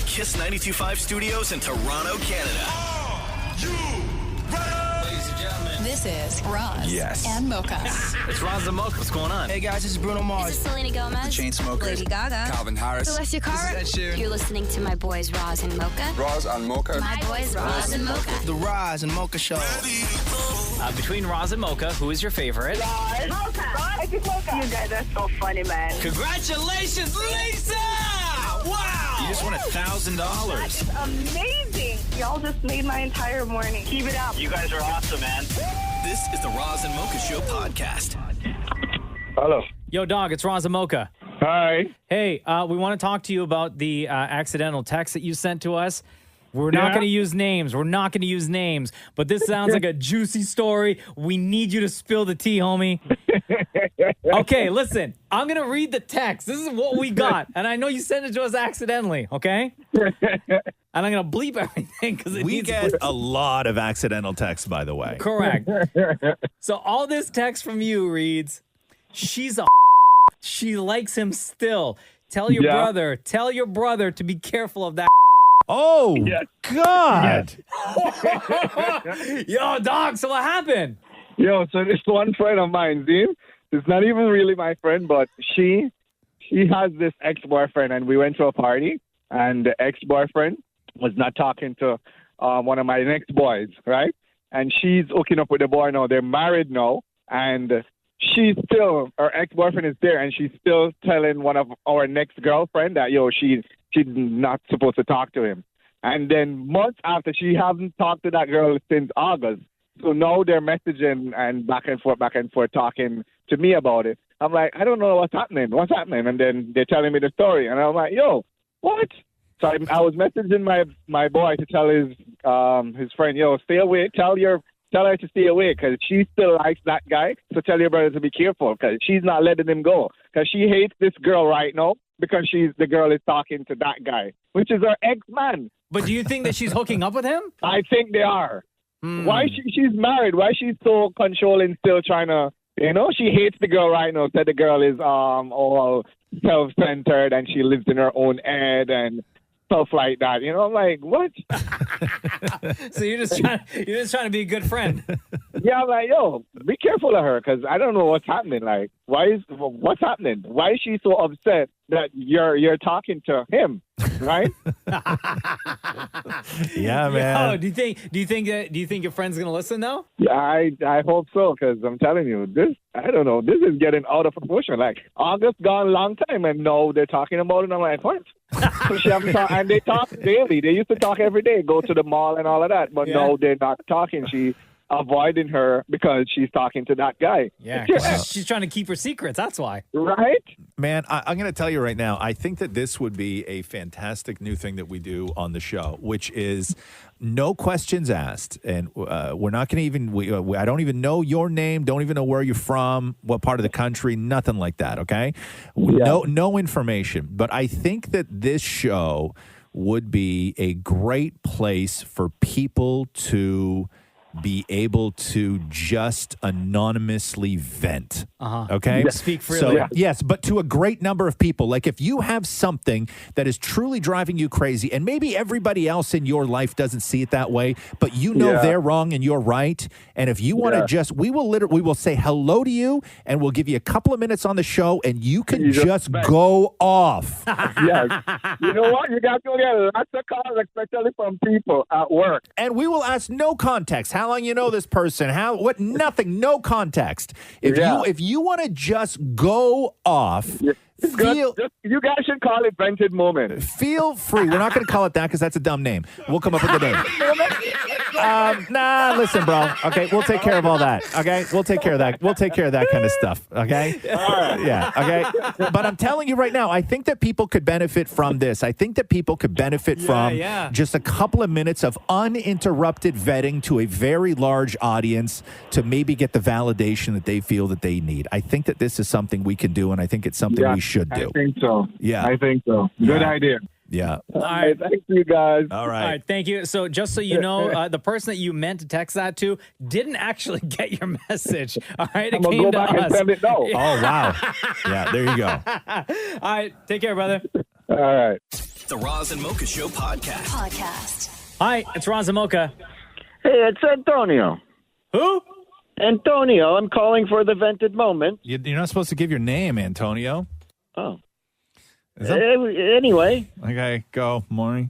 Kiss 92.5 studios in Toronto, Canada. Ladies and gentlemen, This is Roz and Mocha. it's Roz and Mocha. What's going on? Hey guys, this is Bruno This Mars. is Selena Gomez. Chainsmokers. Lady Gaga. Calvin Harris. Celestia Cara. This is Ed Sheeran. You're listening to my boys Roz and Mocha. Roz and Mocha. My boys Roz and Mocha. The Roz and Mocha Show. Between Roz and Mocha, who is your favorite? You guys are so funny, man. Congratulations, Lisa! Wow! You just won $1,000. It's amazing. Y'all just made my entire morning. Keep it up. You guys are awesome, man. This is the Roz and Mocha Show podcast. Hello. Yo, dog, it's Roz and Mocha. Hi. Hey, we want to talk to you about the accidental text that you sent to us. We're not going to use names. But this sounds like a juicy story. We need you to spill the tea, homie. Okay, listen. I'm going to read the text. This is what we got. And I know you sent it to us accidentally, okay? And I'm going to bleep everything because We get a lot of accidental texts, by the way. Correct. So all this text from you reads, she's a she likes him still. Tell your brother to be careful of that. Oh, God. Yo, dog, so what happened? Yo, so this one friend of mine, Zim, it's not even really my friend, but she has this ex-boyfriend, and we went to a party, and the ex-boyfriend was not talking to one of my next boys, right? And she's hooking up with the boy now. They're married now, and her ex-boyfriend is there, and she's still telling one of our next girlfriend that, she's not supposed to talk to him. And then months after, she hasn't talked to that girl since August. So now they're messaging and back and forth, talking to me about it. I'm like, I don't know what's happening. And then they're telling me the story. And I'm like, yo, what? So I was messaging my boy to tell his friend, stay away. Tell her to stay away because she still likes that guy. So tell your brother to be careful because she's not letting him go because she hates this girl right now because the girl is talking to that guy, which is her ex-man. But do you think that she's hooking up with him? I think they are. Why she's married? Why she's so controlling, still trying to, she hates the girl right now. Said the girl is all self-centered and she lives in her own head and stuff like that. I'm like, what? So you're just trying to be a good friend. Yeah, I'm like, be careful of her because I don't know what's happening. Like, what's happening? Why is she so upset that you're talking to him, right? Yeah, man. Yo, do you think your friend's gonna listen though? Yeah, I hope so because I'm telling you, this is getting out of proportion. Like August gone a long time and now they're talking about it. And I'm like, what? So she haven't talked, and they talk daily. They used to talk every day, go to the mall and all of that. But now they're not talking. She avoiding her because she's talking to that guy. Yeah, she's trying to keep her secrets. That's why. Right? Man, I'm going to tell you right now, I think that this would be a fantastic new thing that we do on the show, which is no questions asked. And we're not going to even, I don't even know your name, don't even know where you're from, what part of the country, nothing like that, okay? Yeah. No information. But I think that this show would be a great place for people to be able to just anonymously vent. Okay? Speak freely. So, yes, but to a great number of people. Like if you have something that is truly driving you crazy, and maybe everybody else in your life doesn't see it that way, but you know they're wrong and you're right. And if you want to we will say hello to you and we'll give you a couple of minutes on the show and you can just go off. Yes. You know what? You got to get lots of calls, especially from people at work. And we will ask no context. How long you know this person? Nothing, no context. If you want to just go off, you guys should call it vented moment. Feel free. We're not going to call it that because that's a dumb name. We'll come up with a name. Listen, bro. Okay, we'll take care of all that. Okay, we'll take care of that. We'll take care of that kind of stuff. Okay. All right. Yeah. Okay. But I'm telling you right now, I think that people could benefit from this. I think that people could benefit from just a couple of minutes of uninterrupted vetting to a very large audience to maybe get the validation that they feel that they need. I think that this is something we can do, and I think it's something we should do. I think so. Yeah. I think so. Good idea. Yeah. All right. Thank you, guys. All right. All right. Thank you. So just so you know, the person that you meant to text that to didn't actually get your message. All right. I'm going to go back and send it now. Oh, wow. Yeah, there you go. All right. Take care, brother. All All right. The Roz and Mocha Show podcast. Hi, it's Roz and Mocha. Hey, it's Antonio. Who? Antonio. I'm calling for the vented moment. You're not supposed to give your name, Antonio. Oh. Is that... Anyway. Okay, go, Maury.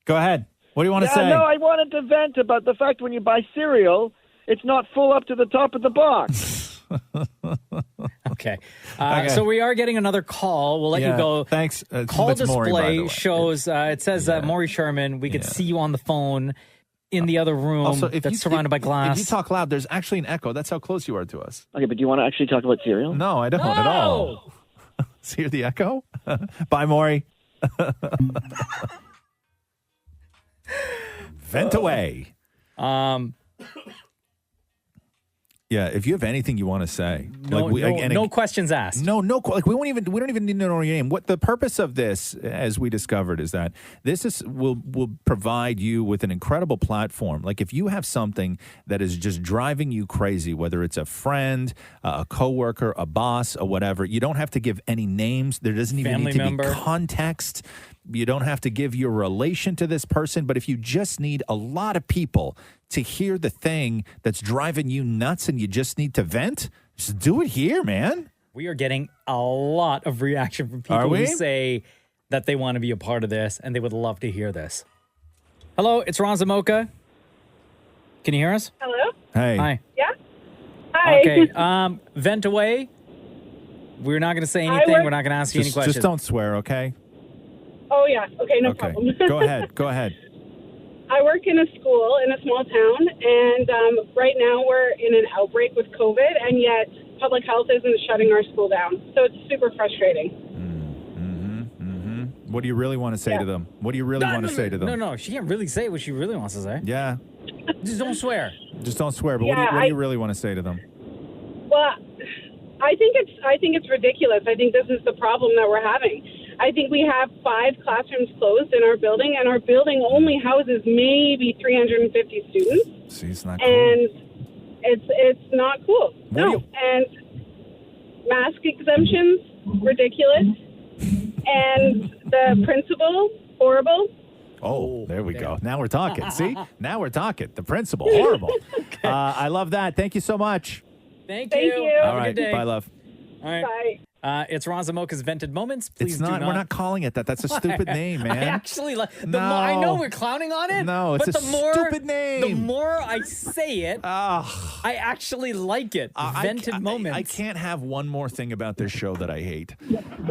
Go ahead. What do you want to say? No, I wanted to vent about the fact when you buy cereal, it's not full up to the top of the box. Okay. So we are getting another call. We'll let you go. Thanks. Call It's Maury, by the display way. shows, it says Maury Sherman. We could see you on the phone in the other room Also, that's surrounded by glass. If you talk loud, there's actually an echo. That's how close you are to us. Okay, but do you want to actually talk about cereal? No, I don't at all. Hear the echo? Bye, Maury. Vent away. Yeah, if you have anything you want to say, no questions asked. We don't even need to know your name. What the purpose of this, as we discovered, is that will provide you with an incredible platform. Like if you have something that is just driving you crazy, whether it's a friend, a coworker, a boss, or whatever, you don't have to give any names. There doesn't even need to be context. You don't have to give your relation to this person, but if you just need a lot of people to hear the thing that's driving you nuts and you just need to vent, just do it here, man. We are getting a lot of reaction from people who say that they want to be a part of this and they would love to hear this. Hello, it's Roz and Mocha. Can you hear us? Hello? Hey. Hi. Yeah? Hi. Okay, vent away. We're not going to say anything. We're not going to ask you any questions. Just don't swear, okay? Oh, yeah. Okay, no problem. Go ahead. I work in a school in a small town, and right now we're in an outbreak with COVID, and yet public health isn't shutting our school down. So it's super frustrating. What do you really want to say to them? What do you really want to say to them? No, she can't really say what she really wants to say. Yeah. Just don't swear. Just don't swear. But Yeah, what do you really want to say to them? Well, I think it's ridiculous. I think this is the problem that we're having. I think we have 5 classrooms closed in our building, and our building only houses maybe 350 students. See, it's not cool. And it's not cool. And mask exemptions, ridiculous. And the principal, horrible. Oh, there we go. Now we're talking. See? Now we're talking. The principal, horrible. I love that. Thank you so much. Thank you. All right. Bye, love. All right. Bye. It's Roz and Mocha's Vented Moments. Please It's not. We're not calling it that. That's a stupid name, man. I actually like. I know we're clowning on it. No, it's but a stupid name. The more I say it, I actually like it. Vented Moments. I can't have one more thing about this show that I hate.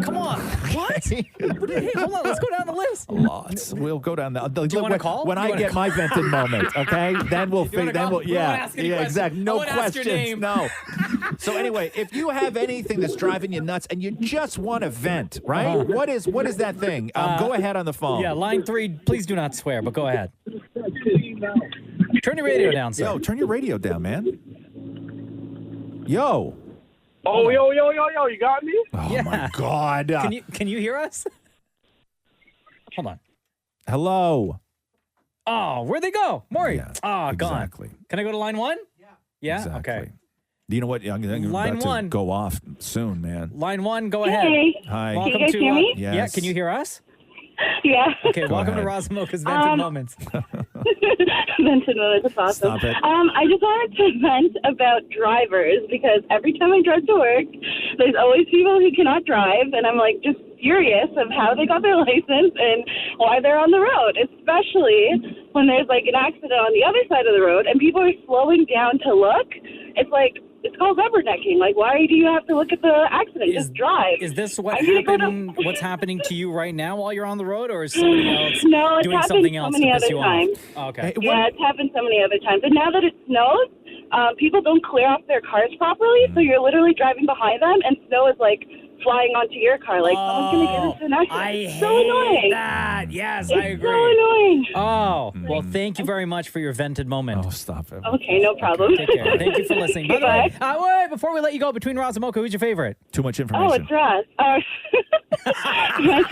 Come on. What? Hey, hold on. Let's go down the list. Lots. We'll go down the. Do you want to call? When I get my vented moment, okay? Then we'll figure. Then we'll. Yeah. Exactly. No questions. No. So anyway, if you have anything that's driving you nuts and you just want to vent, right? What is that thing? Go ahead on the phone. Yeah, line 3. Please do not swear, but go ahead. Turn your radio down, sir. Yo, turn your radio down, man. Yo. Oh, yo, you got me? Oh my God. Can you hear us? Hold on. Hello. Oh, where'd they go? Maury. Yeah, gone. exactly. Can I go to line 1? Yeah? Exactly. Okay. You know what? I'm Line about to 1. go off soon, man. Line 1, go ahead. Hi. Welcome Can you guys to hear me? Yes. Yeah, can you hear us? Yeah. Okay, Go welcome ahead. to Roz and Mocha's Vented Moments. Vented Moments, that's awesome. Stop it. I just wanted to vent about drivers because every time I drive to work, there's always people who cannot drive, and I'm like just furious of how they got their license and why they're on the road, especially when there's like an accident on the other side of the road and people are slowing down to look. It's like, it's called rubbernecking. Like, why do you have to look at the accident? Just drive. Is this what I need to go happened? What's happening to you right now while you're on the road, or is somebody else No, it's doing happened something so else many to piss other you times. off? Oh, okay. Yeah, it's happened so many other times. And now that it snows, people don't clear off their cars properly, so you're literally driving behind them, and snow is like flying onto your car. Like, someone's going to get into an accident. I It's hate so annoying. that. Yes, It's I agree. so annoying. Oh, well, thank you very much for your vented moment. Oh, stop it. Okay, no problem. Take care. Thank you for listening. By the way, Goodbye. wait, before we let you go, between Roz and Mocha, who's your favorite? Too much Oh, information. it's Ross. Yes,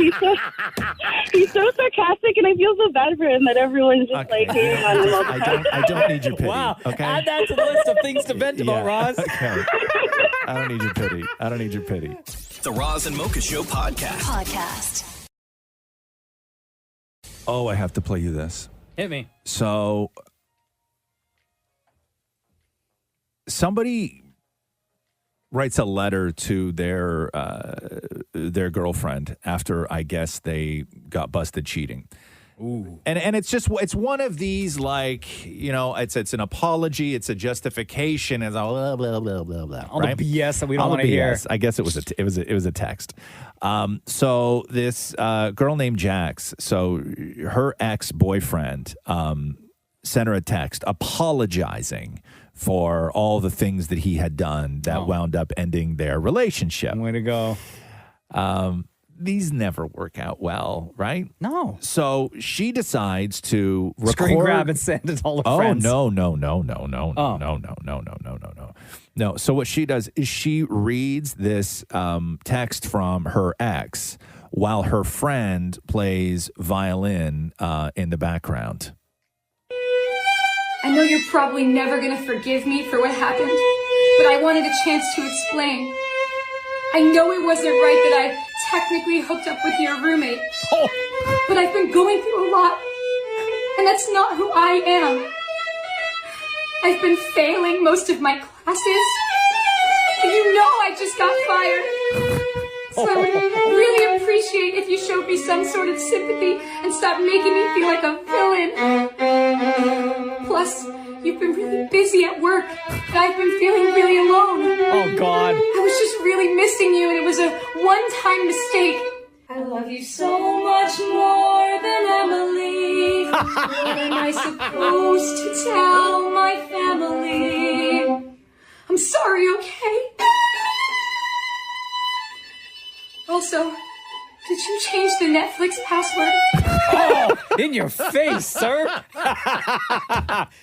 he's so sarcastic, and I feel so bad for him that everyone's just like hating on him all the time. I don't need your pity. Wow. Okay. Add that to the list of things to vent about, Roz. Okay. I don't need your pity. The Roz and Mocha Show podcast. Oh, I have to play you this. Hit me. So somebody writes a letter to their girlfriend after, I guess, they got busted cheating. Ooh. And it's one of these, like, you know, it's an apology, it's a justification, it's all blah blah blah blah blah. All right? the BS that we don't All want the to hear. BS. I guess it was a text. So this girl named Jax, so her ex-boyfriend sent her a text apologizing for all the things that he had done that wound up ending their relationship. Way to go. These never work out well, right? No. So she decides to record. Screen grab and send it to all her friends. No. No. So what she does is she reads this text from her ex while her friend plays violin in the background. I know you're probably never gonna forgive me for what happened, but I wanted a chance to explain. I know it wasn't right that I technically hooked up with your roommate, but I've been going through a lot, and that's not who I am. I've been failing most of my classes, and you know I just got fired. So I would really appreciate if you showed me some sort of sympathy and stopped making me feel like a villain. Plus, you've been really busy at work, and I've been feeling really alone. Oh, God. I was just really missing you, and it was a one-time mistake. I love you so much more than Emily. What am I supposed to tell my family? I'm sorry, okay? Also, did you change the Netflix password? Oh, in your face, sir.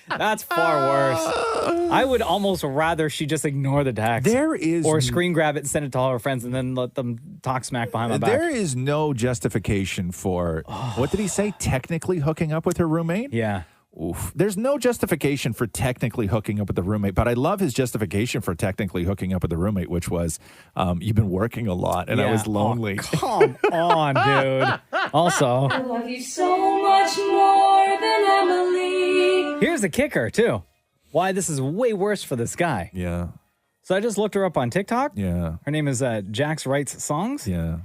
That's far worse. I would almost rather she just ignore the text. Or screen grab it and send it to all her friends and then let them talk smack behind my back. There is no justification for, what did he say, technically hooking up with her roommate? Yeah. Oof. There's no justification for technically hooking up with the roommate, but I love his justification for technically hooking up with the roommate, which was, you've been working a lot and I was lonely. Oh, come on, dude. Also, I love you so much more than Emily. here's the kicker, too. Why this is way worse for this guy. Yeah. So I just looked her up on TikTok. Yeah. Her name is Jax Writes Songs. Yeah.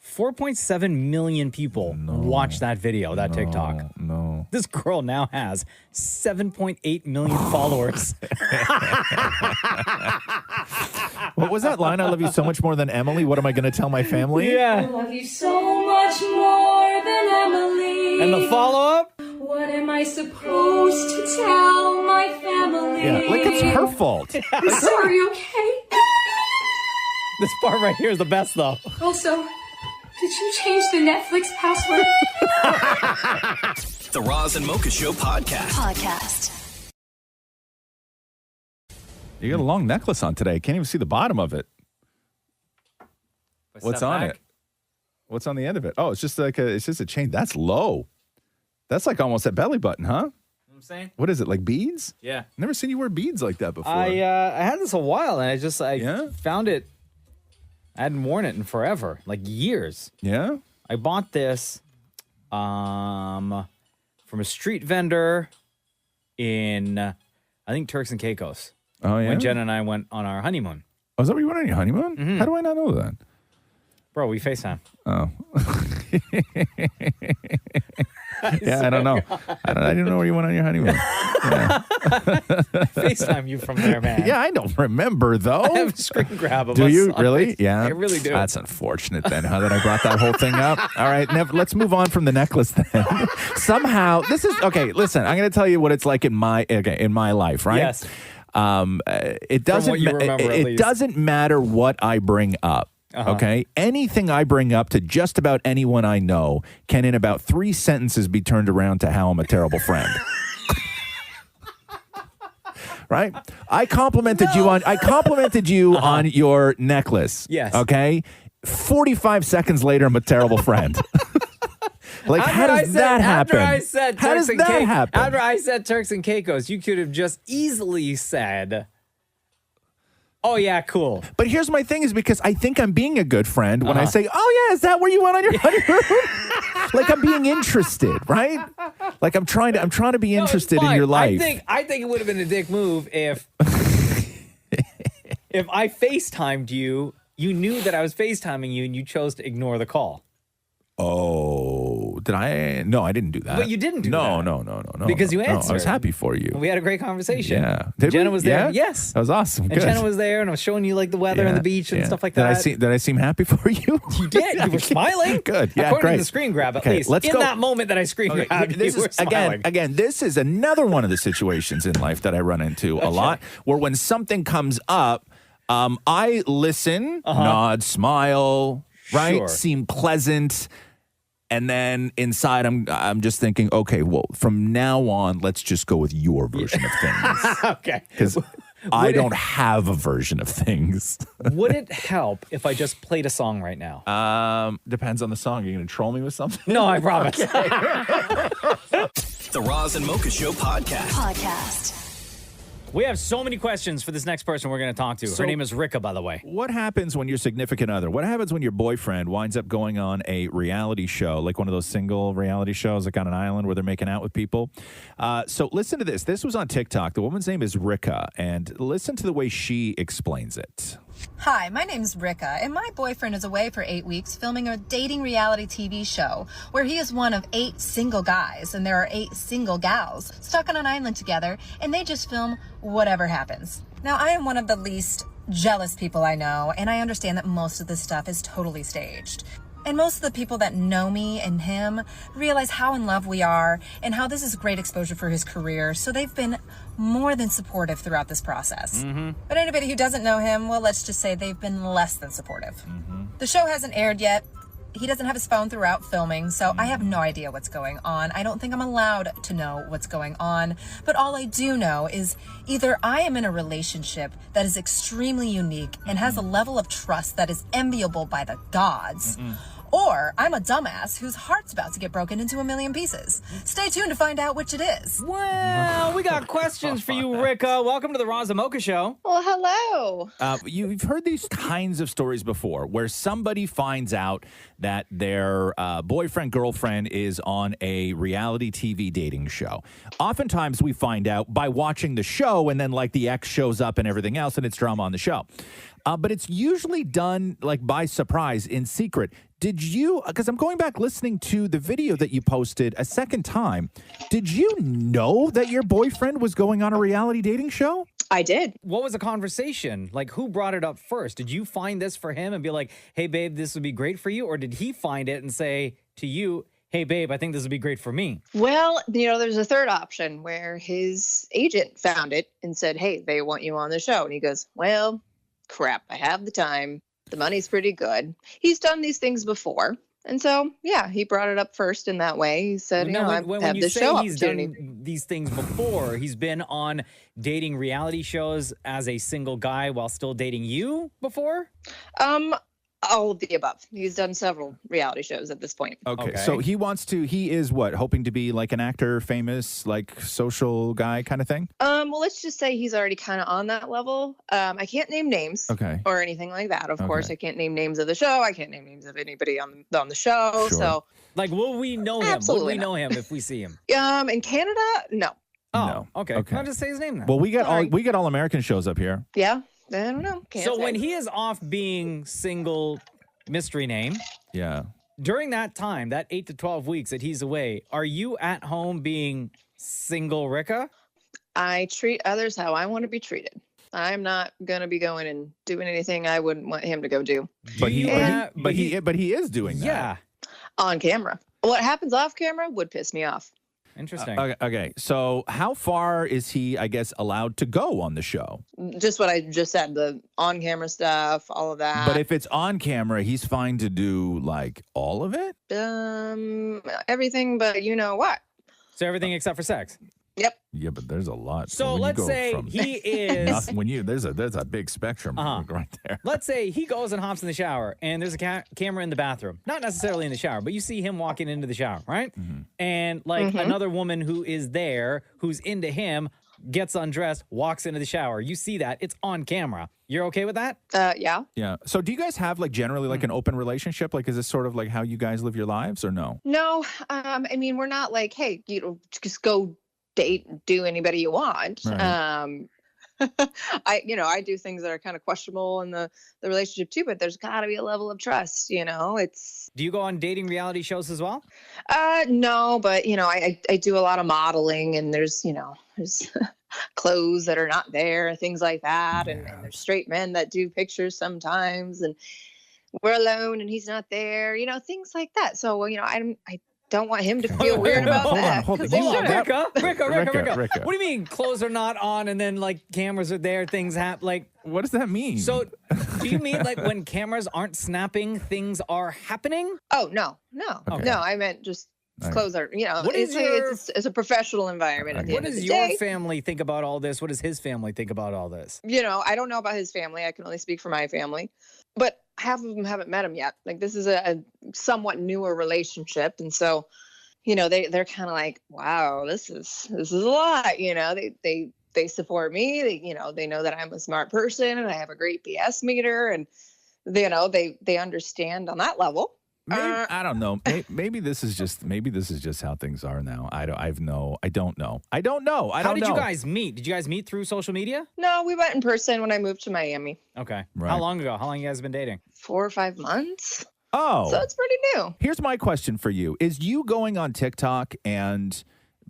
4.7 million people watch that video, that TikTok. No. This girl now has 7.8 million followers. What was that line? I love you so much more than Emily. What am I going to tell my family? I Yeah. love you so much more than Emily. And the follow-up? What am I supposed to tell my family? Yeah, like it's her fault. I'm sorry, okay? This part right here is the best, though. Also, did you change the Netflix password? The Roz and Mocha Show podcast. You got a long necklace on today. Can't even see the bottom of it. What's on it? What's on the end of it? Oh, it's just like it's just a chain. That's low. That's like almost at belly button, huh? You know what I'm saying? What is it, like beads? Yeah. Never seen you wear beads like that before. I had this a while, and I found it. I hadn't worn it in forever, like years. Yeah? I bought this from a street vendor in, I think, Turks and Caicos. Oh, yeah? When Jen and I went on our honeymoon. Oh, is that where you went on your honeymoon? Mm-hmm. How do I not know that? Bro, we FaceTime. Oh. Yeah, I don't know. I didn't know where you went on your honeymoon. Yeah. FaceTime you from there, man. Yeah, I don't remember, though. I have a screen grab of Do us you? on Really? Face- Yeah. I really do. That's unfortunate then, huh, that I brought that whole thing up. All right, let's move on from the necklace then. Somehow, this is, okay, listen, I'm going to tell you what it's like in my life, right? Yes. It doesn't what you remember, at it least. doesn't matter what I bring up. Okay. Anything I bring up to just about anyone I know can, in about 3 sentences, be turned around to how I'm a terrible friend. Right? I complimented you on your necklace. Yes. Okay. 45 seconds later, I'm a terrible friend. Like, how does that happen? After I said How does Turks and that Caicos, happen? after I said Turks and Caicos, you could have just easily said, "Oh yeah, cool." But here's my thing: is because I think I'm being a good friend when I say, "Oh yeah, is that where you went on your honeymoon?" like I'm being interested, right? Like I'm trying to be interested in your life. I think it would have been a dick move if if I FaceTimed you, you knew that I was FaceTiming you, and you chose to ignore the call. Oh, did I? No, I didn't do that. But you didn't do that. No. Because you No, answered. I was happy for you. We had a great conversation. Yeah. Jenna was there. Yes. That was awesome. And Good. Jenna was there, and I was showing you like the weather and the beach and stuff like that. Did I seem happy for you? You did. You were smiling. Good. Yeah, According great. to the screen grab, at Okay, least. let's in go. that moment that I screen grabbed, This you were is smiling. again. This is another one of the situations in life that I run into a lot, where when something comes up, I listen, nod, smile, right, Sure. seem pleasant. And then inside, I'm just thinking, okay, well, from now on, let's just go with your version of things. Okay. Because I don't have a version of things. Would it help if I just played a song right now? Depends on the song. Are you going to troll me with something? No, I promise. The Roz and Mocha Show podcast. We have so many questions for this next person we're going to talk to. Her name is Rika, by the way. What happens when your significant other, what happens when your boyfriend winds up going on a reality show, like one of those single reality shows, like on an island where they're making out with people? So listen to this. This was on TikTok. The woman's name is Rika, and listen to the way she explains it. Hi, my name's Rika, and my boyfriend is away for 8 weeks filming a dating reality TV show where he is one of 8 single guys, and there are 8 single gals stuck on an island together, and they just film whatever happens. Now, I am one of the least jealous people I know, and I understand that most of this stuff is totally staged. And most of the people that know me and him realize how in love we are and how this is great exposure for his career. So they've been more than supportive throughout this process. But anybody who doesn't know him, well, let's just say they've been less than supportive. The show hasn't aired yet. He doesn't have his phone throughout filming, so I have no idea what's going on. I don't think I'm allowed to know what's going on. But all I do know is either I am in a relationship that is extremely unique and has a level of trust that is enviable by the gods, or I'm a dumbass whose heart's about to get broken into a million pieces. Stay tuned to find out which it is. Well, we got questions for you, Rika. Welcome to the Roz and Mocha Show. Well, hello. You've heard these kinds of stories before where somebody finds out that their boyfriend, girlfriend is on a reality TV dating show. Oftentimes we find out by watching the show, and then like the ex shows up and everything else, and it's drama on the show. But it's usually done like by surprise, in secret. Did you, because I'm going back listening to the video that you posted a second time, did you know that your boyfriend was going on a reality dating show? I did. What was the conversation? Like, who brought it up first? Did you find this for him and be like, hey, babe, this would be great for you? Or did he find it and say to you, hey, babe, I think this would be great for me? Well, there's a third option where his agent found it and said, hey, they want you on the show. And he goes, well, crap, I have the time. The money's pretty good. He's done these things before. And so, yeah, he brought it up first in that way. He said, I have this show he's opportunity. done these things before, he's been on dating reality shows as a single guy while still dating you before? All of the above. He's done several reality shows at this point. Okay. So he is what, hoping to be like an actor, famous, like social guy kind of thing? Well, let's just say he's already kind of on that level. I can't name names or anything like that. Of course, I can't name names of the show. I can't name names of anybody on the show. Sure. So, like, will we know him? Absolutely Will we not. know him if we see him? in Canada, no. Oh, No. okay. I'll just say his name then. Well, we get all American shows up here. Yeah, I don't know. Can't So say. when he is off being single mystery name, Yeah. during that time, that 8 to 12 weeks that he's away, are you at home being single Rika? I treat others how I want to be treated. I'm not gonna be going and doing anything I wouldn't want him to go do. But he is doing that. Yeah. On camera. What happens off camera would piss me off. Interesting. Okay. So how far is he, I guess, allowed to go on the show? Just what I just said, the on-camera stuff, all of that. But if it's on camera, he's fine to do like all of it? Everything but you know what. So everything except for sex? Yep. Yeah, but there's a lot. So when you let's go say from he is... there's a big spectrum right there. Let's say he goes and hops in the shower and there's a camera in the bathroom. Not necessarily in the shower, but you see him walking into the shower, right? And like another woman who is there, who's into him, gets undressed, walks into the shower. You see that. It's on camera. You're okay with that? Yeah. Yeah. So do you guys have like generally like an open relationship? Like, is this sort of like how you guys live your lives or no? No, I mean, we're not like, hey, just go date and do anybody you want. Right. I do things that are kind of questionable in the relationship too, but there's got to be a level of trust, it's. Do you go on dating reality shows as well? No, but I do a lot of modeling, and there's clothes that are not there, things like that. And there's straight men that do pictures sometimes, and we're alone and he's not there, things like that. So, I don't want him to feel weird about that. Hold on. Ricka. What do you mean clothes are not on and then like cameras are there, things happen? Like, what does that mean? So do you mean like when cameras aren't snapping, things are happening? Oh, no. Okay. No, I meant just clothes are, What is it's a professional environment. At the What end of does the your day. family think about all this? What does his family think about all this? I don't know about his family. I can only speak for my family, but half of them haven't met him yet. Like, this is a somewhat newer relationship. And so, they're kind of like, wow, this is a lot. They support me. They know that I'm a smart person and I have a great BS meter, and they understand on that level. Maybe, I don't know. Maybe this is just how things are now. I don't know. How did you guys meet? Did you guys meet through social media? No, we met in person when I moved to Miami. Okay. Right. How long ago? How long you guys been dating? 4 or 5 months. Oh. So it's pretty new. Here's my question for you. Is you going on TikTok and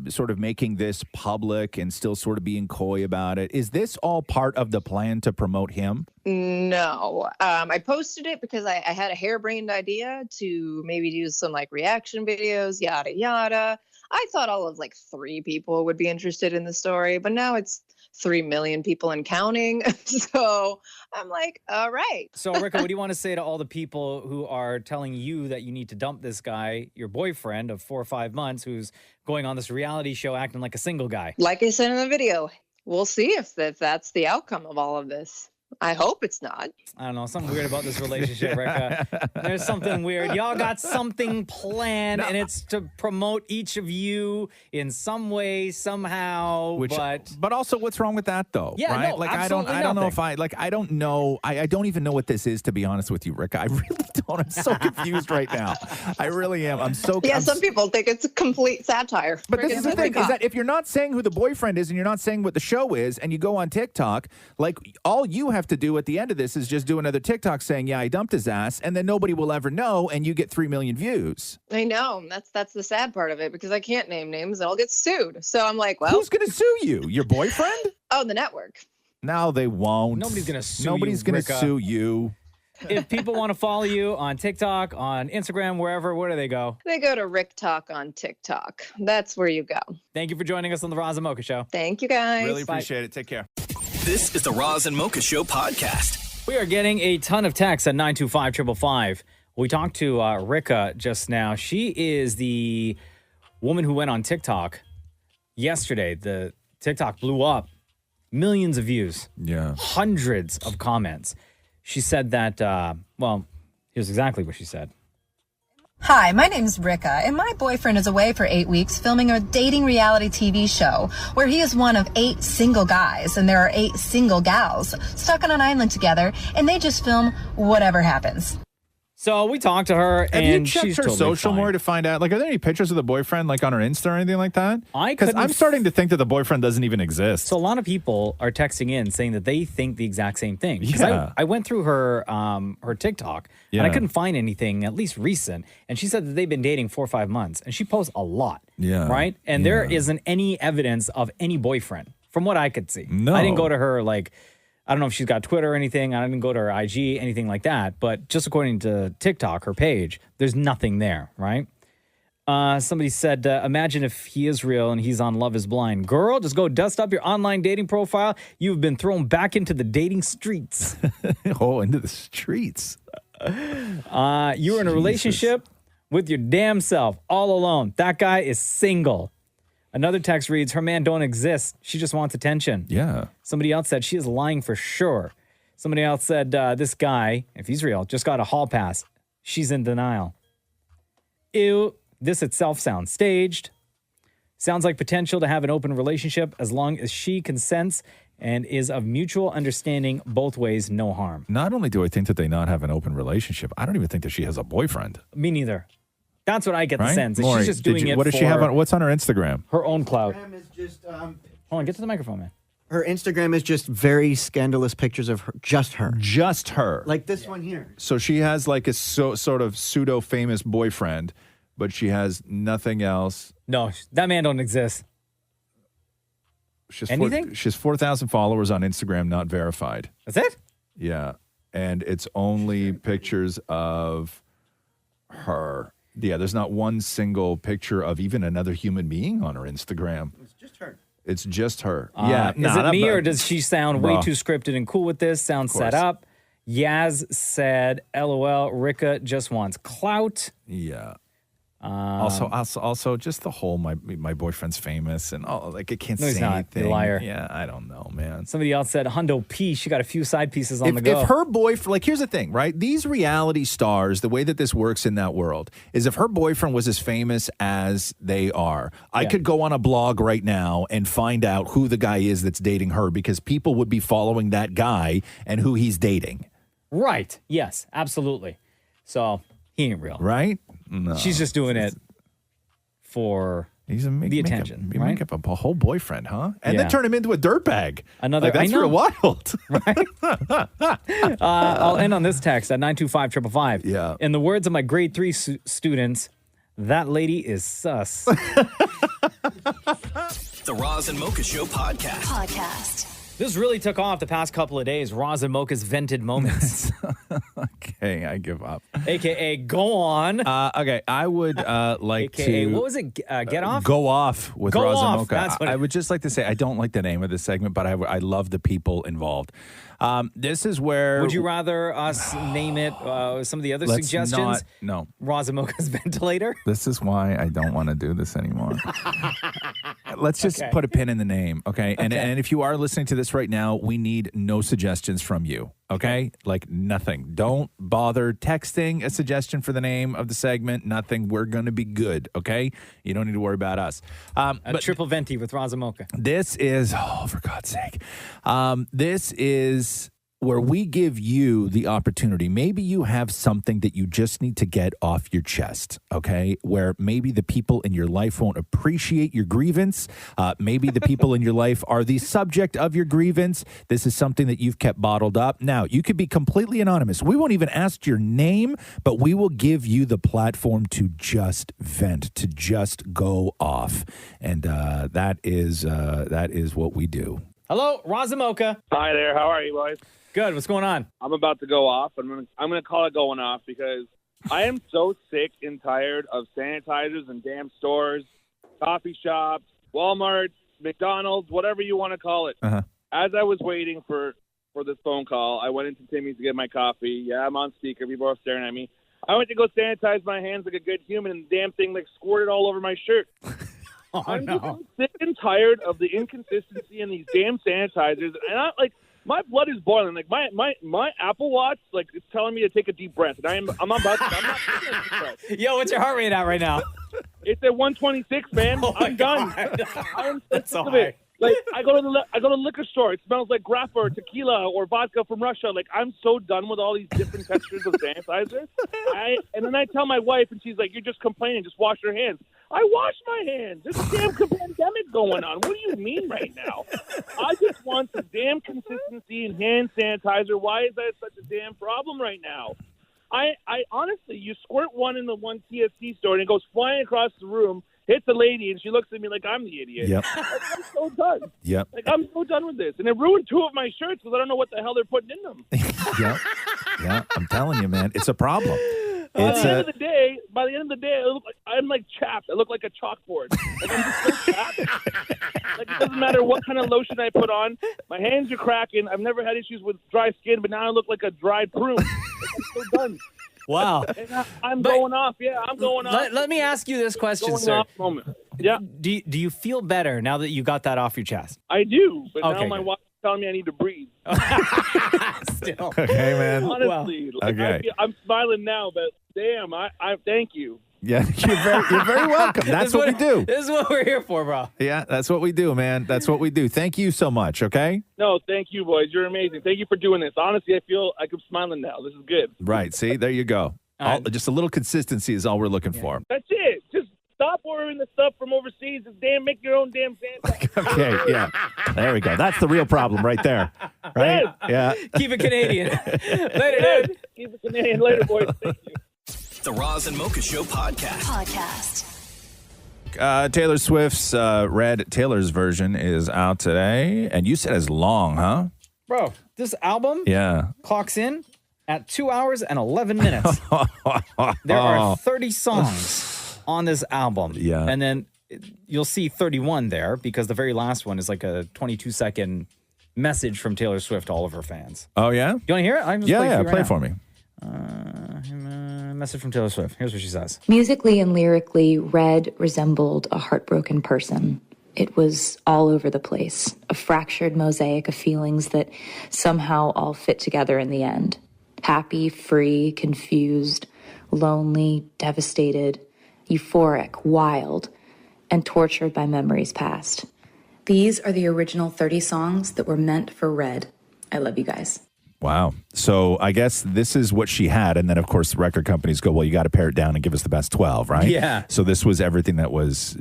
sort of making this public and still sort of being coy about it, is this all part of the plan to promote him? No. I posted it because I had a harebrained idea to maybe do some like reaction videos, yada, yada. I thought all of like 3 people would be interested in the story, but now it's 3 million people and counting. So I'm like, all right. So, Ricka, what do you want to say to all the people who are telling you that you need to dump this guy, your boyfriend of 4 or 5 months, who's going on this reality show acting like a single guy? Like I said in the video, we'll see if that's the outcome of all of this. I hope it's not. I don't know. Something weird about this relationship, Ricka. There's something weird. Y'all got something planned, and it's to promote each of you in some way, somehow. But also, what's wrong with that, though? Yeah, right? no, like absolutely I don't know if nothing. I don't know. I don't even know what this is, to be honest with you, Ricka. I really don't. I'm so confused right now. I really am. Some people think it's a complete satire. But this is the thing, is that if you're not saying who the boyfriend is and you're not saying what the show is, and you go on TikTok, like, all you have to do at the end of this is just do another TikTok saying, yeah, I dumped his ass, and then nobody will ever know, and you get 3 million views. I know. That's the sad part of it, because I can't name names and I'll get sued. So I'm like, well. Who's going to sue you? Your boyfriend? Oh, the network. No, they won't. Nobody's going to sue Nobody's you, going to Ricka. sue you. If people want to follow you on TikTok, on Instagram, wherever, where do they go? They go to Rick Talk on TikTok. That's where you go. Thank you for joining us on the Roz and Mocha Show. Thank you, guys. Really appreciate it. Take care. This is the Roz and Mocha Show podcast. We are getting a ton of texts at 925-555. We talked to Ricka just now. She is the woman who went on TikTok yesterday. The TikTok blew up. Millions of views. Yeah. Hundreds of comments. She said that, here's exactly what she said. Hi, my name's Ricka, and my boyfriend is away for 8 weeks filming a dating reality TV show where he is one of 8 single guys, and there are 8 single gals stuck on an island together, and they just film whatever happens. So we talked to her, Have and you checked she's her totally social fine. more to find out? Like, are there any pictures of the boyfriend, like, on her Insta or anything like that? Because couldn't I'm starting to think that the boyfriend doesn't even exist. So a lot of people are texting in saying that they think the exact same thing. Because Yeah. I went through her her TikTok, and I Yeah. couldn't find anything, at least recent. And she said that they've been dating 4 or 5 months, and she posts a lot. Yeah. Right? And there isn't any evidence of any boyfriend, from what I could see. No. I didn't go to her, like, I don't know if she's got Twitter or anything. I didn't go to her IG, anything like that. But just according to TikTok, her page, there's nothing there, right? Somebody said, imagine if he is real and he's on Love is Blind. Girl, just go dust up your online dating profile. You've been thrown back into the dating streets. Into the streets. You're in a relationship with your damn self, all alone. That guy is single. Another text reads, her man don't exist. She just wants attention. Yeah. Somebody else said, she is lying for sure. Somebody else said, this guy, if he's real, just got a hall pass. She's in denial. Ew, this itself sounds staged. Sounds like potential to have an open relationship as long as she consents and is of mutual understanding both ways, no harm. Not only do I think that they not have an open relationship, I don't even think that she has a boyfriend. Me neither. That's what I get the Right? sense. That Maury, she's just doing it what does for she have on, what's on her Instagram? her own clout. Is just, Hold on, get to the microphone, man. her Instagram is just very scandalous pictures of her, just her. Just her. Like this one here. So she has like a sort of pseudo-famous boyfriend, but she has nothing else. No, that man don't exist. She's Anything? She has 4,000 followers on Instagram, not verified. That's it? Yeah. And it's only pictures of her. Yeah, there's not one single picture of even another human being on her Instagram. It's just her. It's just her. Is it me or does she sound way too scripted and cool with this? Sounds Of course. set up. Yaz said, LOL, Rika just wants clout. Yeah. Also, just the whole my boyfriend's famous and all like it can't No, he's say not. anything. You're a liar. Yeah, I don't know, man. Somebody else said, Hundo P, she got a few side pieces on the go. If her boyfriend, like, here's the thing, right? These reality stars, the way that this works in that world is if her boyfriend was as famous as they are, I could go on a blog right now and find out who the guy is that's dating her because people would be following that guy and who he's dating. Right. Yes, absolutely. So he ain't real. Right? No. She's just doing it for the attention. You right? make up a whole boyfriend, huh? And Yeah. then turn him into a dirtbag. Another, like, that's I know. real wild. I'll end on this text at 925-555. Yeah. In the words of my grade 3 students, that lady is sus. The Roz and Mocha Show podcast. This really took off the past couple of days. Roz and Mocha's vented moments. Okay, I give up. AKA, go on. Okay, I would like AKA, to... what was it? Get off? Go off with Go Roz and off, Mocha. that's what I it- would just like to say I don't like the name of this segment, but I love the people involved. This is where... Would you rather us name it some of the other Let's suggestions? no. Roz and Mocha's ventilator? This is why I don't want to do this anymore. Let's just Okay. put a pin in the name, okay? And Okay. and if you are listening to this right now, we need no suggestions from you, okay? Like nothing. Don't bother texting a suggestion for the name of the segment. Nothing. We're going to be good, okay? You don't need to worry about us. A But triple venti with Roz and Mocha. this is, oh, for God's sake. This is where we give you the opportunity. Maybe you have something that you just need to get off your chest, okay? Where maybe the people in your life won't appreciate your grievance. Maybe the people in your life are the subject of your grievance. This is something that you've kept bottled up. Now, you could be completely anonymous. We won't even ask your name, but we will give you the platform to just vent, to just go off. And that is what we do. Hello, Roz and Mocha. Hi there. How are you, boys? Good. What's going on? I'm about to go off. I'm gonna call it going off because I am so sick and tired of sanitizers and damn stores, coffee shops, Walmart, McDonald's, whatever you want to call it. Uh-huh. As I was waiting for this phone call, I went into Timmy's to get my coffee. Yeah, I'm on speaker. People are staring at me. I went to go sanitize my hands like a good human, and the damn thing like squirted all over my shirt. I'm just sick and tired of the inconsistency in these damn sanitizers, and I like. My blood is boiling. Like my Apple Watch, like it's telling me to take a deep breath, and I'm not taking a deep breath. Yo, what's your heart rate at right now? It's at 126, man. I'm done. I'm That's sick so of it. high. Like I go to the liquor store. It smells like grappa or tequila or vodka from Russia. Like I'm so done with all these different textures of sanitizer. And then I tell my wife, and she's like, "You're just complaining. Just wash your hands." I wash my hands. There's a damn pandemic going on. What do you mean right now? I just want some damn consistency in hand sanitizer. Why is that such a damn problem right now? I honestly, you squirt one in the one TSC store, and it goes flying across the room, hits the lady, and she looks at me like I'm the idiot. Yep. Like, I'm so done. Yep. Like, I'm so done with this. And it ruined 2 of my shirts because I don't know what the hell they're putting in them. Yeah, I'm telling you, man, it's a problem. By the end of the day, I look like, I'm like chapped. I look like a chalkboard. Like, I'm just so chapped. Like, it doesn't matter what kind of lotion I put on. My hands are cracking. I've never had issues with dry skin, but now I look like a dried prune. Like, I'm so done. Wow. And I'm going off. Yeah, I'm going off. Let me ask you this question, Going sir. off moment. Yeah, Do you feel better now that you got that off your chest? I do. But Okay, now my good. watch is telling me I need to breathe. Still. Okay, man. Honestly. Like, Okay. I'm smiling now, but damn, I thank you. Yeah, you're very welcome. That's what we do. This is what we're here for, bro. Yeah, that's what we do, man. That's what we do. Thank you so much, okay? No, thank you, boys. You're amazing. Thank you for doing this. Honestly, I feel like I'm smiling now. This is good. Right, see? There you go. Just a little consistency is all we're looking for. That's it. Just stop ordering the stuff from overseas. Just make your own damn sandwich. Okay, yeah. There we go. That's the real problem right there. Right? Yeah. Keep it Canadian. Later, dude. Keep it Canadian. Later, boys. Thank you. The Roz and Mocha Show podcast. Taylor Swift's Red Taylor's version is out today. And you said it's long, huh? Bro, this album clocks in at 2 hours and 11 minutes. There are 30 songs on this album. Yeah. And then you'll see 31 there because the very last one is like a 22-second message from Taylor Swift to all of her fans. Oh, yeah? You want to hear it? Play it for me. Message from Taylor Swift. Here's what she says. Musically and lyrically, Red resembled a heartbroken person. It was all over the place, a fractured mosaic of feelings that somehow all fit together in the end. Happy, free, confused, lonely, devastated, euphoric, wild, and tortured by memories past. These are the original 30 songs that were meant for Red. I love you guys. Wow. So I guess this is what she had. And then, of course, the record companies go, well, you got to pare it down and give us the best 12, right? Yeah. So this was everything that was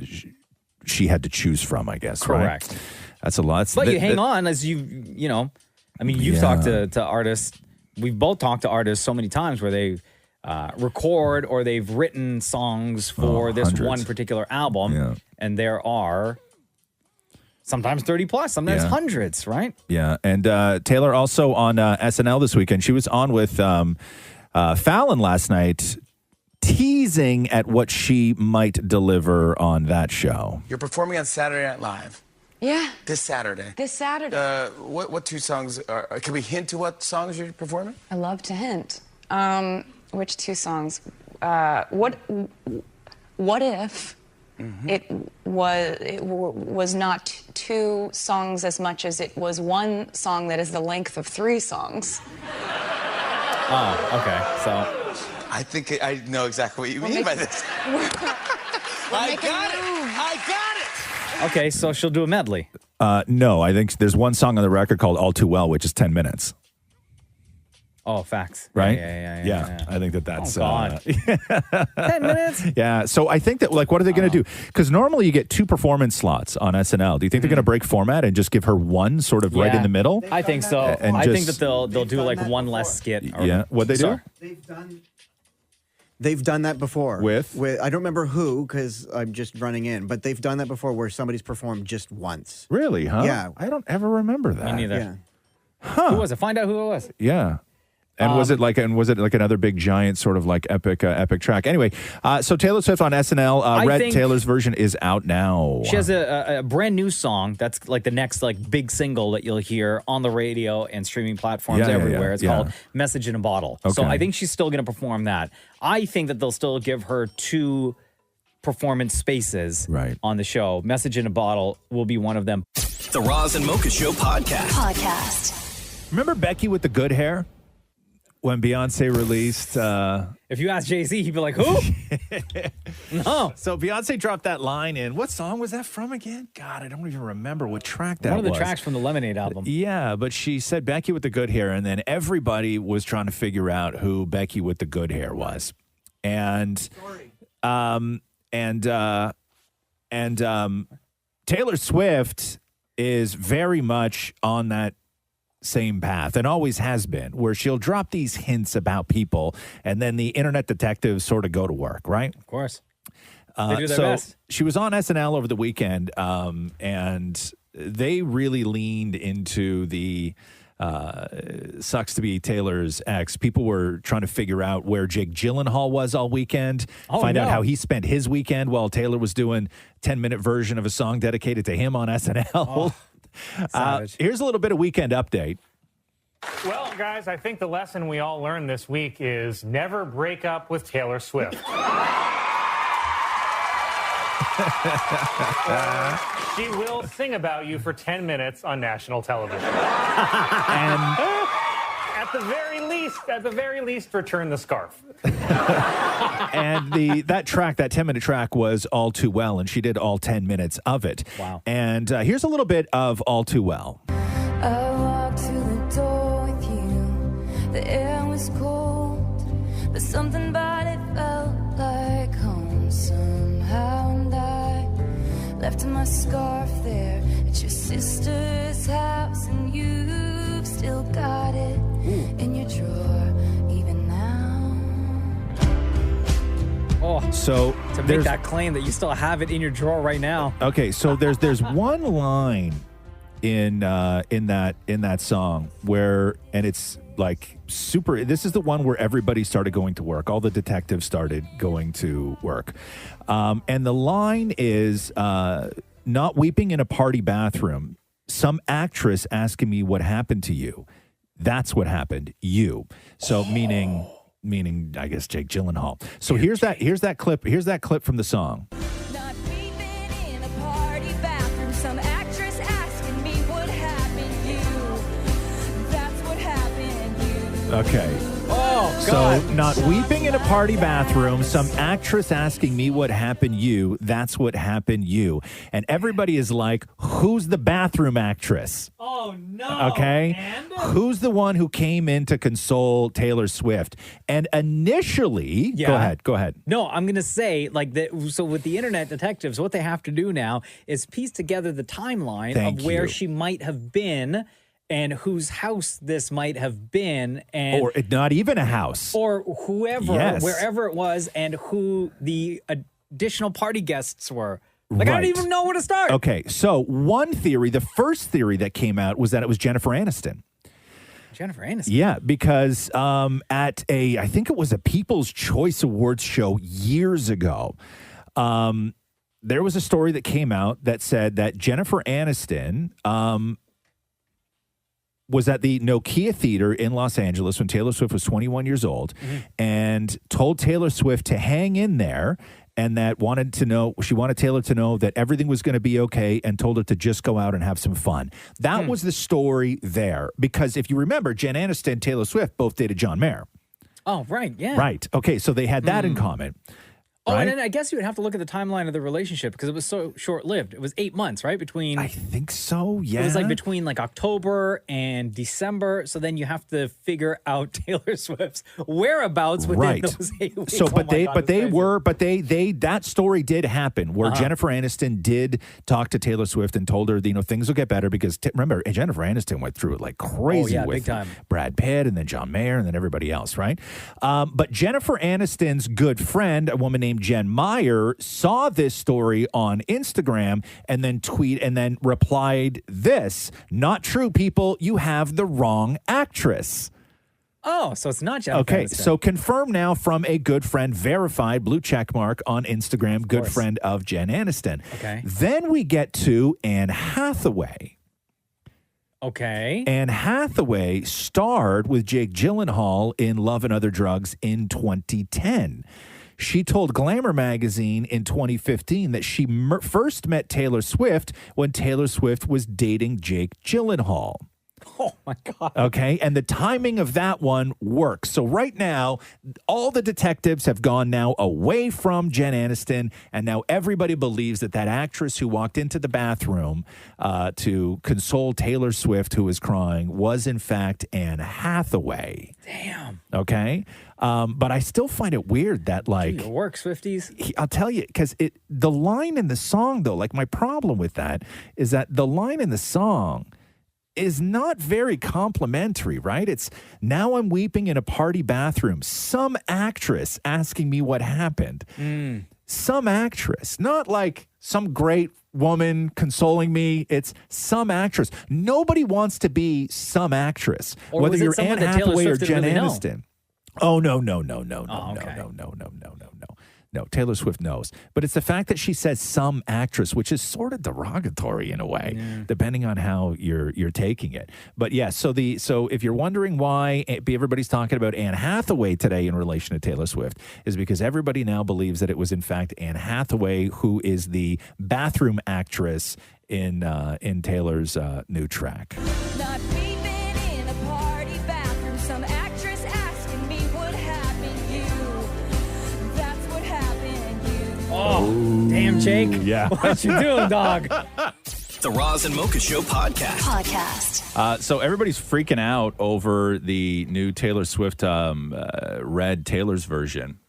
she had to choose from, I guess, Correct. Right? That's a lot. But you hang on as you know, I mean, you've talked to artists. We've both talked to artists so many times where they record or they've written songs for this hundreds. one particular album. Yeah. And there are sometimes 30 plus, sometimes hundreds, right? Yeah. And Taylor also on SNL this weekend. She was on with Fallon last night, teasing at what she might deliver on that show. You're performing on Saturday Night Live. Yeah. This Saturday. This Saturday. What two songs can we hint to what songs you're performing? I love to hint. Which two songs? What if it was not two songs as much as it was one song that is the length of three songs? Oh, okay. So I think I know exactly what you mean by this. I got it. okay, so she'll do a medley. No, I think there's one song on the record called All Too Well, which is 10 minutes. Oh, facts. Right? Yeah. I think that's... Oh, God. 10 minutes? Yeah. So I think that, like, what are they going to do? Because normally you get 2 performance slots on SNL. Do you think they're going to break format and just give her one sort of right in the middle? I think so. And I think just- that they'll do like one less skit. Yeah. What'd they do? They've done that before. With? I don't remember who, because I'm just running in, but they've done that before where somebody's performed just once. Really, huh? Yeah. I don't ever remember that. Me neither. Yeah. Who was it? Find out who it was. Yeah. And was it like another big giant sort of like epic track? Anyway, so Taylor Swift on SNL, Red Taylor's version is out now. She has a brand new song that's like the next like big single that you'll hear on the radio and streaming platforms everywhere. It's called Message in a Bottle. So Okay. I think she's still going to perform that. I think that they'll still give her 2 performance spaces on the show. Message in a Bottle will be one of them. The Roz and Mocha Show podcast. Remember Becky with the good hair? When Beyonce released... if you ask Jay-Z, he'd be like, who? No. So Beyonce dropped that line in... What song was that from again? God, I don't even remember what track that was. One of the tracks from the Lemonade album. Yeah, but she said Becky with the good hair, and then everybody was trying to figure out who Becky with the good hair was. And... Taylor Swift is very much on that same path and always has been, where she'll drop these hints about people and then the internet detectives sort of go to work, right? Of course. They do their best. She was on SNL over the weekend, and they really leaned into the sucks to be Taylor's ex. People were trying to figure out where Jake Gyllenhaal was all weekend, find out how he spent his weekend while Taylor was doing a 10-minute version of a song dedicated to him on SNL. Here's a little bit of weekend update. Well, guys, I think the lesson we all learned this week is never break up with Taylor Swift. She will sing about you for 10 minutes on national television. At the very least, return the scarf. And that 10-minute track was All Too Well, and she did all 10 minutes of it. Wow. And here's a little bit of All Too Well. I walked to the door with you. The air was cold, but something about it felt like home somehow. And I left my scarf there at your sister's house, and you've still got it in your drawer even now. Oh, So to make there's that claim that you still have it in your drawer right now. okay. So there's one line in that song where, and it's like super. This is the one where everybody started going to work. All the detectives started going to work, and the line is not weeping in a party bathroom. Some actress asking me what happened to you. That's what happened. You. So meaning I guess Jake Gyllenhaal. So here's that clip. Here's that clip from the song. Not weeping in a party bathroom. Some actress asking me what happened you. That's what happened you. Okay. Oh, God. So, not weeping in a party bathroom, some actress asking me what happened you, that's what happened you. And everybody is like, who's the bathroom actress? Oh, no. Okay? And? Who's the one who came in to console Taylor Swift? And initially, go ahead. No, I'm going to say, like, so with the internet detectives, what they have to do now is piece together the timeline of where she might have been and whose house this might have been, and Or not even a house. or whoever, Yes. wherever it was, and who the additional party guests were. Like, I Right. don't even know where to start. Okay, so one theory, the first theory that came out was that it was Jennifer Aniston. Jennifer Aniston. Yeah, because at I think it was a People's Choice Awards show years ago, there was a story that came out that said that Jennifer Aniston was at the Nokia Theater in Los Angeles when Taylor Swift was 21 years old and told Taylor Swift to hang in there, and that she wanted Taylor to know that everything was going to be okay, and told her to just go out and have some fun. That was the story there, because if you remember, Jen Aniston and Taylor Swift both dated John Mayer. Oh, right. Yeah. Right. Okay. So they had that in common. Oh, right? and then I guess you would have to look at the timeline of the relationship because it was so short-lived. It was 8 months, right? Between I think so, yeah. It was like between like October and December. So then you have to figure out Taylor Swift's whereabouts within those 8 weeks. So, Oh my God, it's crazy. that story did happen where Jennifer Aniston did talk to Taylor Swift and told her, things will get better because remember, Jennifer Aniston went through it like crazy with big time. Brad Pitt and then John Mayer and then everybody else, right? But Jennifer Aniston's good friend, a woman named Jen Meyer, saw this story on Instagram and then replied this: "Not true, people. You have the wrong actress." Oh, so it's not Jennifer Okay, Aniston. so confirmed now from a good friend, verified, blue check mark on Instagram, good friend of Jen Aniston. Okay. Then we get to Anne Hathaway. Okay. Anne Hathaway starred with Jake Gyllenhaal in Love and Other Drugs in 2010. She told Glamour magazine in 2015 that she first met Taylor Swift when Taylor Swift was dating Jake Gyllenhaal. Oh, my God. Okay, and the timing of that one works. So right now, all the detectives have gone now away from Jen Aniston, and now everybody believes that actress who walked into the bathroom to console Taylor Swift, who was crying, was in fact Anne Hathaway. Damn. Okay? But I still find it weird that, like... It works, Swifties. I'll tell you, because the line in the song, though, like my problem with that is that the line in the song is not very complimentary, right? It's, now I'm weeping in a party bathroom. Some actress asking me what happened. Some actress, not like some great woman consoling me. It's some actress. Nobody wants to be some actress, Or whether was it you're someone Anne that Taylor Hathaway or Swift didn't Jen really know? Aniston. Oh, no. No, Taylor Swift knows. But it's the fact that she says some actress, which is sort of derogatory in a way, depending on how you're taking it. But yeah, so if you're wondering why everybody's talking about Anne Hathaway today in relation to Taylor Swift, is because everybody now believes that it was in fact Anne Hathaway who is the bathroom actress in Taylor's new track. Not weeping in a party bathroom. Some Oh, damn, Jake. Yeah. What you doing, dog? The Roz and Mocha Show Podcast. So everybody's freaking out over the new Taylor Swift Red Taylor's version.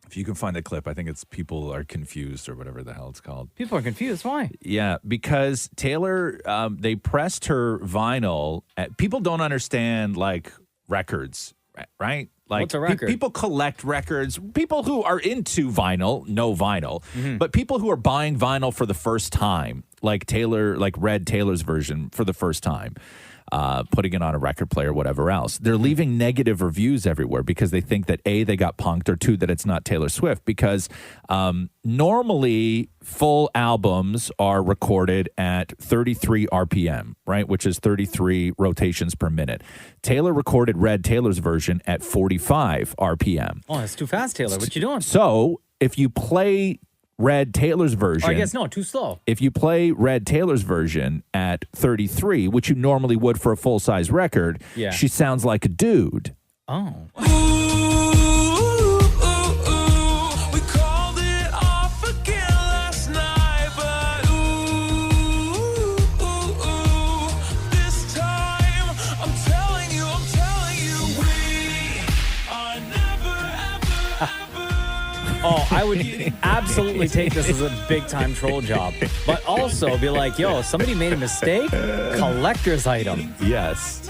If you can find the clip, I think it's People Are Confused or whatever the hell it's called. People are confused. Why? Yeah, because Taylor, they pressed her vinyl. People don't understand, like, records, right? Like, What's a record? People collect records. People who are into vinyl know vinyl. But people who are buying vinyl for the first time, like Red Taylor's version for the first time, putting it on a record player, whatever else, they're leaving negative reviews everywhere because they think that A, they got punked, or two, that it's not Taylor Swift. Because normally full albums are recorded at 33 RPM, right? Which is 33 rotations per minute. Taylor recorded Red Taylor's version at 45 RPM. Oh, that's too fast, Taylor. What you doing? So if you play Red Taylor's version. Oh, I guess no, too slow. If you play Red Taylor's version at 33, which you normally would for a full-size record, Yeah. she sounds like a dude. Oh. We called it off again last night, but this time I'm telling you, we are never, Oh, I would absolutely take this as a big-time troll job. But also be like, yo, somebody made a mistake? Collector's item. Yes.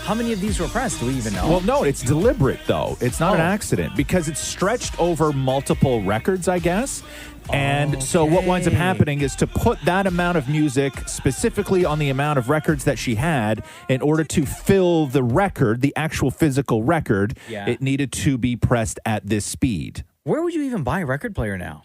How many of these were pressed? Do we even know? Well, no, it's deliberate, though. It's not an accident because it's stretched over multiple records, I guess. And so what winds up happening is to put that amount of music specifically on the amount of records that she had in order to fill the record, the actual physical record, Yeah. it needed to be pressed at this speed. Where would you even buy a record player now?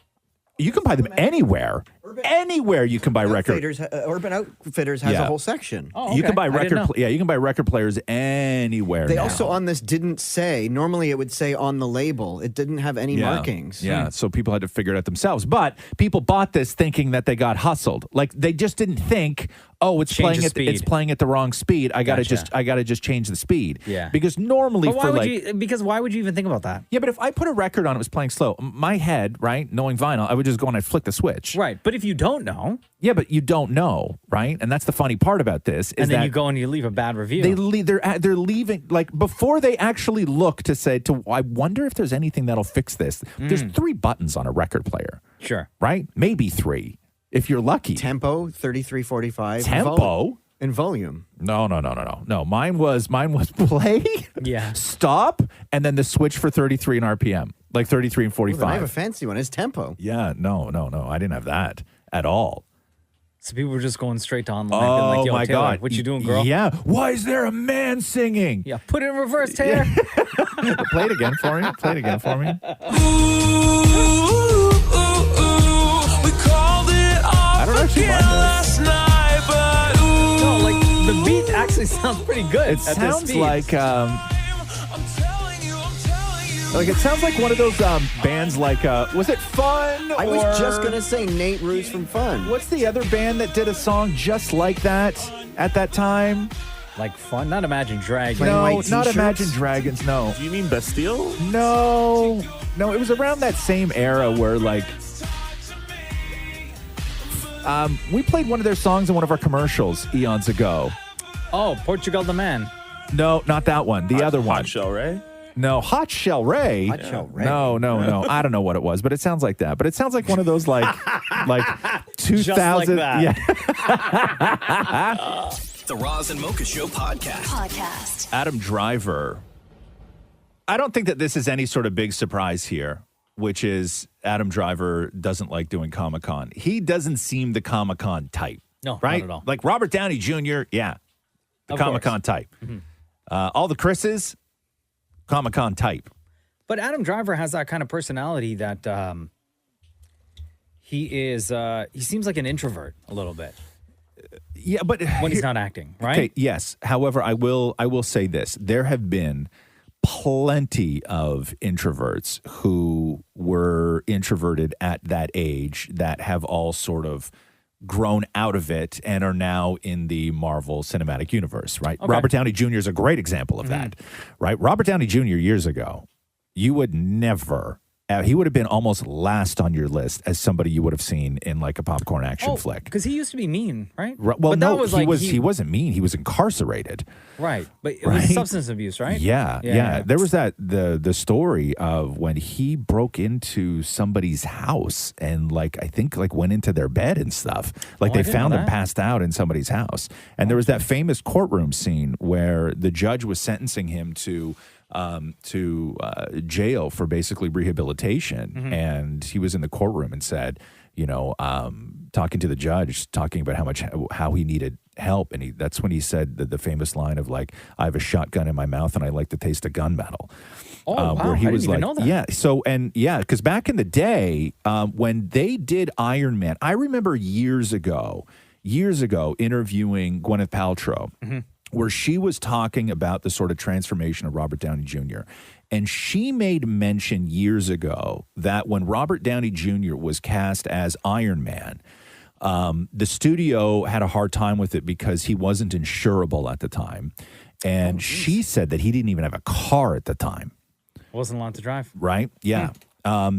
You can buy them anywhere. Anywhere you can buy record. Urban Outfitters has Yeah. a whole section. Oh, You can buy I didn't record. know. You can buy record players anywhere. They now. also on this didn't say, normally it would say on the label. It didn't have any markings. Yeah, so people had to figure it out themselves. But people bought this thinking that they got hustled. Like they just didn't think, oh, it's Change playing the at speed. it's playing at the wrong speed. I gotta Gotcha. just change the speed. Yeah. Because normally But why for would like you? Because why would you even think about that? yeah, but if I put a record on, it was playing slow. My head, right, knowing vinyl, I would just go and I'd flick the switch. Right. But if you don't know, Yeah, but you don't know, right? And that's the funny part about this is and then that you go and you leave a bad review. they're leaving like before they actually look to say to I wonder if there's anything that'll fix this. There's 3 buttons on a record player. Sure. Right? Maybe 3 if you're lucky. Tempo, 3345. Tempo? And volume. No. Mine was play, Yeah. stop, and then the switch for 33 and RPM. Like 33 and 45. I have a fancy one. It's tempo. Yeah, no. I didn't have that at all. So people were just going straight to online. Oh, being like, yo, my Taylor, God. what you doing, girl? Yeah. Why is there a man singing? Yeah. Put it in reverse, Taylor. Play it again for me. Play it again for me. we called it off I don't actually again mind last night, but No, like the beat actually sounds pretty good. It at this sounds speed. like it sounds like one of those bands like was it Fun? I was just or- going to say Nate Roos from Fun. What's the other band that did a song just like that at that time? Like Fun, not Imagine Dragons. Plain No, White not T-shirts? Imagine Dragons. No, Do you mean Bastille? no. It was around that same era where like we played one of their songs in one of our commercials eons ago. Oh, Portugal the Man. No, not that one. The other one. Hot Shell Ray? No, Hot Shell Ray. Hot Shell Ray. No. I don't know what it was, but it sounds like that. But it sounds like one of those like 2000. that. Yeah. The Roz and Mocha Show Podcast. Adam Driver. I don't think that this is any sort of big surprise here, which is Adam Driver doesn't like doing Comic-Con. He doesn't seem the Comic-Con type. No, right? not at all. Like Robert Downey Jr., yeah, the Of Comic-Con type. All the Chris's, Comic-Con type. But Adam Driver has that kind of personality that he seems like an introvert a little bit Yeah, but when he's not acting, right? Okay, yes. However, I will say this. There have been plenty of introverts who were introverted at that age that have all sort of grown out of it and are now in the Marvel Cinematic Universe, right? Okay. Robert Downey Jr. is a great example of that, right? Robert Downey Jr. years ago, you would never he would have been almost last on your list as somebody you would have seen in like a popcorn action flick. Because he used to be mean, right? Well, but no, that was he wasn't mean. He was incarcerated. Right, but it was substance abuse, right? Yeah. There was the story of when he broke into somebody's house and I think went into their bed and stuff. Like they found him passed out in somebody's house. And there was that famous courtroom scene where the judge was sentencing him to jail for basically rehabilitation, and he was in the courtroom and said, talking to the judge, talking about how he needed help, and that's when he said the famous line of I have a shotgun in my mouth and I like the taste of gunmetal. Oh, wow. Where he I was didn't even know that. yeah. So because back in the day, when they did Iron Man, I remember years ago interviewing Gwyneth Paltrow. Where she was talking about the sort of transformation of Robert Downey Jr. And she made mention years ago that when Robert Downey Jr. was cast as Iron Man, the studio had a hard time with it because he wasn't insurable at the time. And she said that he didn't even have a car at the time. Wasn't allowed to drive. Right? Yeah.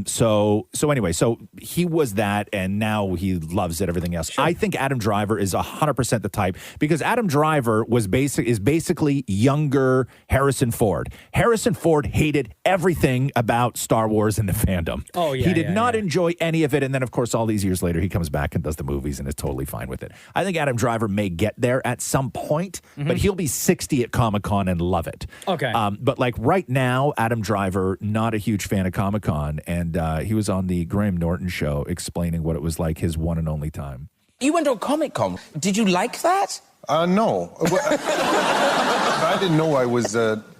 So anyway, so he was that, and now he loves it, everything else. Sure. I think Adam Driver is 100% the type, because Adam Driver is basically younger Harrison Ford. Harrison Ford hated everything about Star Wars and the fandom. Oh, yeah. He did not enjoy any of it, and then, of course, all these years later, he comes back and does the movies and is totally fine with it. I think Adam Driver may get there at some point, but he'll be 60 at Comic-Con and love it. Okay. But right now, Adam Driver, not a huge fan of Comic-Con, and he was on the Graham Norton show explaining what it was like his one and only time. You went to a Comic-Con. Did you like that? No. I didn't know I was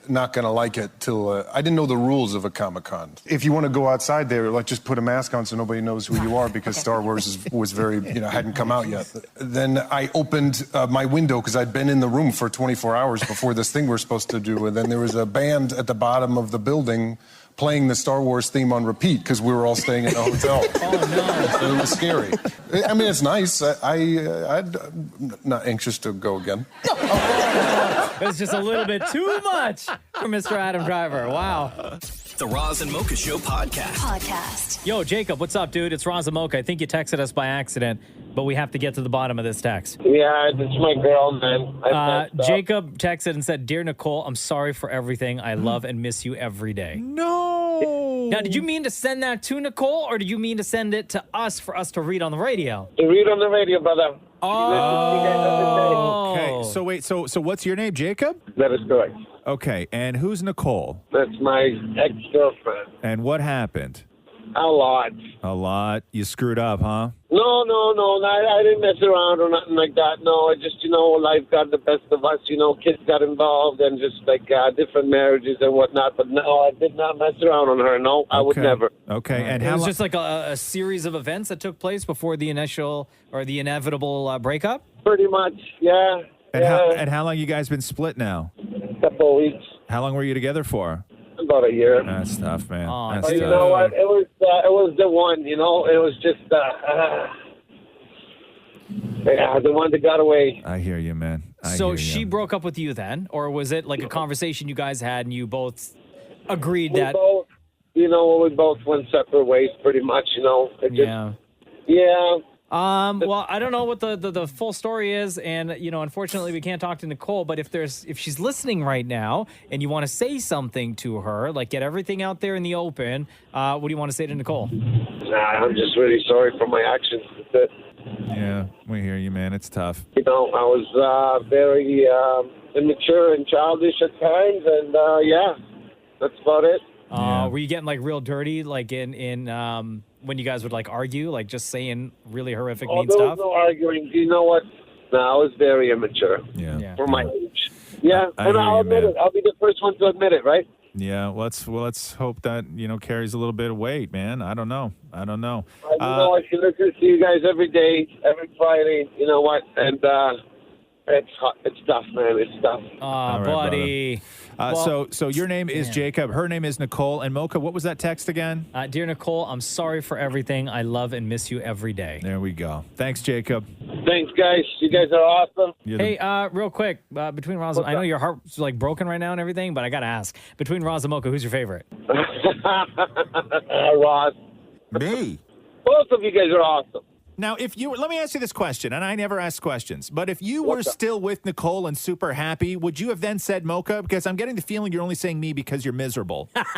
not going to like it till I didn't know the rules of a Comic-Con. If you want to go outside there, just put a mask on so nobody knows who you are, because Star Wars was very, hadn't come out yet. Then I opened my window because I'd been in the room for 24 hours before this thing we're supposed to do, and then there was a band at the bottom of the building playing the Star Wars theme on repeat because we were all staying in a hotel. Oh, no. So it was scary. I mean, it's nice. I'm not anxious to go again. It's just a little bit too much for Mr. Adam Driver. Wow. The Roz and Mocha Show podcast. Yo, Jacob, what's up, dude? It's Roz and Mocha. I think you texted us by accident, but we have to get to the bottom of this text. Yeah, it's my girl, man. Jacob texted and said, "Dear Nicole, I'm sorry for everything. I love and miss you every day." No. Now, did you mean to send that to Nicole, or did you mean to send it to us for us to read on the radio? To read on the radio, brother. Oh. Okay. So wait. So what's your name, Jacob? That is correct. Okay. And who's Nicole? That's my ex-girlfriend. And what happened? A lot. A lot. You screwed up, huh? No. I didn't mess around or nothing like that. No, I just, life got the best of us. Kids got involved and just different marriages and whatnot. But no, I did not mess around on her. No, I would never. Okay. And it was just like a series of events that took place before the initial or the inevitable breakup? Pretty much, yeah. And how long you guys been split now? A couple of weeks. How long were you together for? About a year. That's tough, man. Oh, That's But you tough. know what? It was the one. It was just the one that got away. I hear you, man. So she broke up with you then, or was it like a conversation you guys had and you both agreed that? We both went separate ways, pretty much. Yeah. Well, I don't know what the full story is, and unfortunately, we can't talk to Nicole. But if she's listening right now, and you want to say something to her, like get everything out there in the open, what do you want to say to Nicole? I'm just really sorry for my actions. That's it. Yeah, we hear you, man. It's tough. I was very immature and childish at times, and that's about it. Were you getting real dirty, in when you guys would argue, just saying really horrific, mean there stuff? was no arguing. You know what? No, I was very immature for my age. Yeah, I hear I'll you, admit man. it. I'll be the first one to admit it, right? Yeah, let's hope that carries a little bit of weight, man. I don't know. I should listen to you guys every day, every Friday. You know what? And It's hot. It's tough, man. It's tough. Oh, All right, buddy. Well- so your name is Jacob. Her name is Nicole. And Mocha, what was that text again? Dear Nicole, I'm sorry for everything. I love and miss you every day. There we go. Thanks, Jacob. Thanks, guys. You guys are awesome. Hey, real quick, between Roz and I know your heart's like broken right now and everything, but I got to ask. Between Roz and Mocha, who's your favorite? Ross. Me. Both of you guys are awesome. Now, let me ask you this question, and I never ask questions, but if you were still with Nicole and super happy, would you have then said Mocha? Because I'm getting the feeling you're only saying me because you're miserable. Not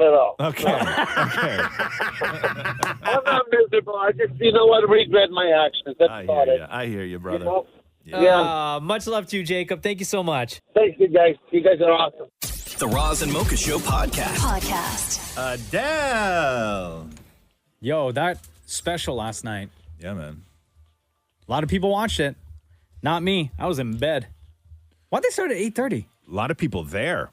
at all. Okay. I'm not miserable. I just, you know what, regret my actions. That's about it. I hear you, brother. You know? Much love to you, Jacob. Thank you so much. Thanks, you guys. You guys are awesome. The Roz and Mocha Show podcast. Adele. Yo, that special last night. Yeah, man. A lot of people watched it. Not me. I was in bed. Why'd they start at 8:30? A lot of people there.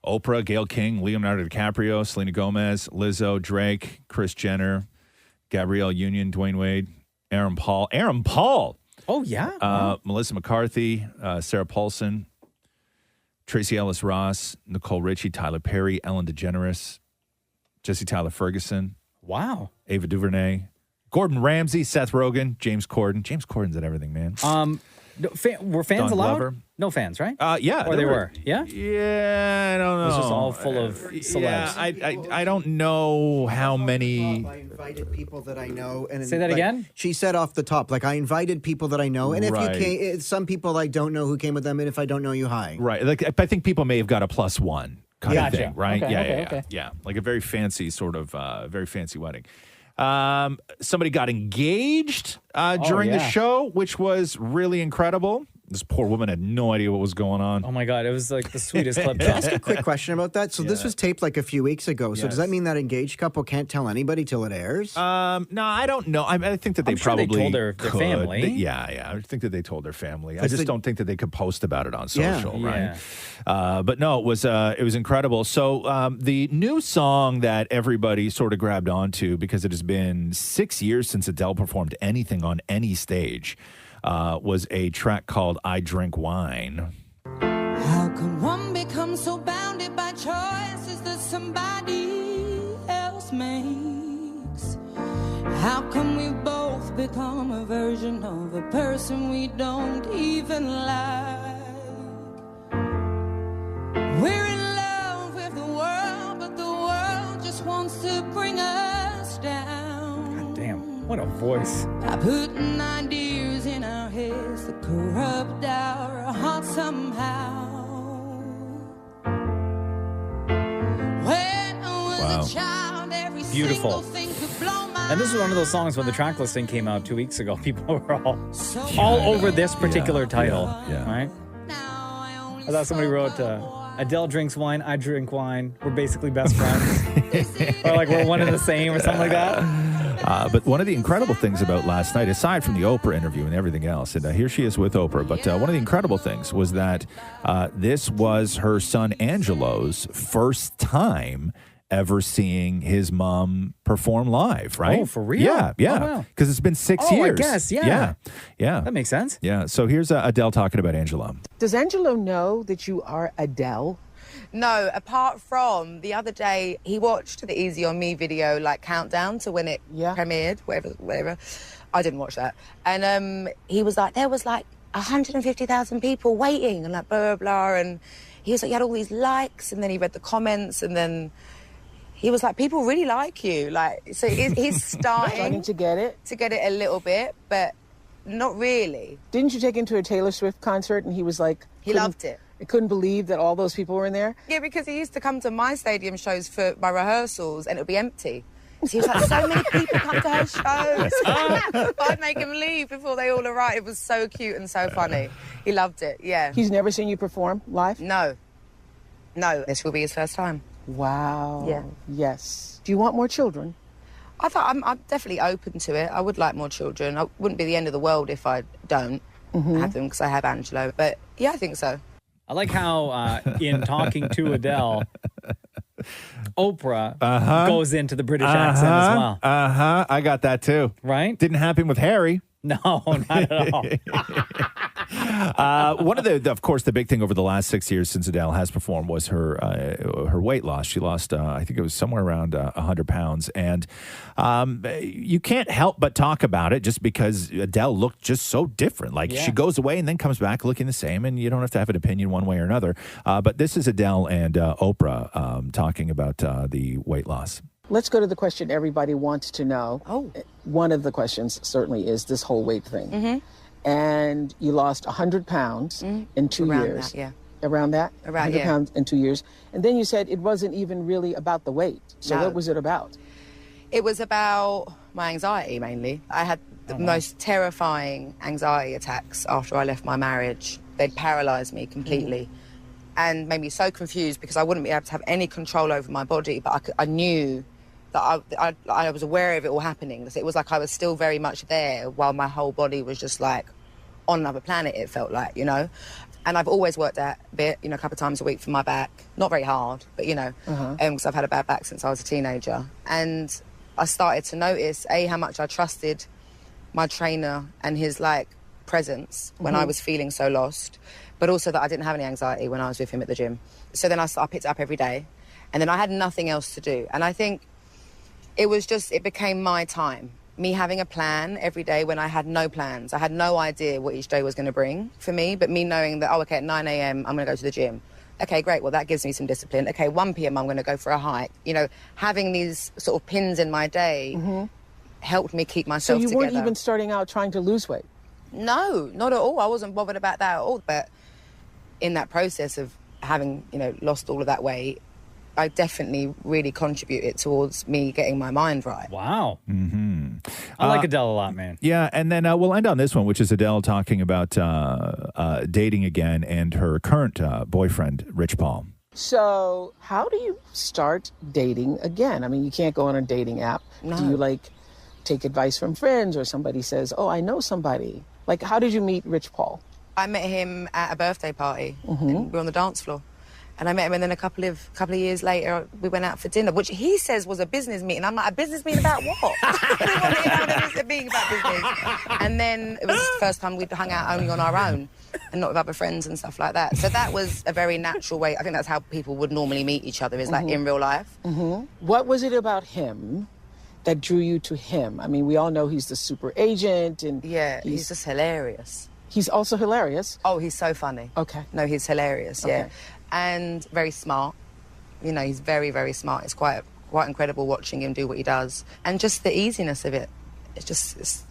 Oprah, Gayle King, Leonardo DiCaprio, Selena Gomez, Lizzo, Drake, Kris Jenner, Gabrielle Union, Dwayne Wade, Aaron Paul. Aaron Paul! Oh, yeah? Melissa McCarthy, Sarah Paulson, Tracy Ellis Ross, Nicole Richie, Tyler Perry, Ellen DeGeneres, Jesse Tyler Ferguson. Wow. Ava DuVernay, Gordon Ramsay, Seth Rogen, James Corden. James Corden's at everything, man. Were fans Don allowed? Glover. No fans, right? Yeah. Or they were. Yeah? Yeah, I don't know. It was just all full of celebs. Yeah, I don't know how many. I invited people that I know. And Say that again? She said off the top, like, I invited people that I know. And if Right. you came, some people I don't know who came with them. And if I don't know you, hi. Right. Like, I think people may have got a +1 kind Gotcha. of thing, right? Okay, Yeah. Yeah. Like a very fancy sort of, very fancy wedding. Somebody got engaged during the show, which was really incredible. This poor woman had no idea what was going on. Oh, my God. It was like the sweetest clip. Can I ask a quick question about that? So this was taped like a few weeks ago. So does that mean that engaged couple can't tell anybody till it airs? No, I don't know. I think that they I'm sure they probably told their could. family. Yeah. I think that they told their family. I 'Cause just don't think that they could post about it on Yeah. social, right? But no, it was incredible. So the new song that everybody sort of grabbed onto, because it has been 6 years since Adele performed anything on any stage, was a track called "I Drink Wine." How can one become so bounded by choices that somebody else makes? How can we both become a version of a person we don't even like? We're in love with the world, but the world just wants to bring us down. Damn, what a voice. By putting ideas in our heads that corrupt our hearts somehow. When I was a child, every Beautiful. single thing could blow my And this was one of those songs when the track listing came out 2 weeks ago. People were all over this particular title, right? I thought somebody wrote, Adele drinks wine, I drink wine. We're basically best friends. Or like we're one and the same or something like that. But one of the incredible things about last night, aside from the Oprah interview and everything else, and here she is with Oprah, but one of the incredible things was that this was her son Angelo's first time ever seeing his mom perform live, right? Oh, for real? Yeah. Oh, wow. Because it's been 6 Oh, I years. guess, yeah. Yeah. That makes sense. Yeah. So here's Adele talking about Angelo. Does Angelo know that you are Adele? No, apart from the other day, he watched the Easy on Me video, like countdown to when it premiered, whatever. I didn't watch that. And he was like, there was like 150,000 people waiting and like blah, blah, blah. And he was like, you had all these likes. And then he read the comments and then he was like, people really like you. Like, so he's starting to get it a little bit, but not really. Didn't you take him to a Taylor Swift concert and he was like... He loved it. I couldn't believe that all those people were in there? Yeah, because he used to come to my stadium shows for my rehearsals and it would be empty. So he was like, so many people come to her shows. I'd make him leave before they all arrived. It was so cute and so funny. He loved it, yeah. He's never seen you perform live? No. This will be his first time. Wow. Yeah. Yes. Do you want more children? I thought I'm definitely open to it. I would like more children. It wouldn't be the end of the world if I don't have them because I have Angelo. But yeah, I think so. I like how in talking to Adele, Oprah goes into the British accent as well. I got that too. Right? Didn't happen with Harry. No, not at all. One of of course, the big thing over the last 6 years since Adele has performed was her weight loss. She lost, I think it was somewhere around 100 pounds. And you can't help but talk about it just because Adele looked just so different. Like she goes away and then comes back looking the same, and you don't have to have an opinion one way or another. But this is Adele and Oprah talking about the weight loss. Let's go to the question everybody wants to know. Oh. One of the questions certainly is this whole weight thing. Mm-hmm. And you lost 100 pounds in 2 Around years. that, yeah. Around that? Around, 100 yeah. pounds in 2 years. And then you said it wasn't even really about the weight. So No. what was it about? It was about my anxiety mainly. I had the most terrifying anxiety attacks after I left my marriage. They'd paralyzed me completely and made me so confused because I wouldn't be able to have any control over my body. But I knew that I was aware of it all happening. It was like I was still very much there while my whole body was just like on another planet, it felt like, you know. And I've always worked out a bit, you know, a couple of times a week for my back. Not very hard, but, you know, because I've had a bad back since I was a teenager. And I started to notice, how much I trusted my trainer and his, like, presence when I was feeling so lost, but also that I didn't have any anxiety when I was with him at the gym. So then I picked it up every day, and then I had nothing else to do. And I think it became my time. Me having a plan every day when I had no plans. I had no idea what each day was going to bring for me, but me knowing that, okay, at 9 a.m. I'm going to go to the gym. Okay, great, well, that gives me some discipline. Okay, 1 p.m. I'm going to go for a hike. You know, having these sort of pins in my day helped me keep myself together. So you weren't even starting out trying to lose weight? No, not at all. I wasn't bothered about that at all. But in that process of having, you know, lost all of that weight, I definitely really contributed towards me getting my mind right. Wow. I like Adele a lot, man. Yeah, and then we'll end on this one, which is Adele talking about dating again and her current boyfriend, Rich Paul. So how do you start dating again? I mean, you can't go on a dating app. No. Do you, like, take advice from friends or somebody says, oh, I know somebody? Like, how did you meet Rich Paul? I met him at a birthday party. And we were on the dance floor. And I met him, and then a couple of years later, we went out for dinner, which he says was a business meeting. I'm like, a business meeting about what? A meeting about business. And then it was the first time we'd hung out only on our own and not with other friends and stuff like that. So that was a very natural way. I think that's how people would normally meet each other, is like in real life. What was it about him that drew you to him? I mean, we all know he's the super agent, and yeah, he's just hilarious. He's also hilarious? Oh, he's so funny. Okay. No, he's hilarious, yeah. Okay. And very smart. You know, he's very, very smart. It's quite incredible watching him do what he does. And just the easiness of it. It's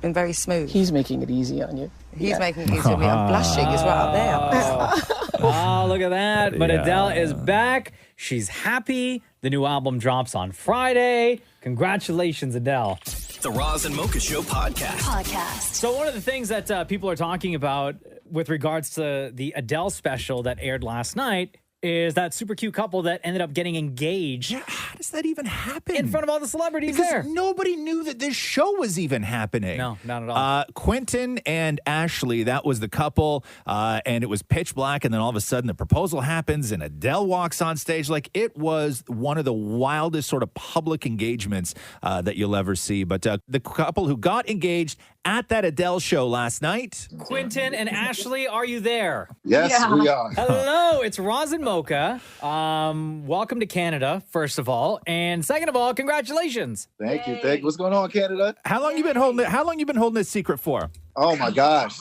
been very smooth. He's making it easy on you. He's making it easy on me. I'm blushing. It's right up there. Oh, look at that. But Adele is back. She's happy. The new album drops on Friday. Congratulations, Adele. The Roz and Mocha Show podcast. So one of the things that people are talking about with regards to the Adele special that aired last night is that super cute couple that ended up getting engaged. Yeah, how does that even happen? In front of all the celebrities because there. Nobody knew that this show was even happening. No, not at all. Quentin and Ashley, that was the couple, and it was pitch black, and then all of a sudden the proposal happens, and Adele walks on stage. Like, it was one of the wildest sort of public engagements that you'll ever see. But the couple who got engaged at that Adele show last night. Quentin and Ashley, are you there? Yes, we are. Hello, it's Roz and Mocha. Welcome to Canada, first of all, and second of all, congratulations. Thank you. What's going on, Canada? How long you been holding this secret for? Oh my gosh.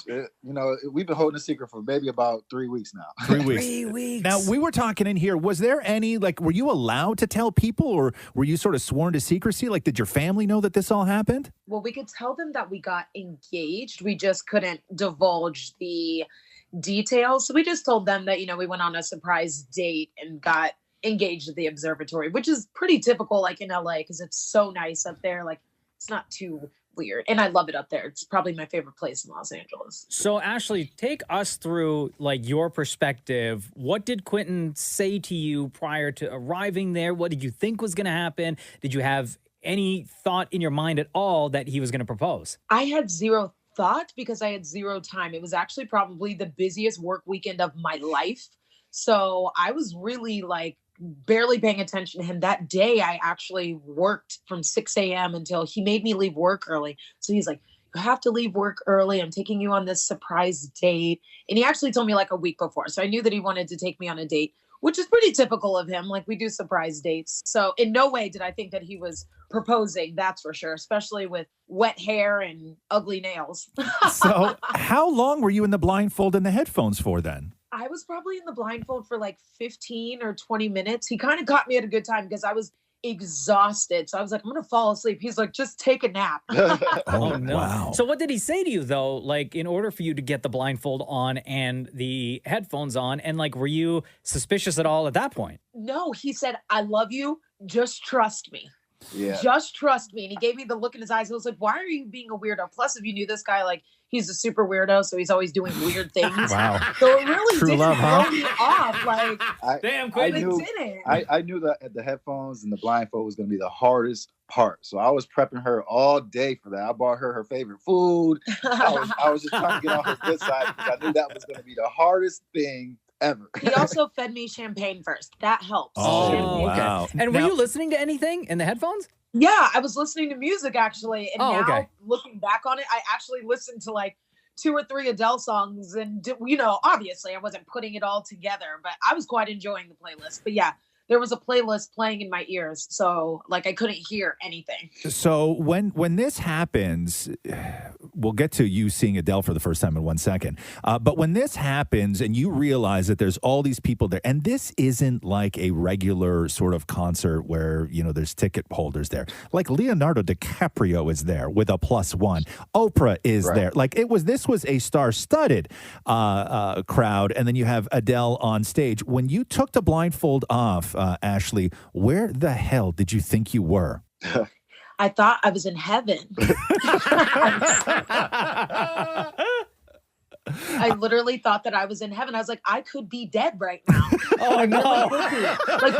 We've been holding a secret for maybe about 3 weeks now. 3 weeks. 3 weeks. Now, we were talking in here. Was there any, were you allowed to tell people, or were you sort of sworn to secrecy? Like, did your family know that this all happened? Well, we could tell them that we got engaged. We just couldn't divulge the details. So we just told them that, we went on a surprise date and got engaged at the observatory, which is pretty typical, like in LA, because it's so nice up there. Like, it's not too weird. And I love it up there. It's probably my favorite place in Los Angeles. So Ashley, take us through your perspective. What did Quentin say to you prior to arriving there? What did you think was going to happen? Did you have any thought in your mind at all that he was going to propose? I had zero thought because I had zero time. It was actually probably the busiest work weekend of my life. So I was really barely paying attention to him. That day, I actually worked from 6 a.m. until he made me leave work early. So he's like, have to leave work early. I'm taking you on this surprise date. And he actually told me like a week before. So I knew that he wanted to take me on a date, which is pretty typical of him. Like we do surprise dates. So in no way did I think that he was proposing, that's for sure, especially with wet hair and ugly nails. So, how long were you in the blindfold and the headphones for then? I was probably in the blindfold for like 15 or 20 minutes. He kind of caught me at a good time because I was exhausted. So I was like, I'm going to fall asleep. He's like, just take a nap. Oh, no. Wow. So what did he say to you, though, like, in order for you to get the blindfold on and the headphones on? And, like, were you suspicious at all at that point? No, he said, I love you. Just trust me. Yeah. Just trust me. And he gave me the look in his eyes. I was like, why are you being a weirdo? Plus, if you knew this guy, like, he's a super weirdo, so he's always doing weird things. Wow. So it really True didn't love, huh? throw me off. Like, Damn, I Quentin. didn't. I knew that the headphones and the blindfold was going to be the hardest part. So I was prepping her all day for that. I bought her favorite food. I was just trying to get on her good side because I knew that was going to be the hardest thing ever. He also fed me champagne first. That helps. Oh, Champagne. wow. And were you listening to anything in the headphones? Yeah, I was listening to music actually. And Oh, now okay. looking back on it, I actually listened to like 2 or 3 Adele songs. And, you know, obviously I wasn't putting it all together, but I was quite enjoying the playlist. But yeah, there was a playlist playing in my ears. So like I couldn't hear anything. So when this happens, we'll get to you seeing Adele for the first time in 1 second. But when this happens and you realize that there's all these people there, and this isn't like a regular sort of concert where, you know, there's ticket holders there. Like Leonardo DiCaprio is there with a +1. Oprah is there. Like this was a star-studded crowd. And then you have Adele on stage. When you took the blindfold off, Ashley, where the hell did you think you were? I thought I was in heaven. I literally thought that I was in heaven. I was like, I could be dead right now. Oh, no. Like,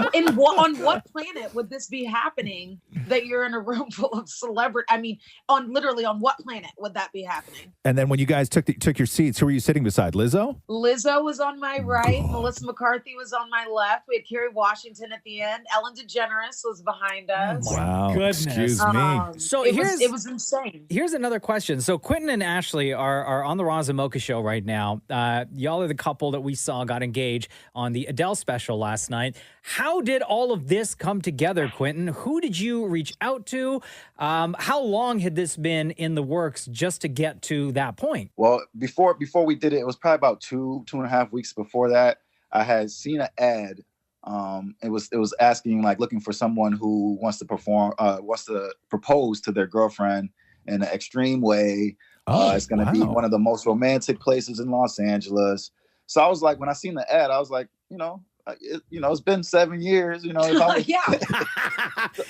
on what planet would this be happening that you're in a room full of celebrity? I mean, on what planet would that be happening? And then when you guys took your seats, who were you sitting beside? Lizzo? Lizzo was on my right. Melissa McCarthy was on my left. We had Kerry Washington at the end. Ellen DeGeneres was behind us. Wow. Goodness. Excuse me. So it was insane. Here's another question. So Quentin and Ashley are on the Roz and Mocha show right now. Y'all are the couple that we saw got engaged on the Adele special last night. How did all of this come together, Quentin? Who did you reach out to? How long had this been in the works just to get to that point? Well, before we did it, it was probably about 2.5 weeks before that. I had seen an ad. It was asking, like, looking for someone who wants to propose to their girlfriend in an extreme way. It's going to be one of the most romantic places in Los Angeles. So I was like, when I seen the ad, I was like, it's been 7 years.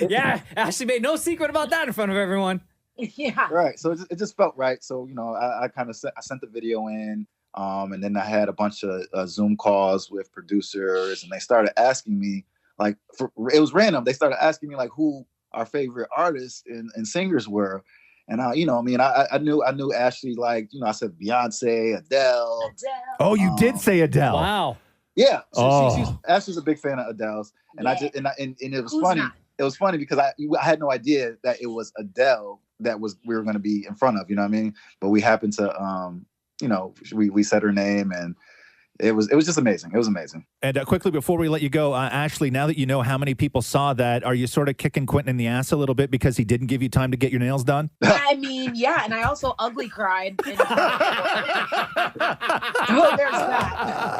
Yeah, Ashley made no secret about that in front of everyone. Yeah. Right. So it just felt right. So, I kind of sent the video in. And then I had a bunch of Zoom calls with producers, and they started asking me, like, it was random. They started asking me, like, who our favorite artists and singers were. And I knew Ashley, like, I said Beyonce, Adele. Oh, you did say Adele. Wow. Yeah. Ashley's a big fan of Adele's. And it was funny. It was funny because I had no idea that it was Adele that we were going to be in front of, you know what I mean? But we happened to, we said her name, and it was just amazing. It was amazing. And quickly, before we let you go, Ashley, now that you know how many people saw that, are you sort of kicking Quentin in the ass a little bit because he didn't give you time to get your nails done? I mean, yeah, and I also ugly cried. There's that.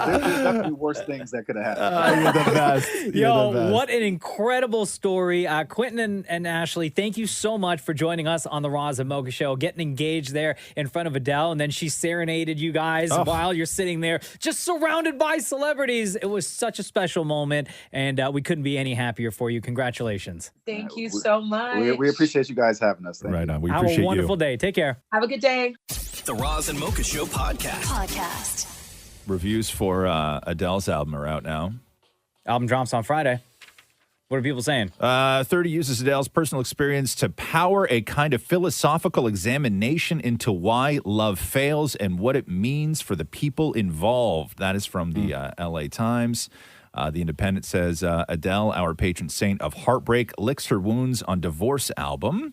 There's definitely worse things that could have happened. You're the best. Yo, what an incredible story. Quentin and Ashley, thank you so much for joining us on the Roz and Mocha show, getting engaged there in front of Adele, and then she serenaded you guys while you're sitting there just surrounded by celebrities. It was such a special moment, and we couldn't be any happier for you. Congratulations. Thank you so much. We appreciate you guys having us. Right on. We Have appreciate a wonderful day. Take care. Have a good day. The Roz and Mocha Show podcast. Reviews for Adele's album are out now. Album drops on Friday. What are people saying? 30 uses Adele's personal experience to power a kind of philosophical examination into why love fails and what it means for the people involved. That is from the LA Times. The Independent says, Adele, our patron saint of heartbreak, licks her wounds on divorce album.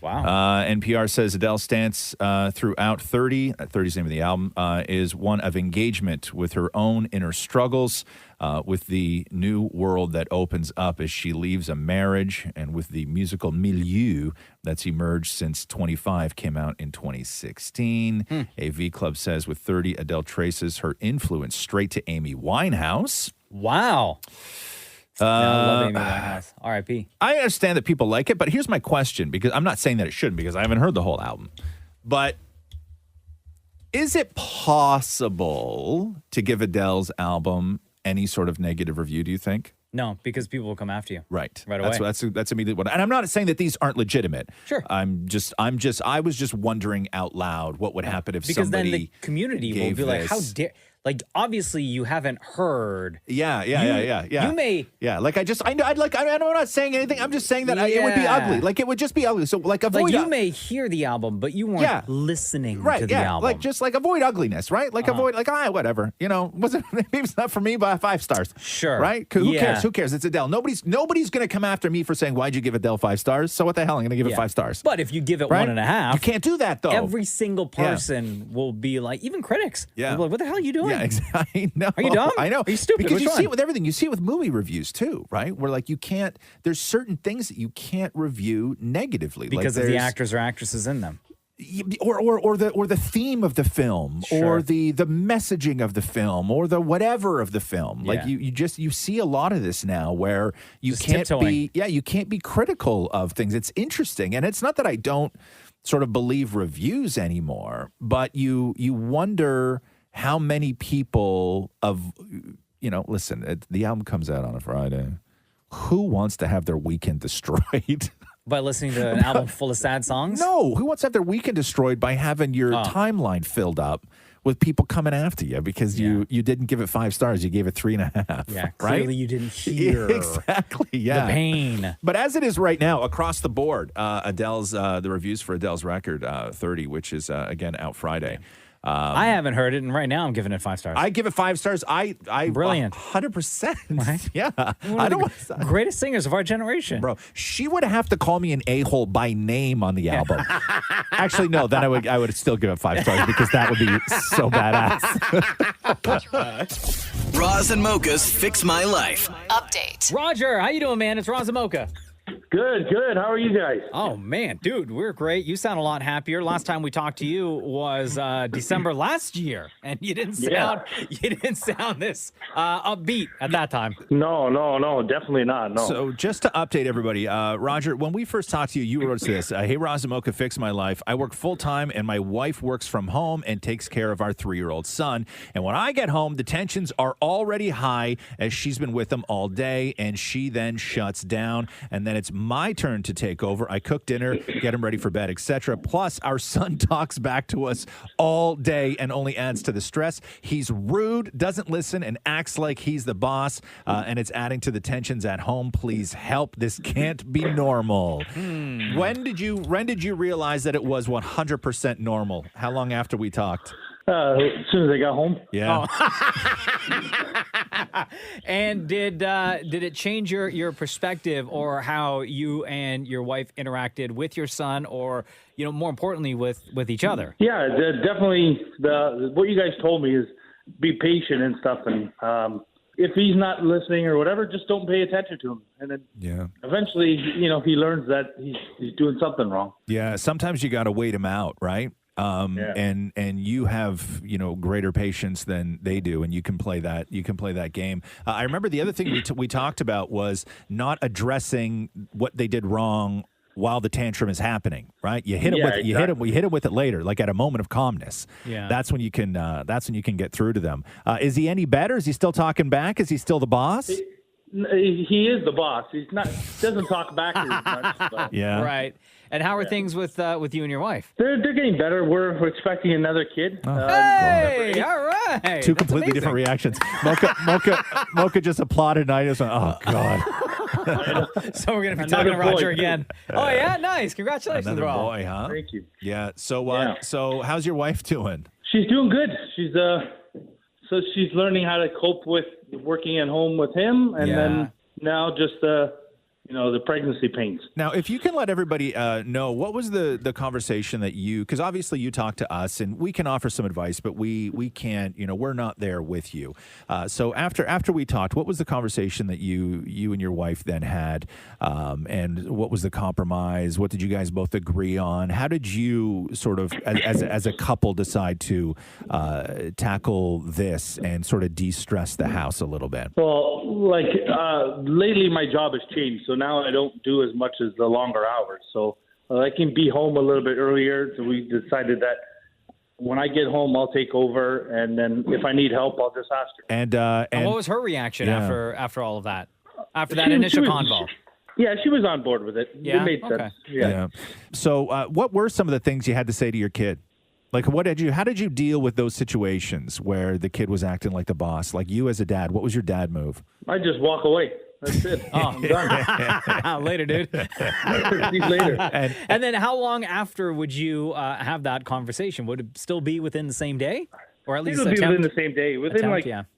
Wow. NPR says Adele's stance throughout 30, 30's name of the album, is one of engagement with her own inner struggles, with the new world that opens up as she leaves a marriage, and with the musical milieu that's emerged since 25 came out in 2016. AV Club says with 30, Adele traces her influence straight to Amy Winehouse. Wow. I love Amy Winehouse. R.I.P. I understand that people like it, but here's my question, because I'm not saying that it shouldn't, because I haven't heard the whole album. But is it possible to give Adele's album any sort of negative review, do you think? No, because people will come after you. Right. Right away. That's immediately what. And I'm not saying that these aren't legitimate. Sure. I was just wondering out loud what would happen if Because somebody then the community will gave be like, this. how dare... Like, obviously, you haven't heard. Yeah. You may... Yeah, like I'm not saying anything. I'm just saying that it would be ugly. Like, it would just be ugly. So, avoid... Like, you may hear the album, but you weren't listening to the album. Like, avoid ugliness, right? Like, avoid, whatever. You know, maybe it's not for me, but 5 stars. Sure. Right? Who cares? Who cares? It's Adele. Nobody's going to come after me for saying, why'd you give Adele 5 stars? So what the hell? I'm going to give it 5 stars. But if you give it Right? 1.5... You can't do that, though. Every single person will be like, even critics. Yeah. Will be like, what the hell are you doing? Yeah, exactly. No, Are you dumb? I know. Are you stupid? Because Which you one? see it with everything. You see it with movie reviews too, right? Where like there's certain things that you can't review negatively. Because of the actors or actresses in them. Or the theme of the film, Sure. or the messaging of the film, or the whatever of the film. Like Yeah. you see a lot of this now where you Just can't tiptoeing. you can't be critical of things. It's interesting, and it's not that I don't sort of believe reviews anymore, but you wonder how many people listen, the album comes out on a Friday. Who wants to have their weekend destroyed? By listening to an album full of sad songs? No, who wants to have their weekend destroyed by having your timeline filled up with people coming after you because you didn't give it 5 stars, you gave it 3.5. Yeah, right? clearly you didn't hear exactly. Yeah, the pain. But as it is right now, across the board, Adele's the reviews for Adele's record 30, which is again out Friday. I haven't heard it, and right now I'm giving it 5 stars. I give it 5 stars. I Brilliant. 100%. Right? Yeah. One of the greatest singers of our generation. Bro, she would have to call me an a-hole by name on the album. Actually, no, then I would still give it 5 stars because that would be so badass. Roz and Mocha's Fix My Life. Update. Roger, how you doing, man? It's Roz and Mocha. Good. How are you guys? Oh, man, dude, we're great. You sound a lot happier. Last time we talked to you was December last year, and you didn't sound this upbeat at that time. No, definitely not. No. So just to update everybody, Roger, when we first talked to you, you wrote this. Hey, Roz and Mocha, Fix My Life. I work full-time, and my wife works from home and takes care of our 3-year-old son. And when I get home, the tensions are already high as she's been with him all day, and she then shuts down, and then it's my turn to take over. I cook dinner, get him ready for bed, etc. Plus, our son talks back to us all day and only adds to the stress. He's rude, doesn't listen, and acts like he's the boss, and it's adding to the tensions at home. Please help. This can't be normal. When did you realize that it was 100% normal? How long after we talked? As soon as I got home. Yeah. And did it change your perspective or how you and your wife interacted with your son, or more importantly with each other? Yeah, definitely. What you guys told me is be patient and stuff, and if he's not listening or whatever, just don't pay attention to him, and then eventually, he learns that he's doing something wrong. Yeah, sometimes you got to wait him out, right? And you have greater patience than they do, and you can play that game. I remember the other thing we talked about was not addressing what they did wrong while the tantrum is happening, right? You hit him you hit him with it later, like at a moment of calmness. Yeah, that's when you can get through to them. Is he any better? Is he still talking back? Is he still the boss? He is the boss. Doesn't talk back as much. But. Yeah, right. And how are things with you and your wife? They're getting better. We're expecting another kid. Hey, all right. Two completely different reactions. Mocha just applauded, and I just went, "Oh God." So we're gonna be talking to Roger again. Oh yeah, nice. Congratulations, Another Rob. boy, huh? Thank you. Yeah. So so how's your wife doing? She's doing good. She's learning how to cope with working at home with him, and then now just the pregnancy pains. Now, if you can let everybody know, what was the conversation that because obviously you talk to us and we can offer some advice, but we can't, we're not there with you. So after we talked, what was the conversation that you and your wife then had? And what was the compromise? What did you guys both agree on? How did you sort of, as a couple, decide to tackle this and sort of de-stress the house a little bit? Well, lately my job has changed, so now I don't do as much as the longer hours. So I can be home a little bit earlier. So we decided that when I get home, I'll take over, and then if I need help, I'll just ask her. And what was her reaction after all of that? After that initial convo? Yeah, she was on board with it. Yeah? It made sense. Yeah. So what were some of the things you had to say to your kid? Like, how did you deal with those situations where the kid was acting like the boss? Like, you as a dad, what was your dad move? I just walk away. That's it. I'm done. Later, dude. See you later. And then how long after would you have that conversation? Would it still be within the same day? Or at least it'll be within the same day. Within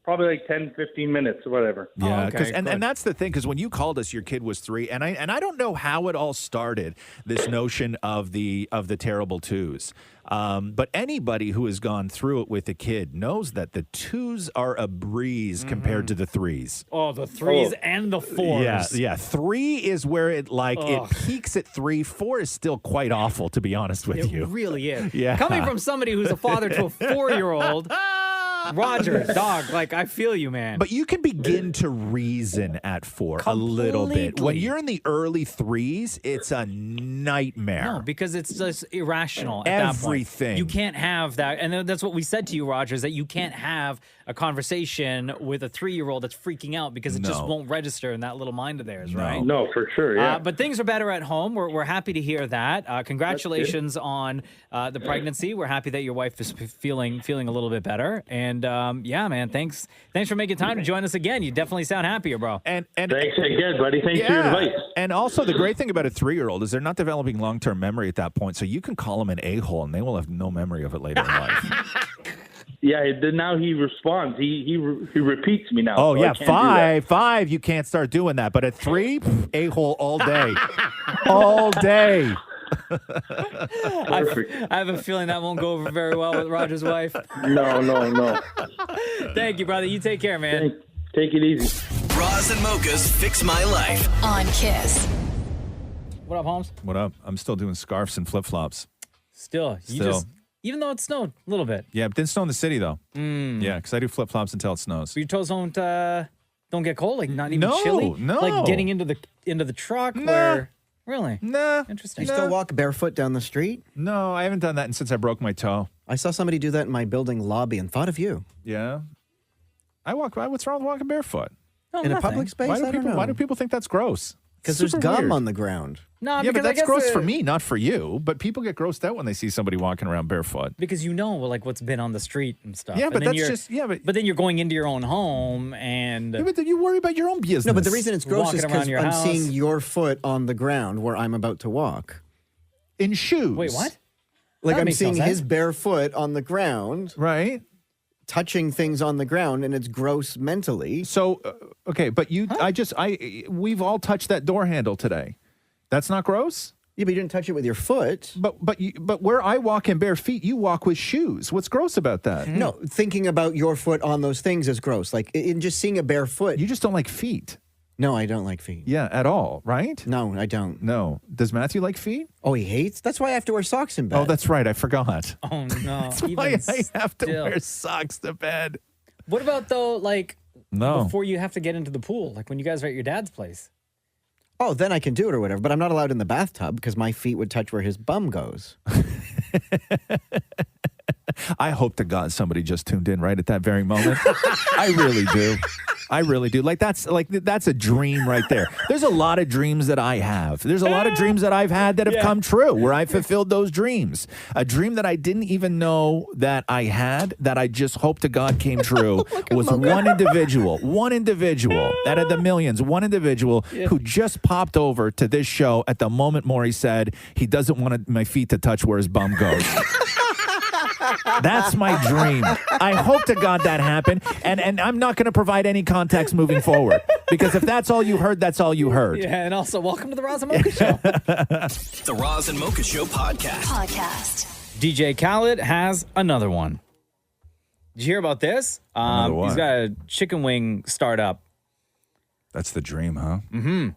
probably 10, 15 minutes or whatever. Yeah, and that's the thing, because when you called us, your kid was 3, and I don't know how it all started, this notion of the terrible twos. But anybody who has gone through it with a kid knows that the 2s are a breeze compared to the 3s. Oh, the 3s and the 4s. Yeah. 3 is where it peaks at 3. 4 is still quite awful, to be honest with you. It really is. Yeah. Coming from somebody who's a father to a 4-year-old, Roger, dog, I feel you, man. But you can begin to reason at 4 a little bit. When you're in the early 3s, it's a nightmare. No, because it's just irrational at that point. Everything. You can't have that. And that's what we said to you, Roger, is that you can't have a conversation with a 3-year-old that's freaking out because it just won't register in that little mind of theirs, right? No, for sure, yeah. But things are better at home. We're happy to hear that. Congratulations on the pregnancy. We're happy that your wife is feeling a little bit better. And yeah, man, thanks for making time to join us again. You definitely sound happier, bro. And thanks again, buddy. Thanks for your advice. And also, the great thing about a 3-year-old is they're not developing long-term memory at that point. So you can call them an a-hole, and they will have no memory of it later in life. Yeah, now he responds. He repeats me now. Oh, so yeah, 5. You can't start doing that. But at 3, a-hole all day. All day. I have a feeling that won't go over very well with Roger's wife. No. Thank you, brother. You take care, man. Take it easy. Roz and Mocha's Fix My Life. On Kiss. What up, Holmes? What up? I'm still doing scarves and flip-flops. Still. Even though it snowed a little bit. Yeah, but didn't snow in the city, though. Yeah, because I do flip-flops until it snows. Your toes don't get cold? Like, not even chilly? No. Like, getting into the truck where... Really? Nah. Interesting. You still walk barefoot down the street? No, I haven't done that since I broke my toe. I saw somebody do that in my building lobby and thought of you. Yeah. What's wrong with walking barefoot? No, in nothing. a public space? Why do people think that's gross? Because there's gum on the ground. No, yeah, but that's gross for me, not for you. But people get grossed out when they see somebody walking around barefoot. Because what's been on the street and stuff. Yeah, but and but then you're going into your own home and... Yeah, but then you worry about your own business. No, but the reason it's gross is because I'm house. seeing your foot on the ground where I'm about to walk. In shoes. Wait, what? Like I'm seeing his bare foot on the ground. Right. Touching things on the ground, and it's gross mentally. So, okay, but we've all touched that door handle today. That's not gross? Yeah, but you didn't touch it with your foot. But where I walk in bare feet, you walk with shoes. What's gross about that? No, thinking about your foot on those things is gross. Like in just seeing a bare foot. You just don't like feet. No, I don't like feet. Yeah, at all, right? No, I don't. No. Does Matthew like feet? Oh, he hates? That's why I have to wear socks in bed. Oh, that's right. I forgot. Oh, no. That's why I have to wear socks to bed. What about, though, No. before you have to get into the pool? Like when you guys are at your dad's place? Oh, then I can do it or whatever. But I'm not allowed in the bathtub because my feet would touch where his bum goes. I hope to God somebody just tuned in right at that very moment. I really do. I really do. That's a dream right there. There's a lot of dreams that I have. There's a lot of dreams that I've had that have come true where I fulfilled those dreams. A dream that I didn't even know that I had that I just hope to God came true was one individual out of the millions, one individual who just popped over to this show at the moment Maury said he doesn't want my feet to touch where his bum goes. That's my dream. I hope to God that happened, and I'm not going to provide any context moving forward. Because if that's all you heard, that's all you heard. Yeah, and also welcome to the Roz and Mocha Show. The Roz and Mocha Show podcast. DJ Khaled has another one. Did you hear about this? Another what? He's got a chicken wing startup. That's the dream, huh? Mm-hmm.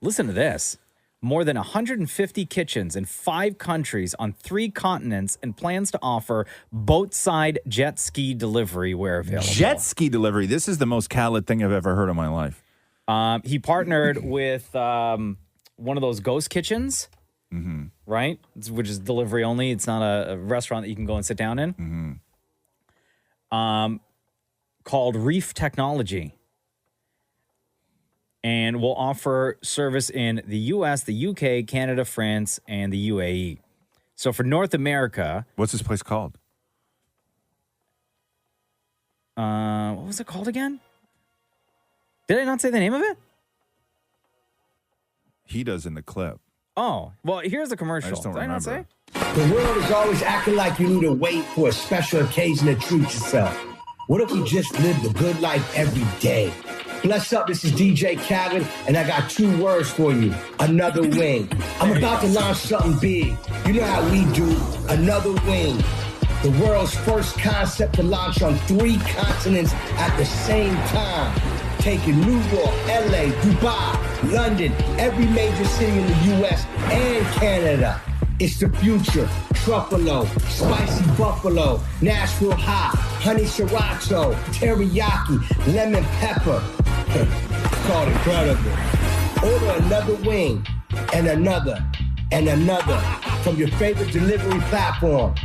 Listen to this. More than 150 kitchens in 5 countries on 3 continents and plans to offer boat-side jet ski delivery where available. Jet ski delivery. This is the most Khaled thing I've ever heard in my life. He partnered with one of those ghost kitchens, right? Which is delivery only. It's not a restaurant that you can go and sit down in. Called Reef Technology. And will offer service in the U.S., the U.K., Canada, France, and the UAE. So for North America... What's this place called? What was it called again? Did I not say the name of it? He does in the clip. Oh, well, here's the commercial. I just don't Did I not say? The world is always acting like you need to wait for a special occasion to treat yourself. What if we just live the good life every day? Bless up, this is DJ Khaled, and I got 2 words for you. Another wing. I'm about to launch something big. You know how we do. Another wing. The world's first concept to launch on 3 continents at the same time. Taking New York, LA, Dubai, London, every major city in the US and Canada. It's the future. Truffalo, spicy buffalo, Nashville hot, honey sriracha, teriyaki, lemon pepper. It's called incredible. Order another wing and another from your favorite delivery platform.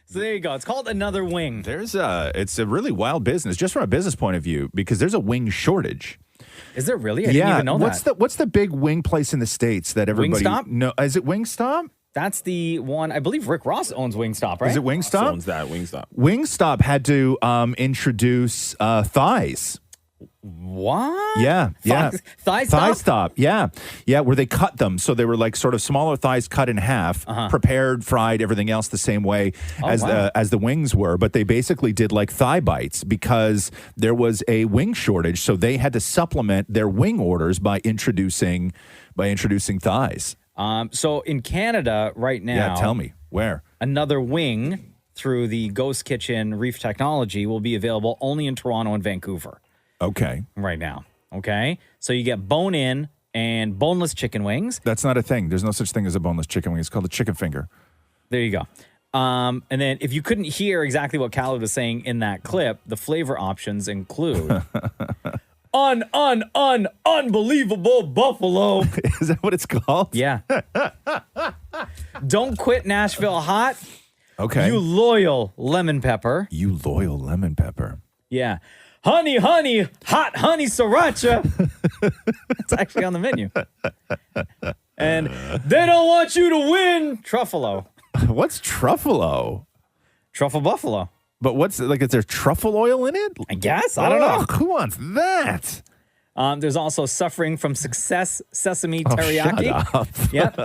So there you go. It's called Another Wing. It's a really wild business, just from a business point of view, because there's a wing shortage. Is there really? I didn't even know that. What's the big wing place in the States that everybody... Wingstop? No, is it Wingstop? That's the one. I believe Rick Ross owns Wingstop, right? Is it Wingstop? Owns that Wingstop. Wingstop had to introduce thighs. What? Yeah. Thigh Thigh stop? stop. Yeah, where they cut them. So they were like sort of smaller thighs cut in half, prepared, fried, everything else the same way as the wings were. But they basically did like thigh bites because there was a wing shortage. So they had to supplement their wing orders by introducing thighs. So in Canada right now... Yeah, tell me. Where? Another Wing through the Ghost Kitchen Reef Technology will be available only in Toronto and Vancouver. Okay. Right now. Okay? So you get bone-in and boneless chicken wings. That's not a thing. There's no such thing as a boneless chicken wing. It's called a chicken finger. There you go. And then if you couldn't hear exactly what Khaled was saying in that clip, the flavor options include... unbelievable buffalo. Is that what it's called? Yeah. Don't quit Nashville hot. Okay. You loyal lemon pepper. You loyal lemon pepper. Yeah. Honey, hot honey sriracha. It's actually on the menu. And they don't want you to win. Truffalo. What's truffalo? Truffle buffalo. But what's like? Is there truffle oil in it? I guess. I don't know. Who wants that? There's also suffering from success sesame teriyaki. Shut up. Yep.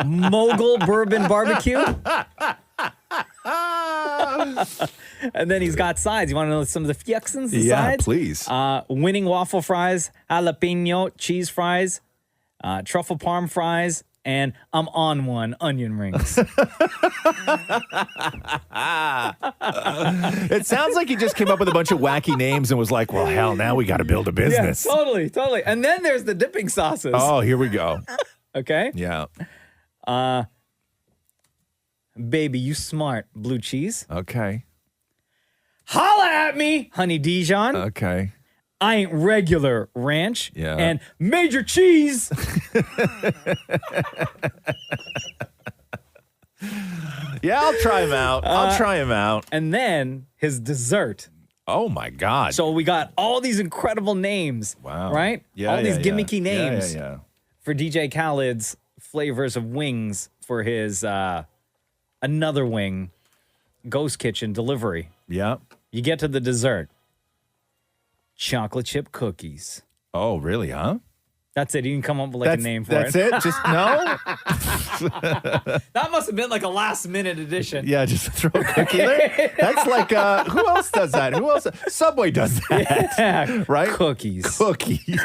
Mogul bourbon barbecue. And then he's got sides. You want to know some of the fiexins? The sides? Please. Winning waffle fries, jalapeno cheese fries, truffle parm fries, and I'm on one, onion rings. It sounds like he just came up with a bunch of wacky names and was like, well, hell, now we got to build a business. Yeah, totally. And then there's the dipping sauces. Oh, here we go. Okay? Yeah. Baby, you smart. Blue cheese. Okay. Holla at me, honey Dijon. Okay. I ain't regular ranch. Yeah. And major cheese. Yeah, I'll try him out. And then his dessert. Oh, my God. So we got all these incredible names. Wow. Right? Yeah, all these yeah. gimmicky names Yeah. for DJ Khaled's flavors of wings for his Another Wing Ghost Kitchen delivery. Yeah. You get to the dessert. Chocolate chip cookies. Oh, really, huh? That's it. You can come up with like a name for it. That's it? Just no? That must have been like a last minute addition. Yeah, just throw a cookie there. That's like, who else does that? Who else? Subway does that. Yeah. Right? Cookies. Cookies.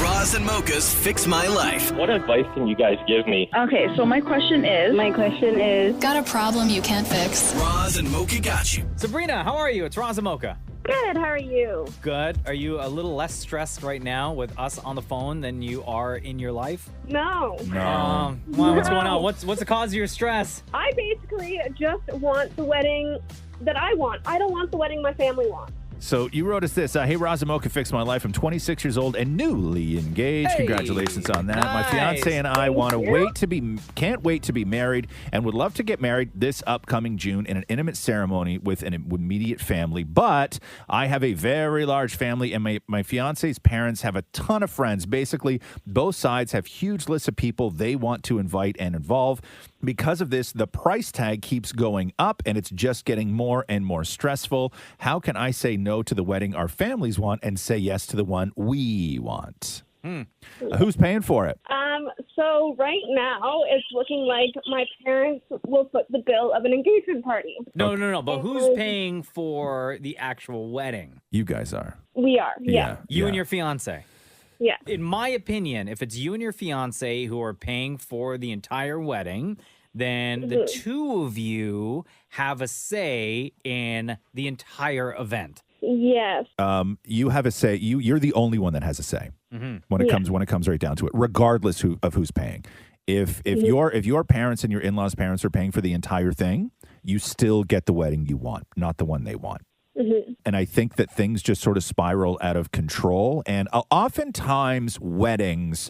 Roz and Mocha's Fix My Life. What advice can you guys give me? Okay, so my question is... Got a problem you can't fix? Roz and Mocha got you. Sabrina, how are you? It's Roz and Mocha. Good, how are you? Good. Are you a little less stressed right now with us on the phone than you are in your life? No. Wow, what's going on? What's the cause of your stress? I basically just want the wedding that I want. I don't want the wedding my family wants. So you wrote us this. Hey, Roz and Mocha, fix my life. I'm 26 years old and newly engaged. Hey, Congratulations on that. My nice. fiance and I can't wait to be married and would love to get married this upcoming June in an intimate ceremony with an immediate family. But I have a very large family and my fiance's parents have a ton of friends. Basically, both sides have huge lists of people they want to invite and involve. Because of this, the price tag keeps going up and it's just getting more and more stressful. How can I say no to the wedding our families want and say yes to the one we want? Who's paying for it? So right now, it's looking like my parents will foot the bill of an engagement party. No. But who's paying for the actual wedding? You guys are. We are, yeah. You and your fiance? Yeah. In my opinion, if it's you and your fiance who are paying for the entire wedding, then the two of you have a say in the entire event. Yes. You have a say. You're the only one that has a say when it comes right down to it, regardless of who's paying. If your parents and your in-laws' parents are paying for the entire thing, you still get the wedding you want, not the one they want. And I think that things just sort of spiral out of control. And oftentimes weddings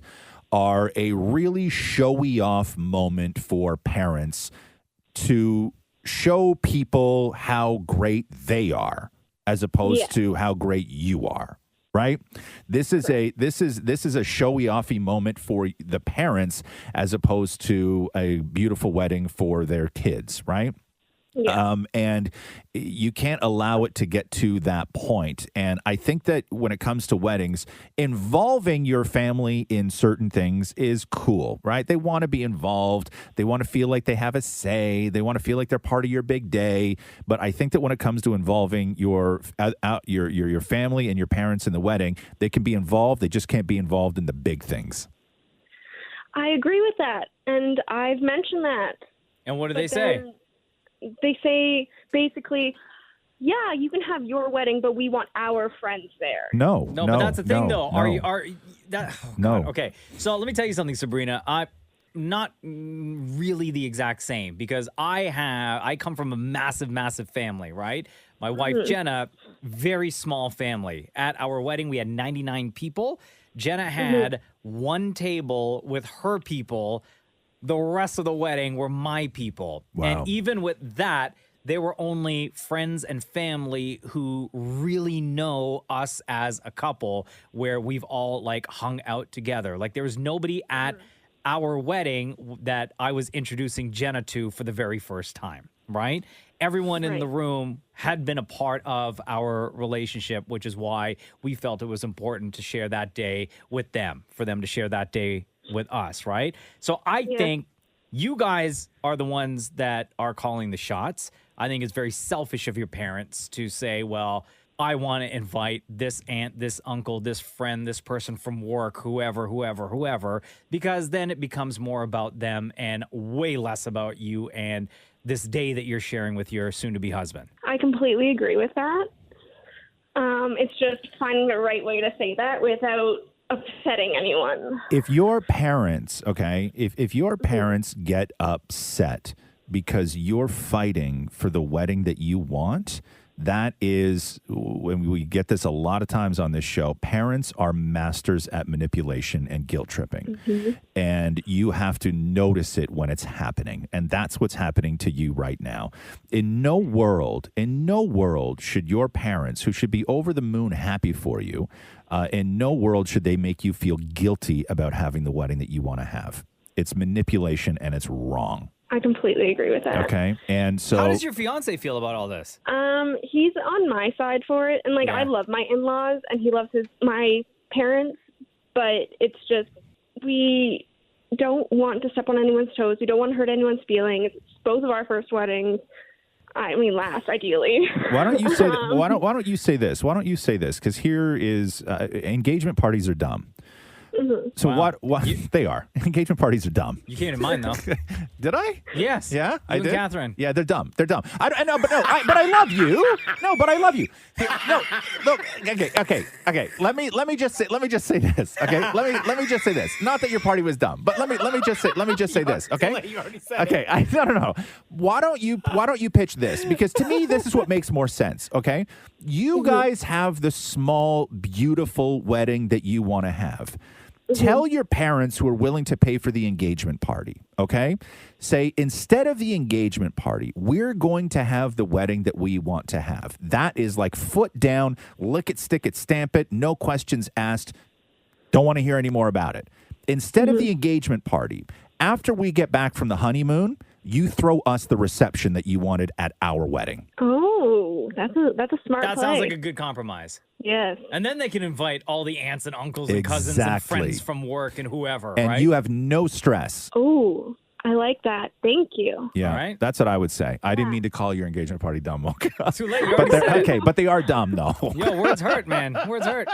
are a really showy off moment for parents to show people how great they are as opposed to how great you are. Right? This is a showy offy moment for the parents as opposed to a beautiful wedding for their kids, right? Yeah. And you can't allow it to get to that point. And I think that when it comes to weddings, involving your family in certain things is cool, right? They want to be involved. They want to feel like they have a say. They want to feel like they're part of your big day. But I think that when it comes to involving your family and your parents in the wedding, they can be involved. They just can't be involved in the big things. I agree with that. And I've mentioned that. And what do they say? They say basically, yeah, you can have your wedding, but we want our friends there. No, but that's the thing, though. No. Okay, so let me tell you something, Sabrina. I'm not really the exact same because I come from a massive family, right? My wife Jenna, very small family. At our wedding, we had 99 people. Jenna had one table with her people. The rest of the wedding were my people. Wow. And even with that, they were only friends and family who really know us as a couple where we've all like hung out together. Like there was nobody at our wedding that I was introducing Jenna to for the very first time, right? Everyone in the room had been a part of our relationship, which is why we felt it was important to share that day with them, for them to share that day with us, right? So I think you guys are the ones that are calling the shots. I think it's very selfish of your parents to say, well, I want to invite this aunt, this uncle, this friend, this person from work, whoever, because then it becomes more about them and way less about you and this day that you're sharing with your soon-to-be husband. I completely agree with that. It's just finding the right way to say that without upsetting anyone. If your parents, if your parents get upset because you're fighting for the wedding that you want, that is, when we get this a lot of times on this show, parents are masters at manipulation and guilt tripping. And you have to notice it when it's happening. And that's what's happening to you right now. In no world should your parents, who should be over the moon happy for you, in no world should they make you feel guilty about having the wedding that you want to have. It's manipulation and it's wrong. I completely agree with that. Okay. And so how does your fiance feel about all this? He's on my side for it. And I love my in-laws and he loves my parents, but it's just we don't want to step on anyone's toes. We don't want to hurt anyone's feelings. It's both of our first weddings. I mean, last ideally. Why don't you say? Why don't you say this? Why don't you say this? Because here is engagement parties are dumb. Mhm. So what they are. Engagement parties are dumb. You came to mine though. Did I? Yes. Yeah, I You and did. Catherine. Yeah, they're dumb. They're dumb. I know, but I love you. No, but I love you. Here, no, look. Okay. Let me just say this. Okay. Let me just say this. Not that your party was dumb, but let me just say this. Okay. You already said Okay. No. Why don't you pitch this? Because to me, this is what makes more sense. Okay. You guys have the small, beautiful wedding that you want to have. Tell your parents who are willing to pay for the engagement party, okay? Say, instead of the engagement party, we're going to have the wedding that we want to have. That is like foot down, lick it, stick it, stamp it, no questions asked. Don't want to hear any more about it. Instead of the engagement party, after we get back from the honeymoon, you throw us the reception that you wanted at our wedding. Oh, that's a smart That play. sounds like a good compromise. Yes. And then they can invite all the aunts and uncles and cousins and Exactly. friends from work and whoever, And right? you have no stress. Oh, I like that. Thank you. Yeah, All right. that's what I would say. I didn't mean to call your engagement party dumb. Too late. You But already they're said it. okay. But they are dumb, though. Yo, words hurt, man. Words hurt.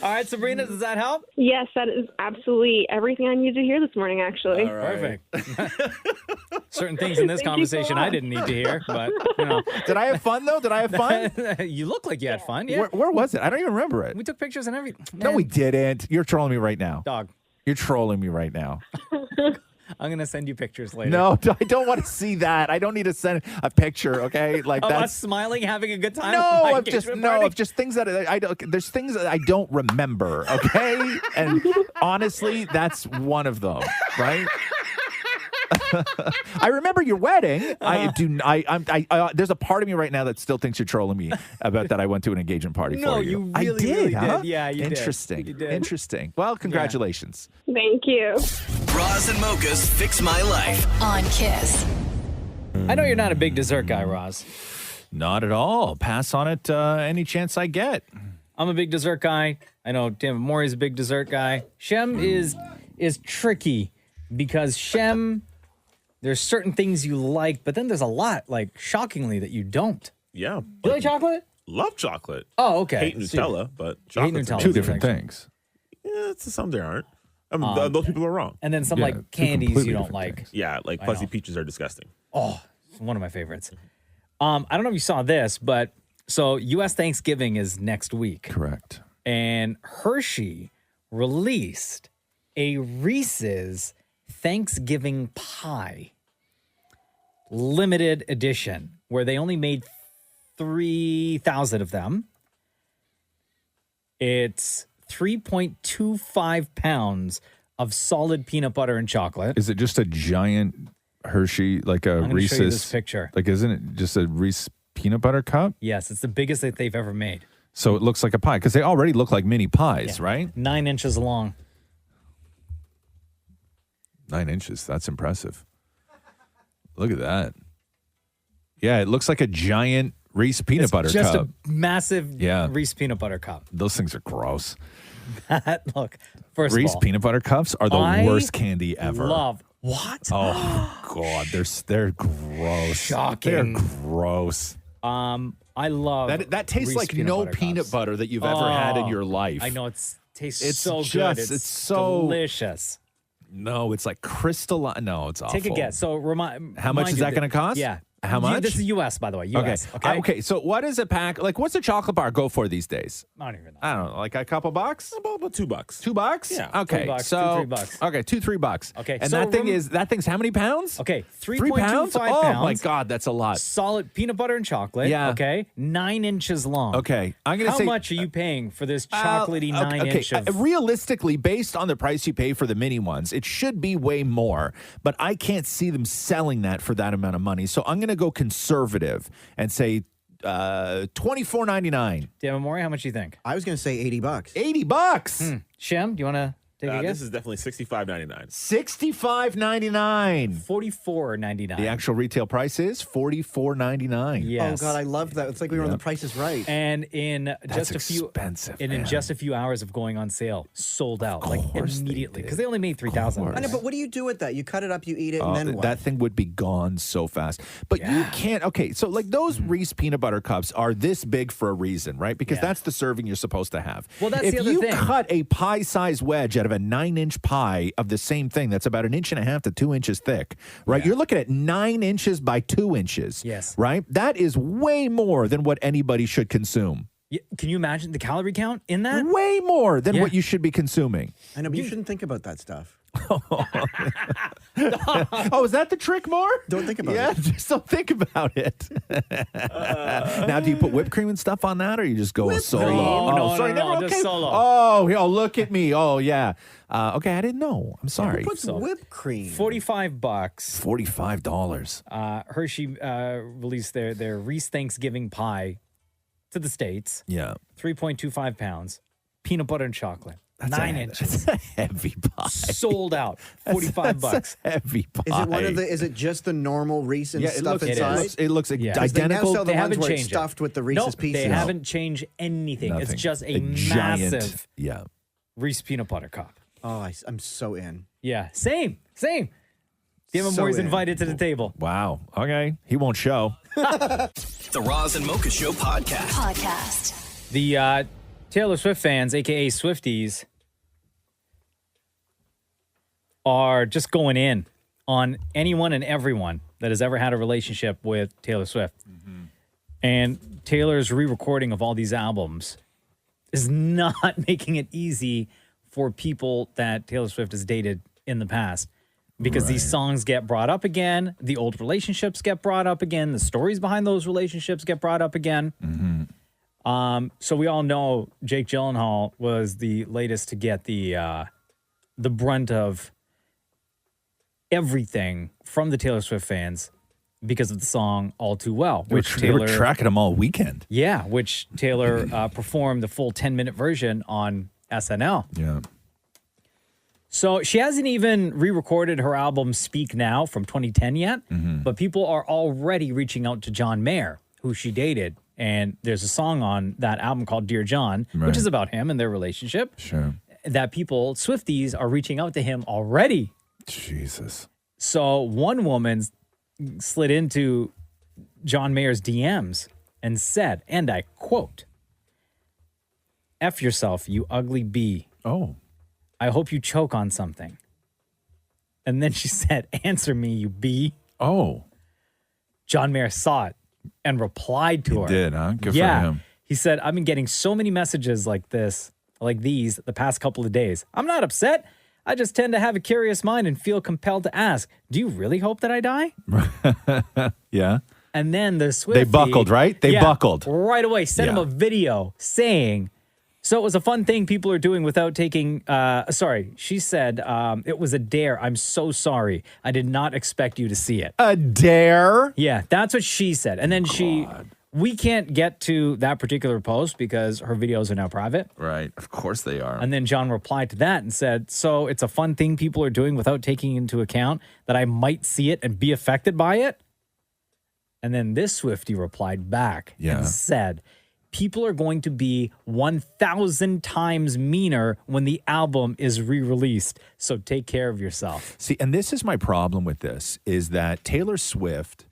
All right, Sabrina, does that help? Yes, that is absolutely everything I needed to hear this morning, actually. Perfect. Certain things in this Thank you so conversation I much. didn't need to hear, but you know. Did I have fun though? Did I have fun? You look like you had fun. Yeah. Where was it? I don't even remember it. We took pictures and everything. No, we didn't. You're trolling me right now. Dog. You're trolling me right now. I'm gonna send you pictures later. No, I don't want to see that. I don't need to send a picture. Okay, like Of that's us smiling, having a good time. no. at my Of just engagement no. party? Of just things that I don't. There's things that I don't remember. Okay, and honestly, that's one of them. Right. I remember your wedding. I do. There's a part of me right now that still thinks you're trolling me about that. I went to an engagement party No, for you. you I really, did. really Huh? did. Yeah, you did. Interesting. You did. Interesting. Well, congratulations. Thank you. Roz and Mocha's Fix My Life. On Kiss. I know you're not a big dessert guy, Roz. Not at all. Pass on it any chance I get. I'm a big dessert guy. I know Dan Maury's a big dessert guy. Shem is tricky because Shem, there's certain things you like, but then there's a lot, like shockingly, that you don't. Yeah. You like chocolate? Love chocolate. Oh, okay. Hate Nutella, but Hate chocolate. Nutella. Two different things. Yeah, some there aren't. Those people are wrong. And then some Yeah, like two candies completely you don't different like. things. Yeah, like I fuzzy know. peaches are disgusting. Oh, it's one of my favorites. I don't know if you saw this, but so U.S. Thanksgiving is next week. Correct. And Hershey released a Reese's Thanksgiving pie limited edition where they only made 3,000 of them. It's 3.25 pounds of solid peanut butter and chocolate. Is it just a giant Hershey, like a I'm gonna Reese's? show you this picture. Like, isn't it just a Reese peanut butter cup? Yes, it's the biggest that they've ever made. So it looks like a pie because they already look like mini pies, right? 9 inches long. 9 inches. That's impressive. Look at that. Yeah, it looks like a giant Reese peanut butter just cup. a massive Yeah. Reese peanut butter cup. Those things are gross. Look, first Reese of all, peanut butter cups are the I worst candy ever. love what? Oh God, they're gross. Shocking. They're gross. I love That tastes Reese like peanut no butter peanut cups. butter that you've ever had in Oh, your life. I know tastes It's so just- good. it's so- delicious. No, it's like crystalline. No, it's awful. Take a guess. So How much is that going to cost? Yeah. How much? This is U.S. by the way. U.S. Okay. Okay. So what is a pack? Like, what's a chocolate bar go for these days? I don't even know. I don't know. Like a couple bucks? About $2. $2? Yeah. Okay. $3, So $2, $3. Okay, $2-3. Okay, And so that thing's how many pounds? Okay, 3 3.25 pounds? pounds. Oh my God, that's a lot. Solid peanut butter and chocolate. Yeah. Okay. 9 inches long. Okay, I'm gonna How say much are you paying for this chocolatey 9-inch of? Realistically, based on the price you pay for the mini ones, it should be way more. But I can't see them selling that for that amount of money. So I'm going to go conservative and say $24.99. Dan Maury, how much do you think? I was going to say $80. $80. Shem, do you want to Take a guess. This is definitely $65.99. $65.99. $44.99. The actual retail price is $44.99. Yes. Oh God, I love that. It's like we were on The Price is Right. And in just a few expensive, and in just a few hours of going on sale, sold out like immediately because they only made 3,000. I know, but what do you do with that? You cut it up, you eat it, and then what? That thing would be gone so fast. But you can't. Okay, so like those Reese peanut butter cups are this big for a reason, right? Because that's the serving you're supposed to have. Well, that's if the other you thing. cut a pie-sized wedge out of a 9-inch pie of the same thing that's about 1.5 to 2 inches thick, right? You're looking at 9 inches by 2 inches. Yes. Right? That is way more than what anybody should consume. Can you imagine the calorie count in that? Way more than what you should be consuming. I know, but you shouldn't think about that stuff. Oh, is that the trick, more? Don't think about Yeah, it. just don't think about it. Now, do you put whipped cream and stuff on that, or you just go solo? cream? No, sorry, no, never. just Okay. solo. Oh, look at me. Oh, yeah. Okay, I didn't know. I'm sorry. Who puts whipped cream? $45. $45. Hershey released their Reese Thanksgiving pie to the States. Yeah. 3.25 pounds. Peanut butter and chocolate. That's 9 a inches. heavy pie. Sold out. $45. That's a heavy pie. Is it one of the? Is it just the normal Reese's stuff inside? It looks Yeah. 'Cause they now identical. sell the They ones haven't where it's changed stuffed with the Reese's Nope, pieces. they haven't changed anything. Nothing. It's just a giant, massive Reese peanut butter cup. Oh, I'm so in. Yeah, same. Give him So more. He's in. invited to the table. Wow. Okay. He won't show. The Roz and Mocha Show Podcast. The Taylor Swift fans, aka Swifties, are just going in on anyone and everyone that has ever had a relationship with Taylor Swift. And Taylor's re-recording of all these albums is not making it easy for people that Taylor Swift has dated in the past. Because these songs get brought up again, the old relationships get brought up again, the stories behind those relationships get brought up again. So we all know Jake Gyllenhaal was the latest to get the brunt of everything from the Taylor Swift fans because of the song All Too Well, which They were tracking him all weekend. yeah, which Taylor performed the full 10-minute version on SNL. Yeah. So she hasn't even re-recorded her album Speak Now from 2010 yet, but people are already reaching out to John Mayer, who she dated. And there's a song on that album called Dear John, which is about him and their relationship. Sure. That people, Swifties, are reaching out to him already. Jesus. So one woman slid into John Mayer's DMs and said, and I quote, "F yourself, you ugly bee. Oh. I hope you choke on something." And then she said, "Answer me, you bee." Oh. John Mayer saw it and replied to her. Did, huh? Good Yeah. for him. He said, "I've been getting so many messages like these the past couple of days. I'm not upset. I just tend to have a curious mind and feel compelled to ask, do you really hope that I die?" Yeah. And then the Swiftie... They buckled, right? They buckled. Right away. Sent him a video saying... So it was a fun thing people are doing without taking... she said, it was a dare. I'm so sorry. I did not expect you to see it. A dare? Yeah, that's what she said. And then we can't get to that particular post because her videos are now private. Right. Of course they are. And then John replied to that and said, so it's a fun thing people are doing without taking into account that I might see it and be affected by it? And then this Swiftie replied back and said, people are going to be 1,000 times meaner when the album is re-released. So take care of yourself. See, and this is my problem with this, is that Taylor Swift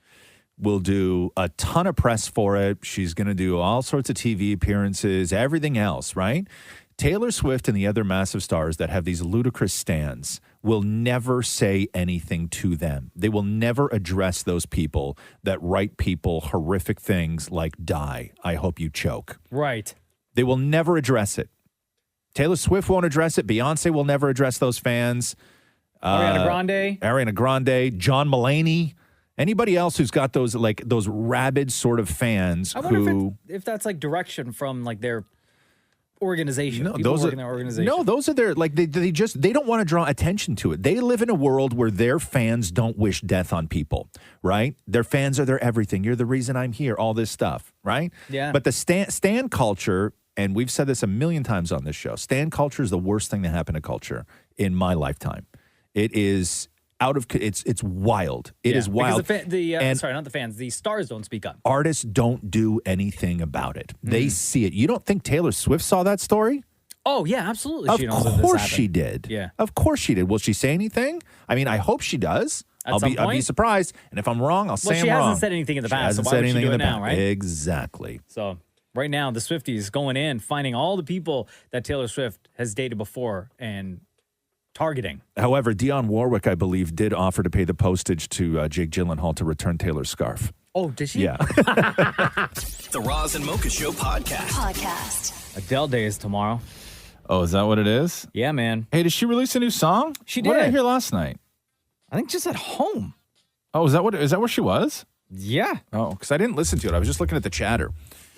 will do a ton of press for it. She's going to do all sorts of TV appearances, everything else, right? Taylor Swift and the other massive stars that have these ludicrous stands will never say anything to them. They will never address those people that write people horrific things like "die, I hope you choke." Right. They will never address it. Taylor Swift won't address it. Beyonce will never address those fans. Ariana Grande, John Mulaney. Anybody else who's got those rabid sort of fans I wonder if that's like direction from like their organization. No, People those working are their organization. No, those are their they don't want to draw attention to it. They live in a world where their fans don't wish death on people, right? Their fans are their everything. You're the reason I'm here. All this stuff, right? Yeah. But the stan culture and we've said this a million times on this show, stan culture is the worst thing that happened to culture in my lifetime. It is it's wild. It is wild. Because sorry, not the fans. The stars don't speak up. Artists don't do anything about it. They see it. You don't think Taylor Swift saw that story? Oh, yeah, absolutely. Of She knows that this course happened. she did. Yeah. Of course she did. Will she say anything? I mean, I hope she does. At I'll some be point? surprised. And if I'm wrong, I'll say I'm she wrong. hasn't said anything in the She past, hasn't so why said would she anything do in it the now, past. right? Exactly. So right now, the Swifties going in, finding all the people that Taylor Swift has dated before and targeting. However, Dionne Warwick, I believe, did offer to pay the postage to Jake Gyllenhaal to return Taylor's scarf. Oh, did she? Yeah. The Roz and Mocha Show podcast. Adele Day is tomorrow. Oh, is that what it is? Yeah, man. Hey, did she release a new song? She What did I did. hear last night? I think just at home. Oh, is that where she was? Yeah. Oh, because I didn't listen to it. I was just looking at the chatter.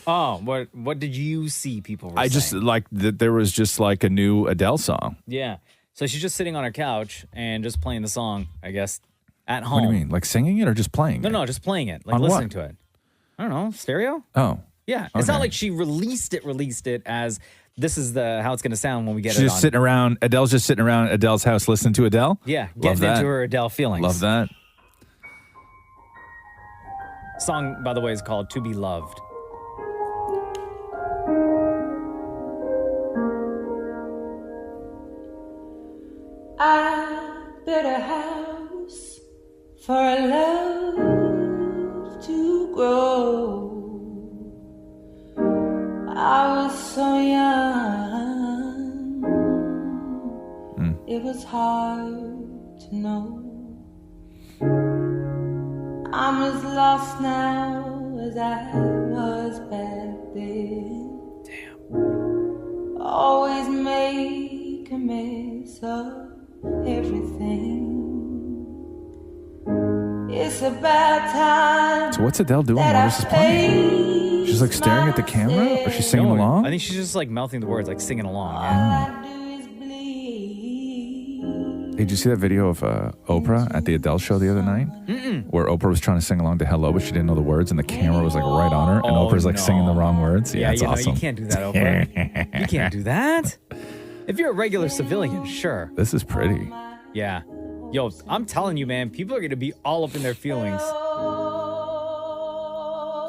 Oh, what did you see people were I saying? just like that there was just like a new Adele song. Yeah. So she's just sitting on her couch and just playing the song, I guess, at home. What do you mean? Like singing it or just playing No, it? no, just playing it. Like On listening what? to it. I don't know. Stereo? Oh. Yeah. It's not Okay. like she released it as this is how it's going to sound when we get She's it just on. sitting around. Adele's just sitting around Adele's house listening to Adele. Yeah. Love Getting that. into her Adele feelings. Love that. Song, by the way, is called To Be Loved. I built a house for a love to grow. I was so young, it was hard to know. I'm as lost now as I was back then. Damn. Always make a mess of everything. It's a bad time. So what's Adele doing that while I this is playing? She's like staring at the camera, or she's singing No, along. I think she's just like mouthing the words, like singing along. Yeah. Hey, did you see that video of Oprah at the Adele show the other night? Mm-mm. Where Oprah was trying to sing along to Hello, but she didn't know the words, and the camera was like right on her, and Oh, Oprah's like no. singing the wrong words. Yeah, it's you awesome. know, you can't do that, Oprah. You can't do that. If you're a regular civilian, sure. This is pretty. Yeah. Yo, I'm telling you, man, people are going to be all up in their feelings.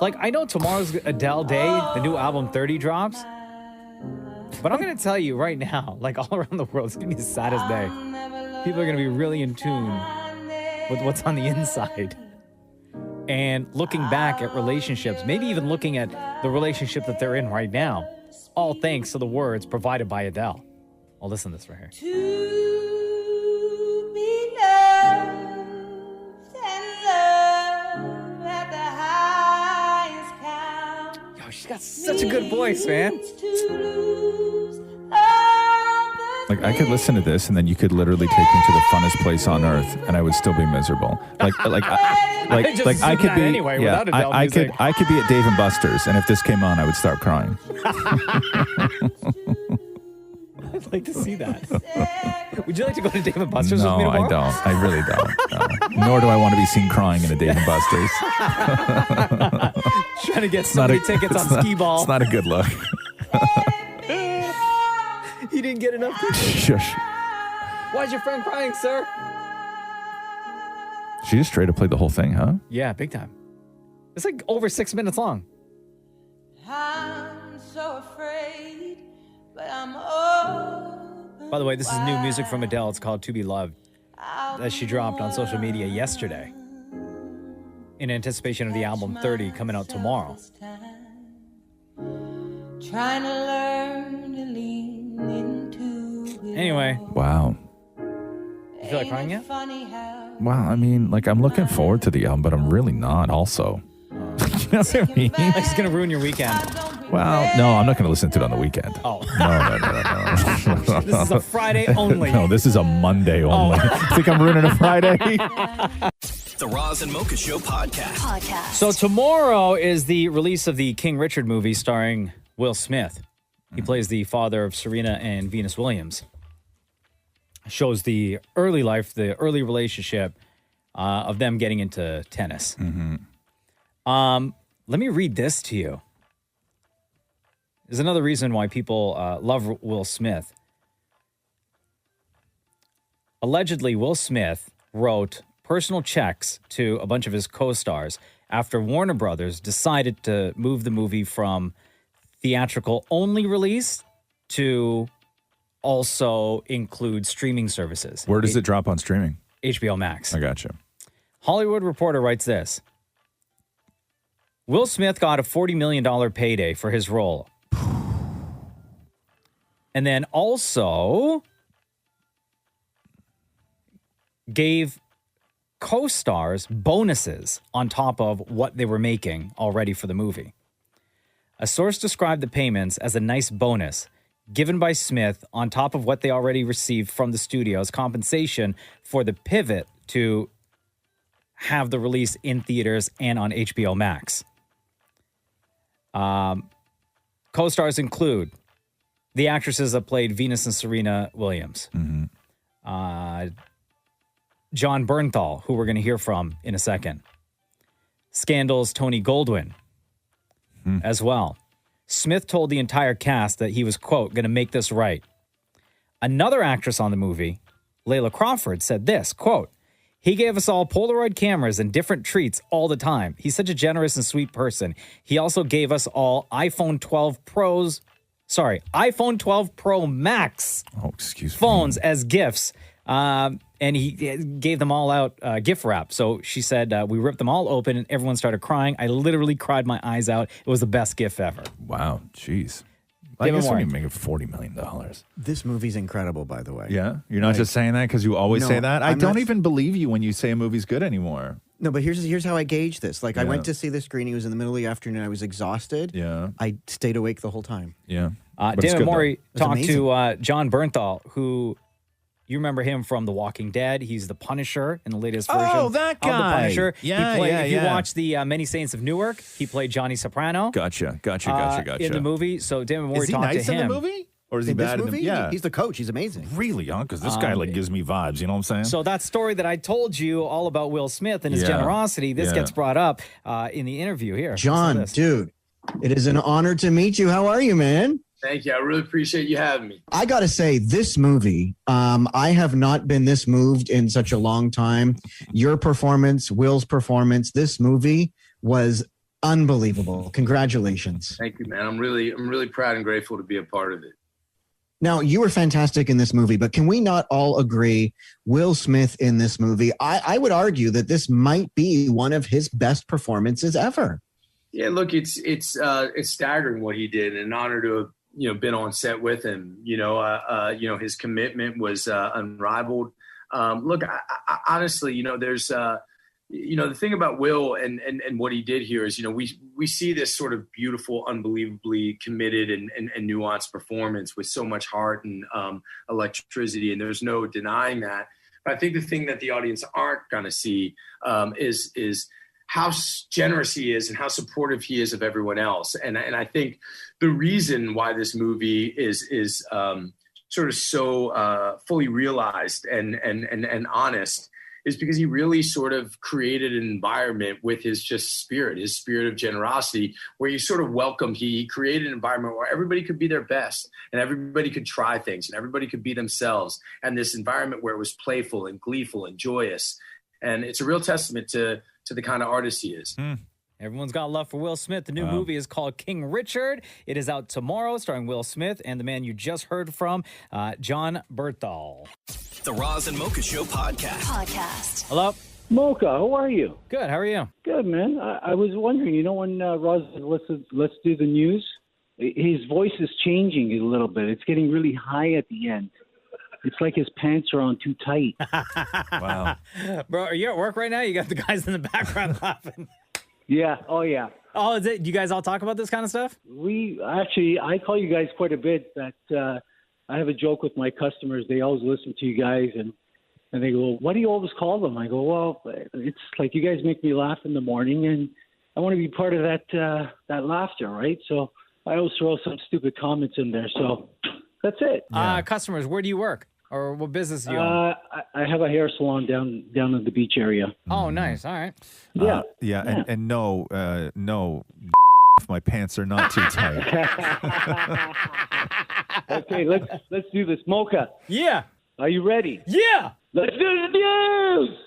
Like, I know tomorrow's Adele Day, the new album 30 drops. But I'm going to tell you right now, like all around the world, it's going to be the saddest day. People are going to be really in tune with what's on the inside. And looking back at relationships, maybe even looking at the relationship that they're in right now, all thanks to the words provided by Adele. Well, listen to this right here. To be loved and loved at the highest count. Yo, she's got such a good voice, man. Like, I could listen to this, and then you could literally take me to the funnest place on earth, and I would still be miserable. I just I assumed could that be anyway, without Adele I music. could be at Dave and Buster's, and if this came on, I would start crying. I'd like to see that. Would you like to go to Dave & Buster's No, with me tomorrow? I don't. I really don't. No. Nor do I want to be seen crying in a Dave and Buster's. Trying to get so many tickets on skee ball. It's not a good look. He didn't get enough tickets. Shush. Why's your friend crying, sir? She just straight up played the whole thing, huh? Yeah, big time. It's like over 6 minutes long. I'm so afraid, but I'm open. By the way, this is new music from Adele. It's called To Be Loved, that she dropped on social media yesterday in anticipation of the album 30 coming out tomorrow. Trying to learn to lean into it. Anyway. Wow. You feel like crying yet? Funny how Wow, I mean, like, I'm looking forward to the album, but I'm really not also. You know what I mean? It's going to ruin your weekend. Well, no, I'm not going to listen to it on the weekend. Oh. No. This is a Friday only. No, this is a Monday only. Think I'm ruining a Friday? The Roz and Mocha Show podcast. So tomorrow is the release of the King Richard movie starring Will Smith. He plays the father of Serena and Venus Williams. Shows the early life, the early relationship of them getting into tennis. Mm-hmm. Let me read this to you. is another reason why people love Will Smith. Allegedly, Will Smith wrote personal checks to a bunch of his co-stars after Warner Brothers decided to move the movie from theatrical only release to also include streaming services. Where does it drop on streaming? HBO Max. I gotcha. Hollywood Reporter writes this. Will Smith got a $40 million payday for his role. And then also gave co-stars bonuses on top of what they were making already for the movie. A source described the payments as a nice bonus given by Smith on top of what they already received from the studio as compensation for the pivot to have the release in theaters and on HBO Max. Co-stars include the actresses that played Venus and Serena Williams, John Bernthal, who we're going to hear from in a second, Scandal's Tony Goldwyn as well. Smith told the entire cast that he was, quote, going to make this right. Another actress on the movie, Layla Crawford, said this, quote, he gave us all Polaroid cameras and different treats all the time. He's such a generous and sweet person. He also gave us all iPhone 12 Pro Max phones as gifts. And he gave them all out gift wrap. So she said, we ripped them all open and everyone started crying. I literally cried my eyes out. It was the best gift ever. Wow. Jeez. I guess when you make it $40 million. This movie's incredible, by the way. Yeah? You're not just saying that because you always No, say that? I I'm don't not- even believe you when you say a movie's good anymore. No, but here's how I gauge this. Like, I Yeah. went to see the screening. It was in the middle of the afternoon. I was exhausted. Yeah. I stayed awake the whole time. Yeah. But it's David good, Morey though. talked It's to John Bernthal, who you remember him from The Walking Dead. He's the Punisher in the latest version Oh, that of The guy. Punisher. Yeah, he played, yeah, if you yeah. watch the Many Saints of Newark, he played Johnny Soprano. Gotcha. In the movie. So David Morey Is he talked nice to him. in the movie? Or is he In this bad in the movie? Yeah. He's the coach. He's amazing. Really, huh? Because this guy gives me vibes. You know what I'm saying? So that story that I told you all about Will Smith and his Yeah. generosity, this Yeah. gets brought up in the interview here. John, Listen to this. dude, it is an honor to meet you. How are you, man? Thank you. I really appreciate you having me. I got to say, this movie, I have not been this moved in such a long time. Your performance, Will's performance, this movie was unbelievable. Congratulations. Thank you, man. I'm really proud and grateful to be a part of it. Now, you were fantastic in this movie, but can we not all agree Will Smith in this movie? I would argue that this might be one of his best performances ever. Yeah, look, it's staggering what he did, and an honor to have been on set with him. His commitment was unrivaled. Look, I honestly, there's the thing about Will and what he did here is, we see this sort of beautiful, unbelievably committed and nuanced performance with so much heart and electricity, and there's no denying that. But I think the thing that the audience aren't going to see is how generous he is and how supportive he is of everyone else. And I think the reason why this movie is sort of so fully realized and honest is because he really sort of created an environment with his spirit of generosity, where he sort of welcomed, he created an environment where everybody could be their best and everybody could try things and everybody could be themselves. And this environment where it was playful and gleeful and joyous. And it's a real testament to the kind of artist he is. Everyone's got love for Will Smith. The new movie is called King Richard. It is out tomorrow, starring Will Smith and the man you just heard from, John Bernthal. The Roz and Mocha Show podcast. Hello. Mocha, how are you? Good. How are you? Good, man. I was wondering, when Roz said, let's do the news, his voice is changing a little bit. It's getting really high at the end. It's like his pants are on too tight. Wow. Bro, are you at work right now? You got the guys in the background laughing. Yeah. Oh, yeah. Oh, is it? Do you guys all talk about this kind of stuff? I call you guys quite a bit. That I have a joke with my customers. They always listen to you guys, and they go, "What do you always call them?" I go, "Well, it's like you guys make me laugh in the morning, and I want to be part of that laughter, right?" So I always throw some stupid comments in there. So that's it. Customers, where do you work? Or what business do you own? I have a hair salon down in the beach area. Oh, nice. All right. Yeah. And no if my pants are not too tight. Okay, let's do this. Mocha, Yeah. are you ready? Yeah. Let's do the news.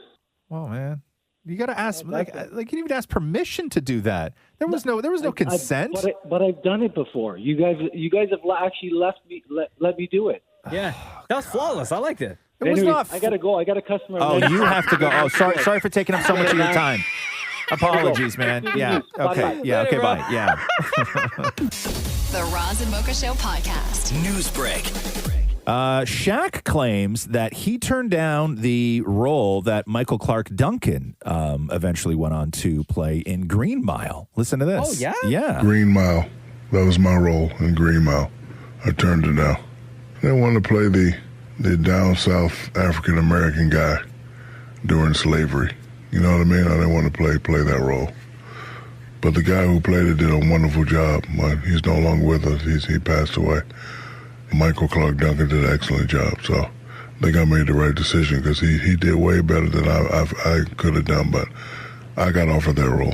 Oh man, you got to ask. Like you didn't even ask permission to do that. There was no consent. But I've done it before. You guys have actually let me do it. Yeah, that was flawless. I liked it. It was not. I gotta go. I got a customer. Oh, you have to go. Oh, sorry for taking up so much of your time. Apologies, man. Yeah. Okay. Yeah. Okay. Bye. Yeah. The Roz and Mocha Show podcast. News break. Shaq claims that he turned down the role that Michael Clark Duncan eventually went on to play in Green Mile. Listen to this. Oh, yeah? Yeah. Green Mile. That was my role in Green Mile. I turned it down. I wanted to play the down south African American guy during slavery. You know what I mean? I didn't want to play that role. But the guy who played it did a wonderful job. He's no longer with us. He passed away. Michael Clark Duncan did an excellent job. So I think I made the right decision because he did way better than I could have done. But I got offered that role.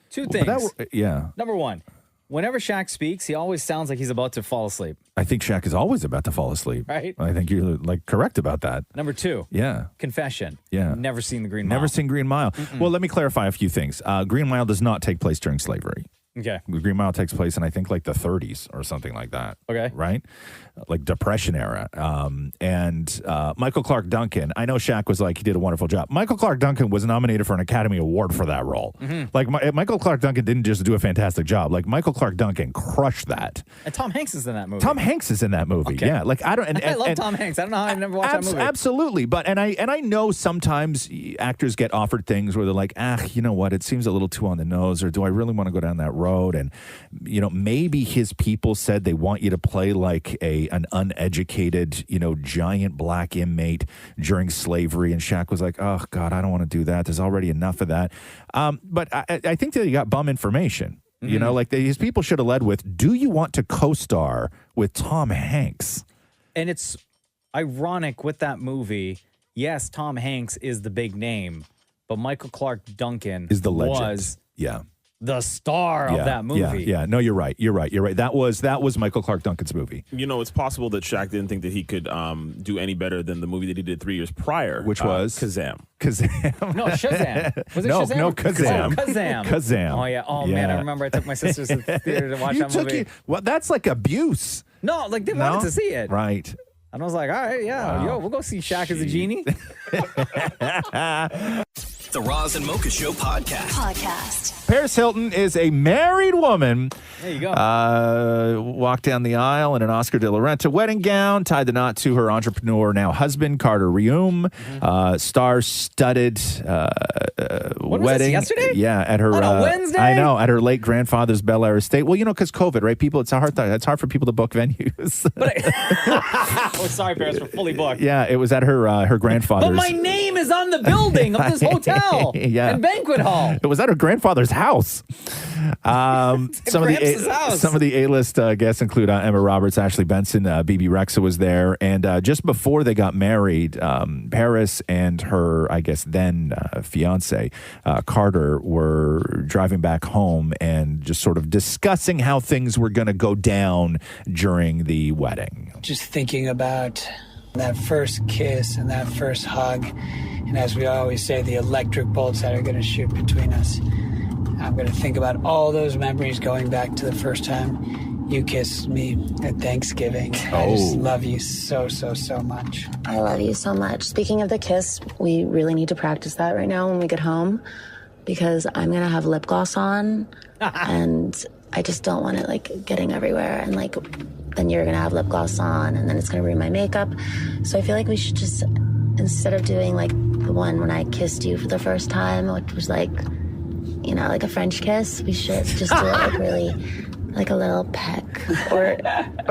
Two things. Yeah. Number one, whenever Shaq speaks, he always sounds like he's about to fall asleep. I think Shaq is always about to fall asleep. Right. I think you're correct about that. Number two, Yeah. confession. Yeah. Never seen the Green Mile. Never seen Green Mile. Well, let me clarify a few things. Green Mile does not take place during slavery. Okay. Green Mile takes place in, I think, like the 30s or something like that. Okay. Right? Like Depression era. And Michael Clark Duncan, I know Shaq was like, he did a wonderful job. Michael Clark Duncan was nominated for an Academy Award for that role. Mhm. Like, Michael Clark Duncan didn't just do a fantastic job. Like, Michael Clark Duncan crushed that. And Tom Hanks is in that movie. Tom Hanks is in that movie. Okay. Yeah. Like, I don't. And, I love and- Tom Hanks. I don't know how I never watched that movie. Absolutely, but and I know sometimes actors get offered things where they're like, you know what, it seems a little too on the nose, or do I really want to go down that road? And maybe his people said they want you to play like an uneducated, giant black inmate during slavery, and Shaq was like, oh God, I don't want to do that. There's already enough of that. But I think that he got bum information. His people should have led with, do you want to co-star with Tom Hanks? And it's ironic with that movie. Yes, Tom Hanks is the big name, but Michael Clark Duncan Is the legend. was Yeah. the star of that movie. Yeah. No, you're right. You're right. That was Michael Clark Duncan's movie. It's possible that Shaq didn't think that he could do any better than the movie that he did 3 years prior. Which was? Kazam. No, Shazam. Was it No, Shazam? no, Kazam. Oh, Kazam. Kazam. Oh, yeah. Oh, man. I Yeah. remember I took my sisters to the theater to watch that movie. Well, that's like abuse. No, they wanted to see it. Right. And I was like, all right, yeah. Wow. Yo, we'll go see Shaq as a genie. The Roz and Mocha Show Podcast. Paris Hilton is a married woman. There you go. Walked down the aisle in an Oscar de la Renta wedding gown, tied the knot to her entrepreneur, now husband, Carter Reum. Star-studded When was wedding. this, yesterday? Yeah, at her On a Wednesday? I know, at her late grandfather's Bel Air estate. Well, because COVID, right? It's hard for people to book venues. Oh, sorry, Paris, we're fully booked. Yeah, it was at her grandfather's. But my name is on the building of this hotel and banquet hall. It was at her grandfather's house. Some of the A-list guests include Emma Roberts, Ashley Benson, BB Rexa was there, and just before they got married, Paris and her, I guess then fiance Carter were driving back home and just sort of discussing how things were going to go down during the wedding. Just thinking about that first kiss and that first hug, and as we always say, the electric bolts that are going to shoot between us. I'm going to think about all those memories going back to the first time you kissed me at Thanksgiving. I just love you so, so, so much. I love you so much. Speaking of the kiss, we really need to practice that right now when we get home, because I'm going to have lip gloss on and I just don't want it getting everywhere, and then you're going to have lip gloss on and then it's going to ruin my makeup. So I feel like we should just, instead of doing the one when I kissed you for the first time, which was like a French kiss, we should just do it really like a little peck, or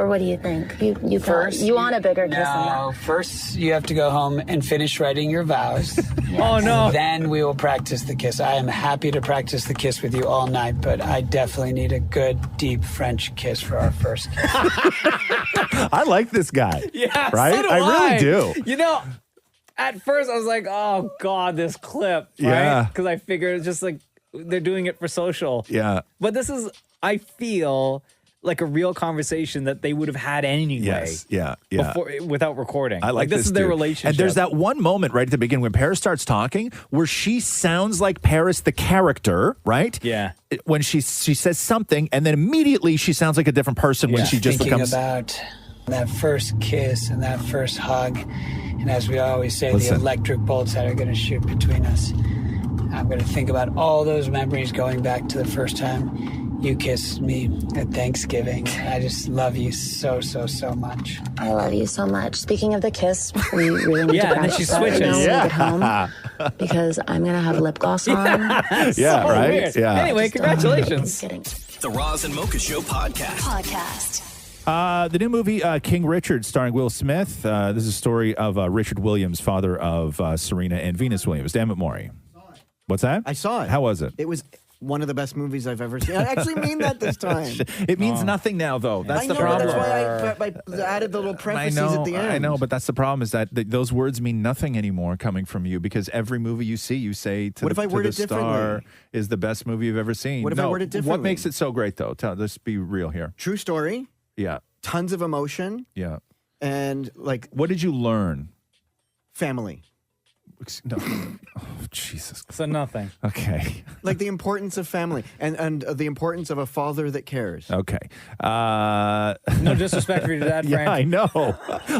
what do you think? You First, you want a bigger kiss than No, that? first you have to go home and finish writing your vows. Oh, no. Then we will practice the kiss. I am happy to practice the kiss with you all night, but I definitely need a good, deep French kiss for our first kiss. I like this guy. Yeah, right? so do I really do. At first I was like, oh God, this clip. Yeah. Because I figured it's just they're doing it for social. Yeah. But this is I feel like a real conversation that they would have had anyway. Yes. Yeah. Yeah. Before, without recording. I like this is their too. relationship. And there's that one moment right at the beginning when Paris starts talking where she sounds like Paris the character, right? Yeah. When she says something and then immediately she sounds like a different person when she just Thinking becomes about that first kiss and that first hug, and as we always say, Listen. the electric bolts that are going to shoot between us. I'm going to think about all those memories going back to the first time you kissed me at Thanksgiving. I just love you so, so, so much. I love you so much. Speaking of the kiss, we really need Yeah, to and then she practice that right switches. now when we Yeah. get home because I'm gonna have lip gloss on. Yeah, So right? weird. Yeah. Anyway, congratulations. The Roz and Mocha Show podcast. The new movie, King Richard, starring Will Smith. This is a story of Richard Williams, father of Serena and Venus Williams. Damn it, Maury. What's that? I saw it. How was it? It was one of the best movies I've ever seen. I actually mean that this time. It means nothing now, though. That's I the know, problem. That's why I added the little parentheses at the end. I know, but that's the problem is that those words mean nothing anymore coming from you because every movie you see, you say to, What if I to word the it differently? star is the best movie you've ever seen. What if I word it What differently? makes it so great, though? Let's be real here. True story, Yeah. tons of emotion, Yeah. and like What did you learn? family. No. Oh, Jesus. So nothing. Okay. Like the importance of family and the importance of a father that cares. Okay. No disrespect for your dad, Yeah, Frank. I know.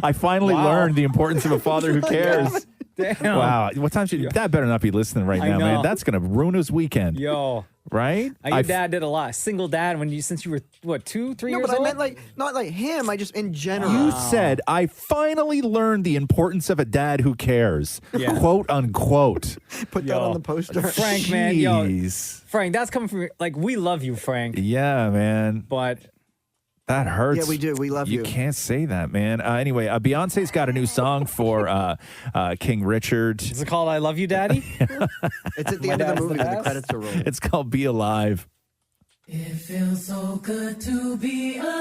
I finally Wow. learned the importance of a father who cares. Damn. Wow. What time should Dad better not be listening right I now, man. know. That's going to ruin his weekend. Yo. Right? Your dad did a lot. Single dad since you were, what, 2, 3 No, years but I old? meant like not like him. I just in general. You said, I finally learned the importance of a dad who cares. Yeah. Quote unquote. Put that on the poster. Frank, man. Yo, Jeez. Frank, that's coming from, like, we love you, Frank. Yeah, man. But That hurts. Yeah, we do. We love you. You can't say that, man. Anyway, Beyonce's got a new song for King Richard. is it called I Love You, Daddy? It's at the My end of dad's the the movie. The best. credits are rolling. It's called Be Alive. It feels so good to be alive.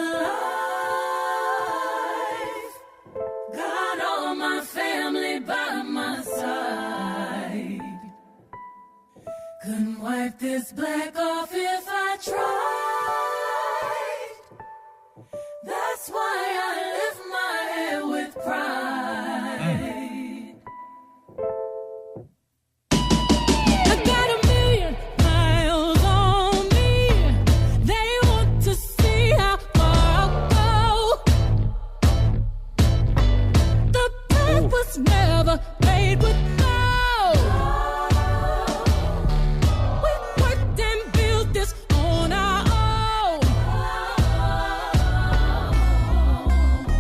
Got all my family by my side. Couldn't wipe this black off if I tried. That's why I lift my head with pride. I got a million miles on me. They want to see how far I'll go. The path was never made with we worked and built this on our own.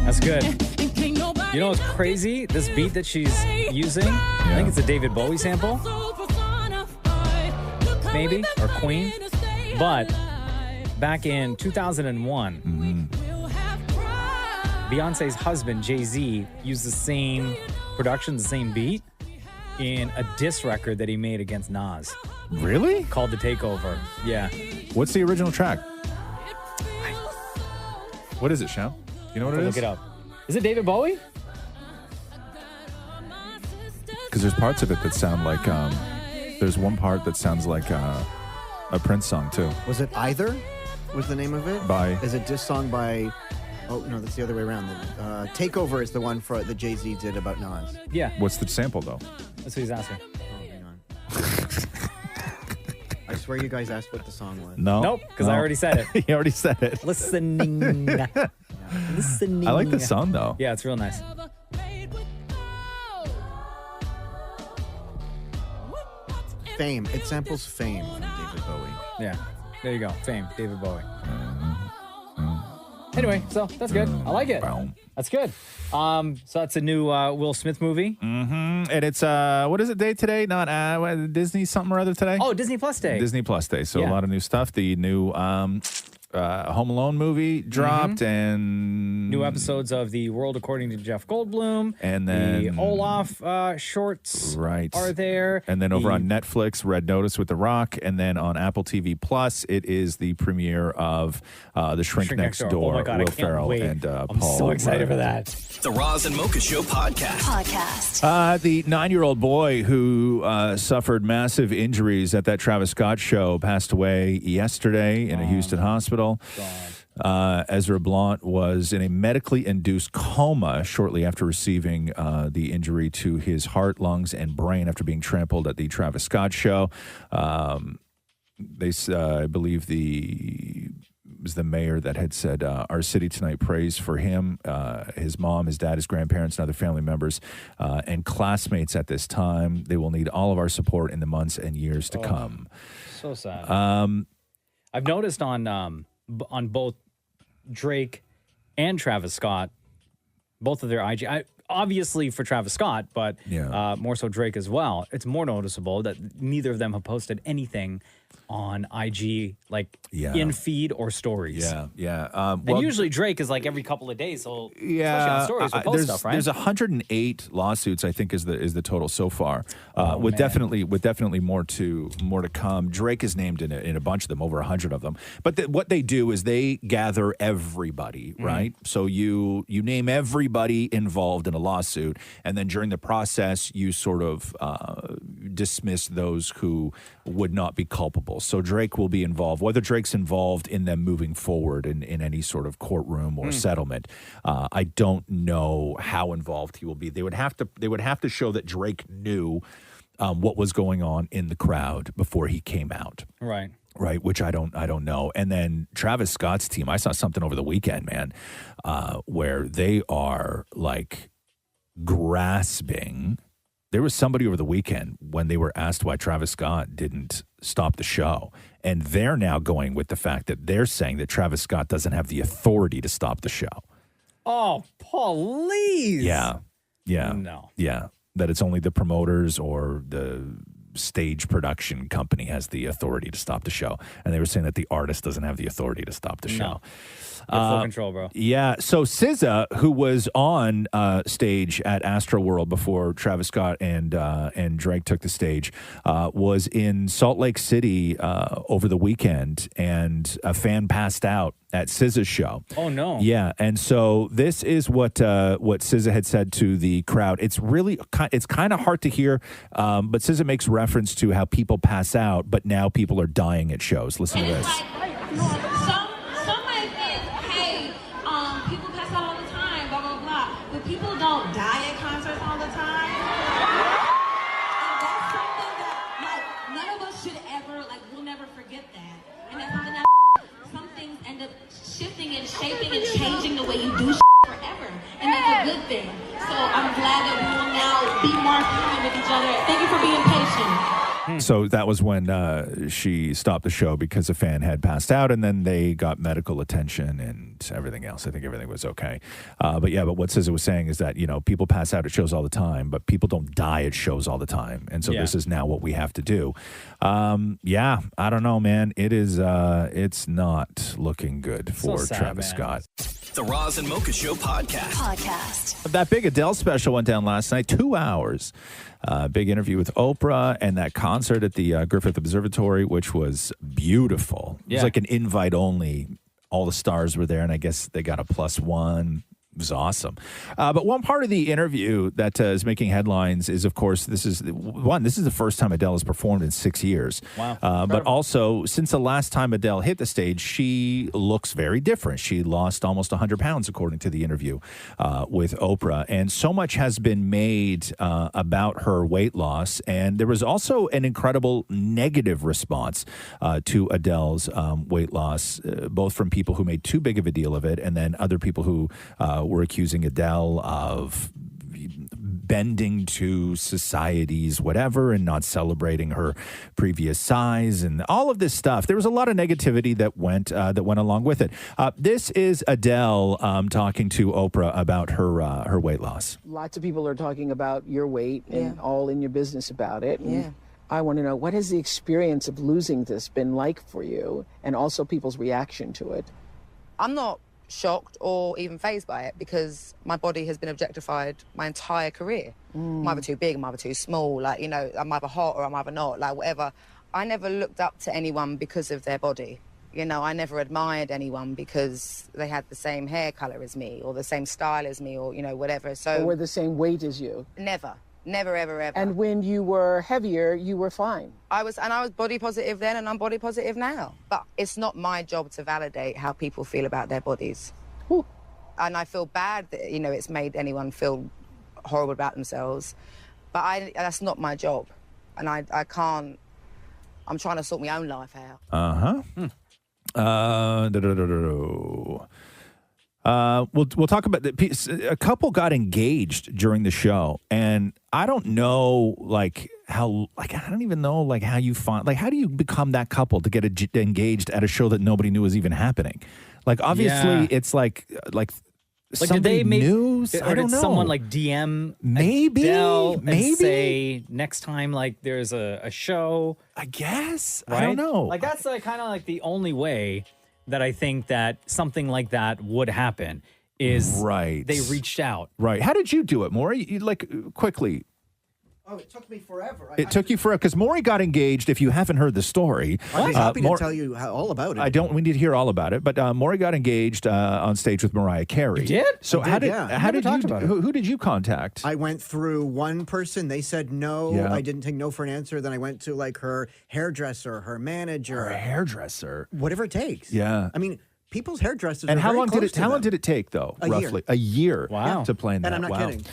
That's good. You know what's crazy? This beat that she's using, I think it's a David Bowie sample. Maybe, or Queen. But back in 2001, Beyonce's husband, Jay-Z, used the same production, the same beat, in a diss record that he made against Nas. Really? Called The Takeover. Yeah. What's the original track? What is it, Sham? You know what it is? Look it up. Is it David Bowie? Because there's parts of it that sound like, there's one part that sounds like a Prince song, too. Was it Either? Was the name of it? By? Is it diss song by? Oh no, that's the other way around. Takeover is the one for that Jay-Z did about Nas. Yeah. What's the sample, though? That's what he's asking. I swear you guys asked what the song was. No. Nope, because I already said it. You already said it. Listening. Listening. I like this song, though. Yeah, it's real nice. Fame. It samples Fame from David Bowie. Yeah. There you go. Fame. David Bowie. Anyway, so that's good. I like it. That's good. So that's a new Will Smith movie. Mm-hmm. And it's, what is it day today? Not Disney something or other today? Oh, Disney Plus Day. Disney Plus Day. So Yeah. a lot of new stuff. The new Home Alone movie dropped, and New episodes of The World According to Jeff Goldblum. And then the Olaf shorts are there. And then over on Netflix, Red Notice with The Rock. And then on Apple TV Plus, it is the premiere of The Shrink Next Door. Oh my God, I Will can't Ferrell wait. and I'm Paul so excited Rudd. for that. The Roz and Mocha Show podcast. The 9-year-old boy who suffered massive injuries at that Travis Scott show passed away yesterday in a Houston hospital. Ezra Blount was in a medically induced coma shortly after receiving the injury to his heart, lungs, and brain after being trampled at the Travis Scott show. I believe it was the mayor that had said, our city tonight prays for him, his mom, his dad, his grandparents, and other family members and classmates at this time. They will need all of our support in the months and years to come. So sad. I've noticed on both Drake and Travis Scott, both of their IG, obviously for Travis Scott, but more so Drake as well. It's more noticeable that neither of them have posted anything on IG, like in feed or stories. And usually Drake is like every couple of days. So especially on stories, we'll post stuff, right? There's 108 lawsuits, I think, is the total so far. With definitely more to come. Drake is named in a bunch of them, over 100 of them. But what they do is they gather everybody, right? So you name everybody involved in a lawsuit, and then during the process, you sort of dismiss those who would not be culpable. So Drake will be involved. Whether Drake's involved in them moving forward in any sort of courtroom or settlement, I don't know how involved he will be. They would have to show that Drake knew what was going on in the crowd before he came out. Right. Right, which I don't know. And then Travis Scott's team, I saw something over the weekend, man, where they are like grasping. There was somebody over the weekend when they were asked why Travis Scott didn't stop the show. And they're now going with the fact that they're saying that Travis Scott doesn't have the authority to stop the show. Oh, please. Yeah. No. Yeah. That it's only the promoters or the stage production company has the authority to stop the show. And they were saying that the artist doesn't have the authority to stop the show. You have full control, bro. Yeah. So SZA, who was on stage at Astroworld before Travis Scott and Drake took the stage, was in Salt Lake City over the weekend, and a fan passed out at SZA's show. Oh no! Yeah, and so this is what SZA had said to the crowd. It's kind of hard to hear, but SZA makes reference to how people pass out, but now people are dying at shows. Listen to this. Some might think, hey, people pass out all the time, blah, blah, blah. But people don't die at concerts all the time. And that's something that, none of us should ever, we'll never forget that. And that's something that some things end up shifting and shaping and changing the way you do forever. And that's a good thing. So I'm glad that we will now be more human with each other. Thank you for being patient. So that was when she stopped the show because a fan had passed out, and then they got medical attention and everything else. I think everything was okay. But what SZA was saying is that, people pass out at shows all the time, but people don't die at shows all the time. And so this is now what we have to do. I don't know, man. It's not looking good for So sad, Travis man. Scott. The Roz and Mocha Show podcast. That big Adele special went down last night, 2 hours. Big interview with Oprah and that concert at the Griffith Observatory, which was beautiful. It was like an invite only. All the stars were there, and I guess they got a +1. It was awesome. But one part of the interview that is making headlines is, of course, this is the first time Adele has performed in 6 years. Wow. But also, since the last time Adele hit the stage, she looks very different. She lost almost 100 pounds, according to the interview with Oprah. And so much has been made about her weight loss. And there was also an incredible negative response to Adele's weight loss, both from people who made too big of a deal of it, and then other people who were accusing Adele of bending to society's whatever and not celebrating her previous size and all of this stuff. There was a lot of negativity that went along with it. This is Adele talking to Oprah about her weight loss. Lots of people are talking about your weight and all in your business about it. And I want to know, what has the experience of losing this been like for you, and also people's reaction to it? I'm not shocked or even fazed by it because my body has been objectified my entire career. I'm either too big, I'm either too small, like, you know, I'm either hot or I'm either not, like whatever. I never looked up to anyone because of their body. You know, I never admired anyone because they had the same hair color as me or the same style as me or, you know, whatever. So Or were the same weight as you? Never. Never, ever, ever. And when you were heavier, you were fine. I was body positive then and I'm body positive now. But it's not my job to validate how people feel about their bodies. Ooh. And I feel bad that, you know, it's made anyone feel horrible about themselves. But that's not my job. And I can't, I'm trying to sort my own life out. We'll talk about a couple got engaged during the show, and I don't know I don't even know how you find how do you become that couple to get engaged at a show that nobody knew was even happening? Obviously it's did they news? Or I don't did know. someone DM Adele and say next time there's a show? I guess. Right? I don't know. That's kind of the only way that I think that something like that would happen is they reached out. Right. How did you do it, Maury? You quickly. Oh, it took me forever. It took you forever because Maury got engaged. If you haven't heard the story, I'd be happy to tell you all about it. We need to hear all about it. But Maury got engaged on stage with Mariah Carey. You did? So I did, yeah. how Never did you? talked about it. Who did you contact? I went through one person. They said no. Yeah. I didn't take no for an answer. Then I went to her hairdresser, her manager. Her hairdresser. Whatever it takes. Yeah. I mean, people's hairdressers And are how very long did close it? to How long them. did it take, though? A year. Roughly a year. Wow. To plan that. And I'm not wow. kidding.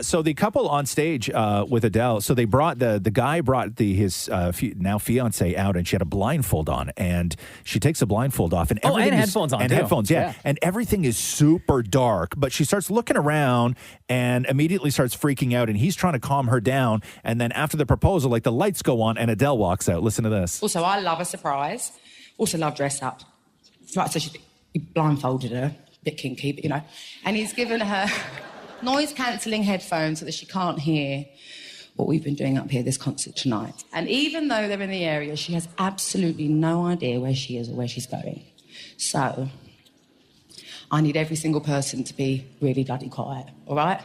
So the couple on stage with Adele. So they brought the guy brought his now fiance out, and she had a blindfold on, and she takes the blindfold off, and everything is- headphones on and too. headphones, yeah, and everything is super dark. But she starts looking around and immediately starts freaking out, and he's trying to calm her down. And then after the proposal, the lights go on, and Adele walks out. Listen to this. Also, I love a surprise. Also love dress up. Right, so he blindfolded her, a bit kinky, but you know. And he's given her noise-cancelling headphones so that she can't hear what we've been doing up here, this concert tonight. And even though they're in the area, she has absolutely no idea where she is or where she's going. So I need every single person to be really bloody quiet, all right?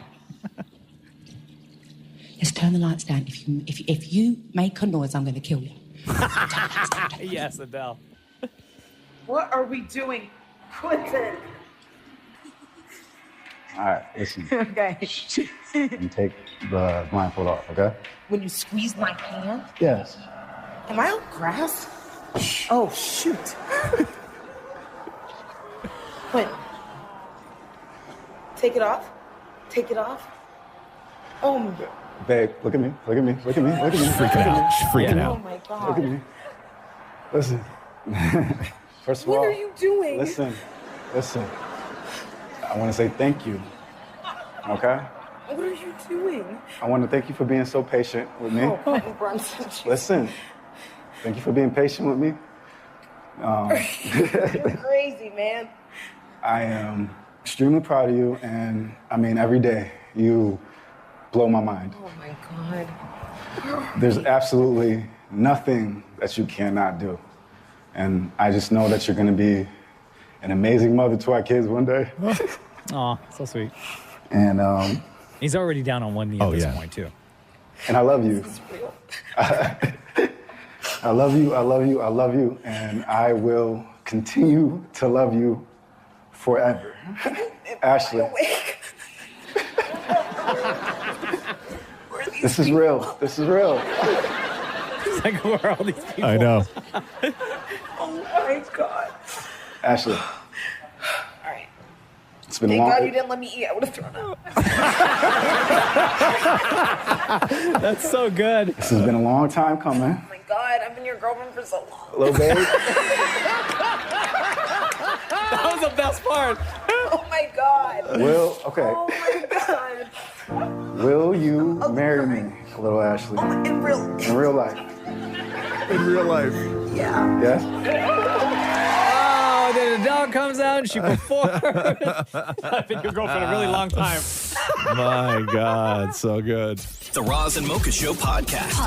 Let's turn the lights down. If you make a noise, I'm going to kill you. Yes, Adele. What are we doing? Quentin. All right, listen. Okay. And take the blindfold off, okay? When you squeeze my hand, Yes. am I on grass? Oh, shoot. Wait. Take it off. Take it off. Oh, my God. Babe, look at me. Look at me. Look at me. Look at me. She's freaking out. She's freaking Oh, out. my Look God. at me. Listen. First of What all, are you doing? Listen. I want to say thank you. Okay? What are you doing? I want to thank you for being so patient with me. Oh, Quentin Brunson. Listen. Thank you for being patient with me. You're crazy, man. I am extremely proud of you, and I mean, every day you blow my mind. Oh, my God. There's absolutely nothing that you cannot do. And I just know that you're going to be an amazing mother to our kids one day. Aw, so sweet. And He's already down on one knee at this point, too. and I love you. I love you, I love you, I love you, and I will continue to love you forever. Ashley. This is real. This is real. It's like, where are all these people? I know. Oh, my God. Ashley. All right. It's been Thank long. God you didn't let me eat. I would have thrown up. That's so good. This has been a long time coming. Oh, my God. I've been your girlfriend for so long. Little babe. That was the best part. Oh, my God. Okay. Oh, my God. Will you marry me, little Ashley? In real life. In real life. Yeah. Yes? Oh, then Adele comes out and she performs. I've been your girlfriend a really long time. My God, so good. The Roz and Mocha Show podcast.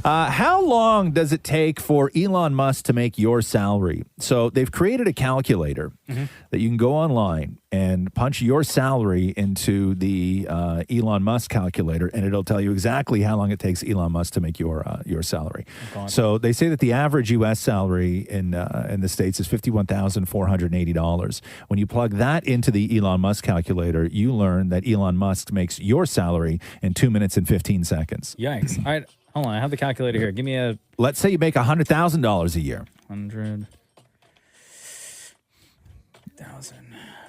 How long does it take for Elon Musk to make your salary? So they've created a calculator that you can go online and punch your salary into the Elon Musk calculator, and it'll tell you exactly how long it takes Elon Musk to make your salary. So they say that the average U.S. salary in the States is $51,480. When you plug that into the Elon Musk calculator, you learn that Elon Musk makes your salary in 2 minutes and 15 seconds. Yikes. All right, hold on. I have the calculator here. Give me a... Let's say you make $100,000 a year. 100,000.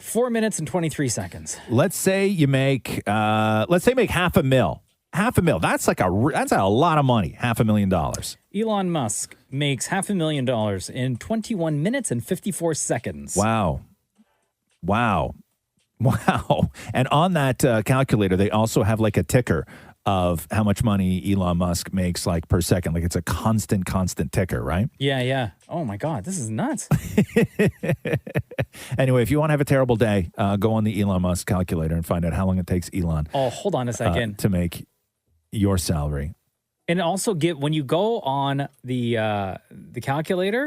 4 minutes and 23 seconds. Let's say you make $500,000. $500,000. That's a lot of money. $500,000. Elon Musk makes $500,000 in 21 minutes and 54 seconds. Wow. And on that calculator, they also have like a ticker of how much money Elon Musk makes like per second. Like it's a constant ticker, right? Yeah. Oh my God, this is nuts. Anyway, if you want to have a terrible day, go on the Elon Musk calculator and find out how long it takes Elon. Oh, hold on a second. To make your salary. And also when you go on the calculator,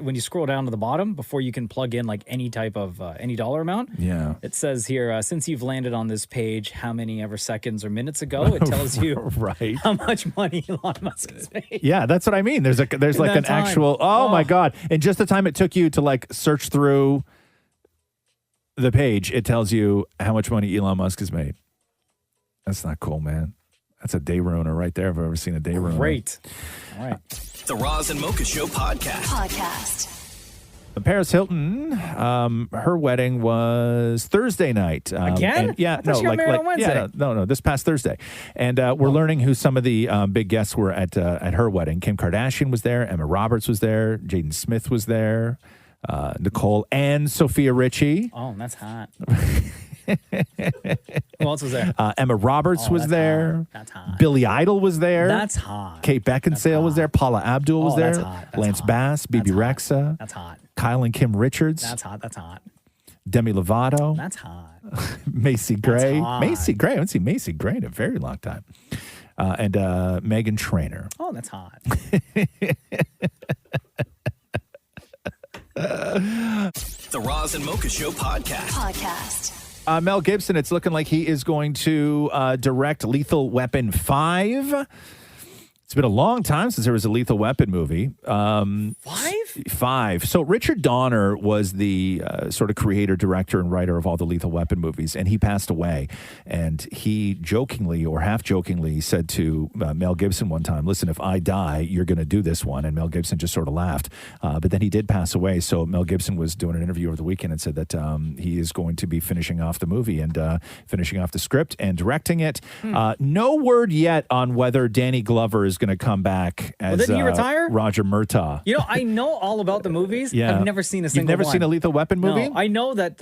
when you scroll down to the bottom before you can plug in like any type of any dollar amount, it says here, since you've landed on this page, how many ever seconds or minutes ago, it tells you right. how much money Elon Musk has made. Yeah, that's what I mean. There's like an actual, oh my God. And just the time it took you to like search through the page, it tells you how much money Elon Musk has made. That's not cool, man. That's a day ruiner right there. If I've ever seen a day ruiner. Great. All right. The Roz and Mocha Show podcast. Paris Hilton, her wedding was Thursday night. Again? Yeah, I thought she got married on Wednesday. No, this past Thursday. And we're learning who some of the big guests were at her wedding. Kim Kardashian was there. Emma Roberts was there. Jaden Smith was there. Nicole and Sophia Richie. Oh, that's hot. Who else was there? Emma Roberts was there. Hot. That's hot. Billy Idol was there. That's hot. Kate Beckinsale was there. Paula Abdul was there. That's hot. Lance Bass, BB Rexa. That's hot. Kyle and Kim Richards. That's hot. Demi Lovato. That's hot. Macy Gray. hot. Macy Gray. I haven't seen Macy Gray in a very long time. And Megan Trainor. Oh, that's hot. The Roz and Mocha Show podcast. Mel Gibson, it's looking like he is going to direct Lethal Weapon 5. It's been a long time since there was a Lethal Weapon movie. 5? So Richard Donner was the sort of creator, director, and writer of all the Lethal Weapon movies, and he passed away. And he jokingly or half-jokingly said to Mel Gibson one time, listen, if I die, you're going to do this one. And Mel Gibson just sort of laughed. But then he did pass away, so Mel Gibson was doing an interview over the weekend and said that he is going to be finishing off the movie and finishing off the script and directing it. No word yet on whether Danny Glover is going to come back as didn't he retire? Roger Murtaugh. You know, I know all about the movies. Yeah. I've never seen a single one. You've never seen a Lethal Weapon movie? No, I know that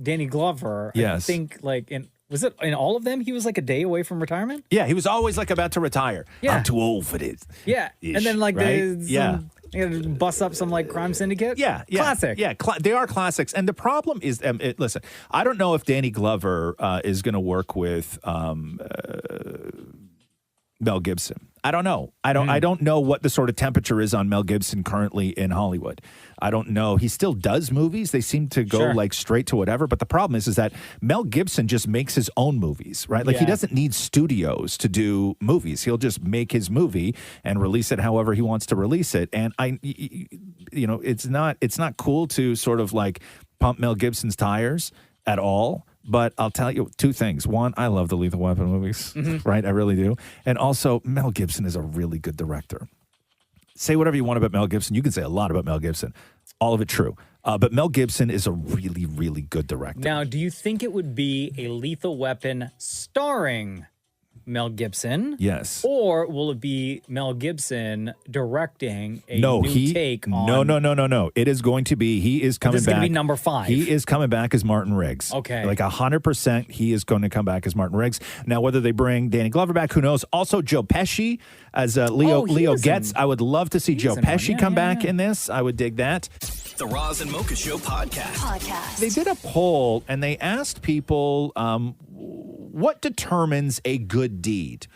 Danny Glover, I think like was it in all of them? He was like a day away from retirement? Yeah, he was always like about to retire. Yeah. I'm too old for this. Yeah. Ish, and then like right? bust up some like crime syndicate. Yeah. Classic. Yeah, they are classics. And the problem is, listen, I don't know if Danny Glover is going to work with Mel Gibson. I don't know. I don't know what the sort of temperature is on Mel Gibson currently in Hollywood. I don't know. He still does movies. They seem to go like straight to whatever. But the problem is that Mel Gibson just makes his own movies, right? Like he doesn't need studios to do movies. He'll just make his movie and release it however he wants to release it. And it's not cool to sort of like pump Mel Gibson's tires at all. But I'll tell you two things. One, I love the Lethal Weapon movies, right? I really do. And also, Mel Gibson is a really good director. Say whatever you want about Mel Gibson. You can say a lot about Mel Gibson. All of it true. But Mel Gibson is a really, really good director. Now, do you think it would be a Lethal Weapon starring Mel Gibson? Yes. Or will it be Mel Gibson directing a new take on... No. It is going to be, he is coming back. This is going to be number 5. He is coming back as Martin Riggs. Okay. Like 100% he is going to come back as Martin Riggs. Now, whether they bring Danny Glover back, who knows? Also, Joe Pesci as Leo Getz. I would love to see Joe Pesci come back in this. I would dig that. The Roz and Mocha Show podcast. They did a poll and they asked people what determines a good deed.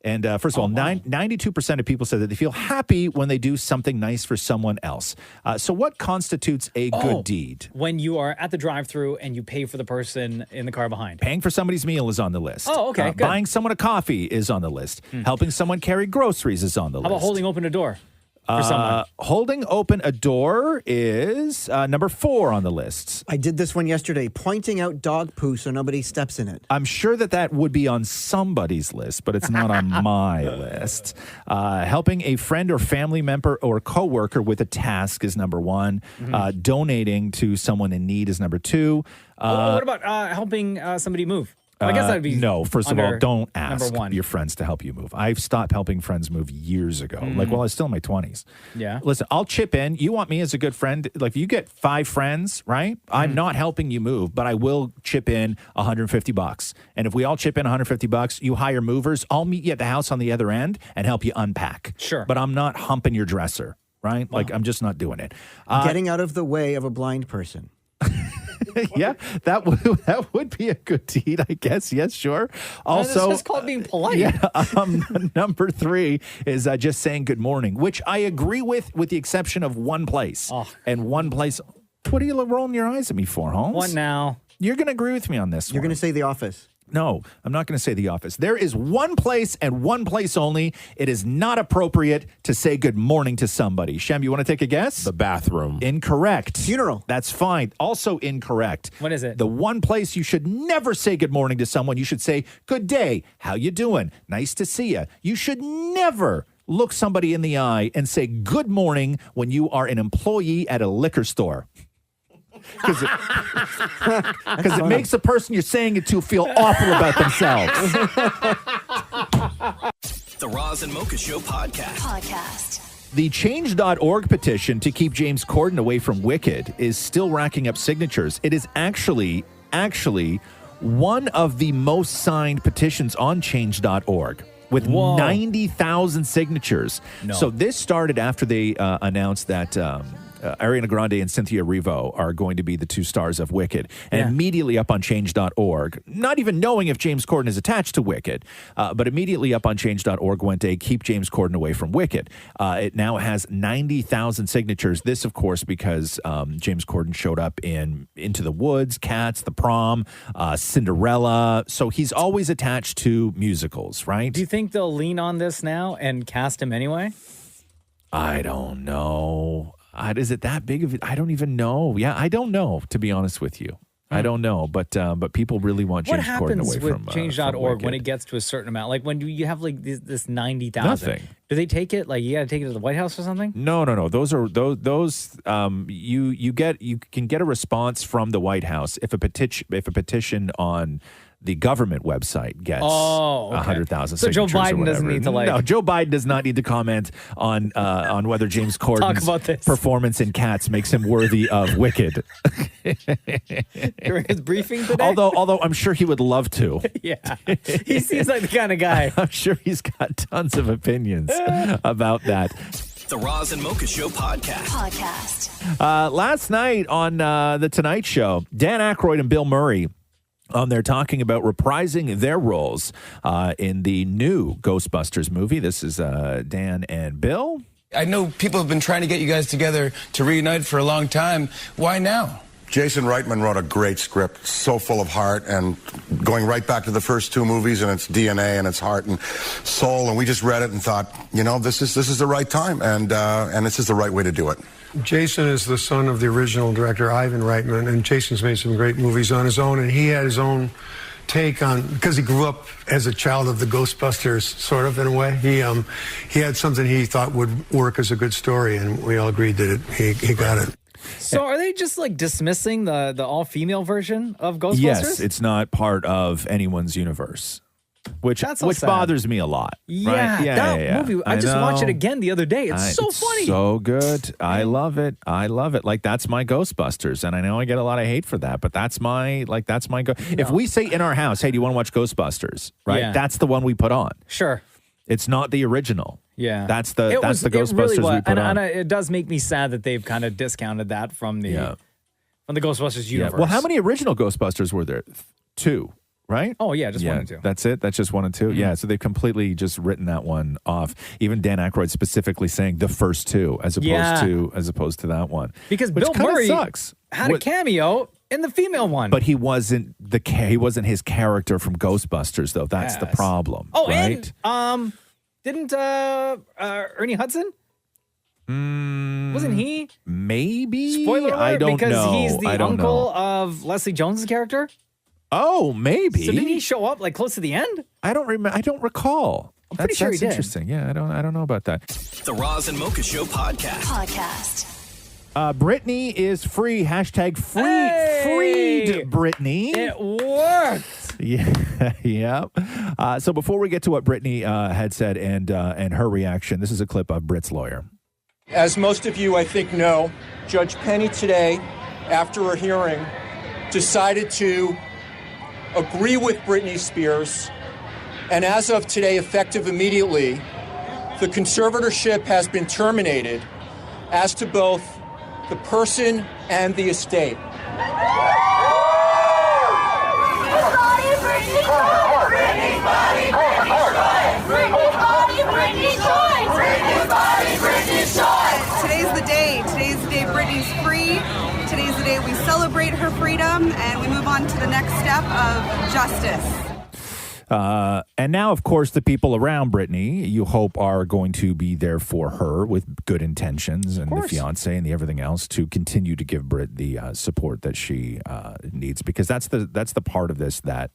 And first of all, 92% of people said that they feel happy when they do something nice for someone else. So what constitutes a good deed? When you are at the drive-thru and you pay for the person in the car behind. Paying for somebody's meal is on the list. Oh, okay, good. Buying someone a coffee is on the list. Helping someone carry groceries is on the How list. about holding open a door for someone? Holding open a door is number 4 on the list. I did this one yesterday, pointing out dog poo so nobody steps in it. I'm sure that would be on somebody's list, but it's not on my list. Helping a friend or family member or coworker with a task is number 1. Donating to someone in need is number 2. What about helping somebody move? I guess that'd be no. First of all, don't ask number 1. your friends to help you move. I've stopped helping friends move years ago. Like while I was still in my 20s. Yeah. Listen, I'll chip in. You want me as a good friend? Like if you get 5 friends, right? I'm not helping you move, but I will chip in $150. And if we all chip in $150, you hire movers. I'll meet you at the house on the other end and help you unpack. Sure. But I'm not humping your dresser, right? Like I'm just not doing it. Getting out of the way of a blind person. Yeah, that would be a good deed, I guess. Yes, sure. Also, this is called being polite. Yeah. Number 3 is just saying good morning, which I agree with the exception of one place. And one place. What are you rolling your eyes at me for, Holmes? What now? You're going to agree with me on this. You're going to say The Office. No, I'm not going to say The Office. There is one place and one place only. It is not appropriate to say good morning to somebody. Shem, you want to take a guess? The bathroom. Incorrect. Funeral. That's fine. Also incorrect. What is it? The one place you should never say good morning to someone. You should say, good day. How you doing? Nice to see you. You should never look somebody in the eye and say good morning when you are an employee at a liquor store. Because it makes the person you're saying it to feel awful about themselves. The Roz and Mocha Show podcast. The Change.org petition to keep James Corden away from Wicked is still racking up signatures. It is actually one of the most signed petitions on Change.org. With 90,000 signatures. No. So this started after they announced that Ariana Grande and Cynthia Erivo are going to be the 2 stars of Wicked. And immediately up on Change.org, not even knowing if James Corden is attached to Wicked, but immediately up on Change.org went a Keep James Corden Away from Wicked. It now has 90,000 signatures. This, of course, because James Corden showed up in Into the Woods, Cats, The Prom, Cinderella. So he's always attached to musicals, right? Do you think they'll lean on this now and cast him anyway? I don't know. Is it that big of it? I don't even know. Yeah, I don't know, to be honest with you. I don't know, but people really want James Corden away from What happens with Change.org when it gets to a certain amount? Like when you have like this 90,000? Nothing. Do they take it? Like you got to take it to the White House or something? No. Those you can get a response from the White House if a petition on the government website gets 100,000 So signatures. Joe Biden or whatever. doesn't need to No, Joe Biden does not need to comment on whether James Corden's performance in Cats makes him worthy of Wicked. During his briefing today? Although I'm sure he would love to. Yeah. He seems like the kind of guy. I'm sure he's got tons of opinions about that. The Roz and Mocha Show podcast. Last night on The Tonight Show, Dan Aykroyd and Bill Murray, they're talking about reprising their roles in the new Ghostbusters movie. This is Dan and Bill. I know people have been trying to get you guys together to reunite for a long time. Why now? Jason Reitman wrote a great script, so full of heart, and going right back to the first 2 movies, and its DNA and its heart and soul. And we just read it and thought, this is the right time, and this is the right way to do it. Jason is the son of the original director, Ivan Reitman, and Jason's made some great movies on his own, and he had his own take on, because he grew up as a child of the Ghostbusters, sort of, in a way. He had something he thought would work as a good story, and we all agreed that he got it. So are they just like dismissing the all-female version of Ghostbusters? Yes, it's not part of anyone's universe. Which That's so sad. bothers me a lot. Yeah, right? that movie. I just watched it again the other day. It's so funny. So good. I love it. Like that's my Ghostbusters, and I know I get a lot of hate for that, but that's my If we say in our house, "Hey, do you want to watch Ghostbusters?" Right? Yeah. That's the one we put on. Sure. It's not the original. Yeah, that's the Ghostbusters we put on. And it does make me sad that they've kind of discounted that from the Ghostbusters universe. Well, how many original Ghostbusters were there? 2. right? Oh, yeah, just 1 and 2. That's it? That's just 1 and 2? Yeah, so they've completely just written that one off. Even Dan Aykroyd specifically saying the first 2 as opposed to that one. Because Which Bill kinda Murray sucks. had a cameo in the female one. But he wasn't his character from Ghostbusters, though. That's the problem. Oh, right? and didn't Ernie Hudson? Wasn't he? Maybe. Spoiler alert, I don't because know. he's the I don't uncle know. of Leslie Jones's character. Oh, maybe. So didn't he show up like close to the end? I don't remember. I don't recall. I'm pretty sure he that's did. interesting. Yeah, I don't know about that. The Roz and Mocha Show podcast. Britney is free. Hashtag free. Hey! Freed Britney. It worked. Yeah, yeah. So before we get to what Britney had said and her reaction, this is a clip of Brit's lawyer. As most of you, I think, know, Judge Penny today, after a hearing, decided to agree with Britney Spears, and as of today, effective immediately, the conservatorship has been terminated as to both the person and the estate. Today's the day. Today's the day Britney's free. Today's the day we celebrate her freedom and we move on to the next step of justice. And now, of course, the people around Britney, you hope, are going to be there for her with good intentions, and the fiance and the everything else to continue to give Brit the support that she needs, because that's the part of this that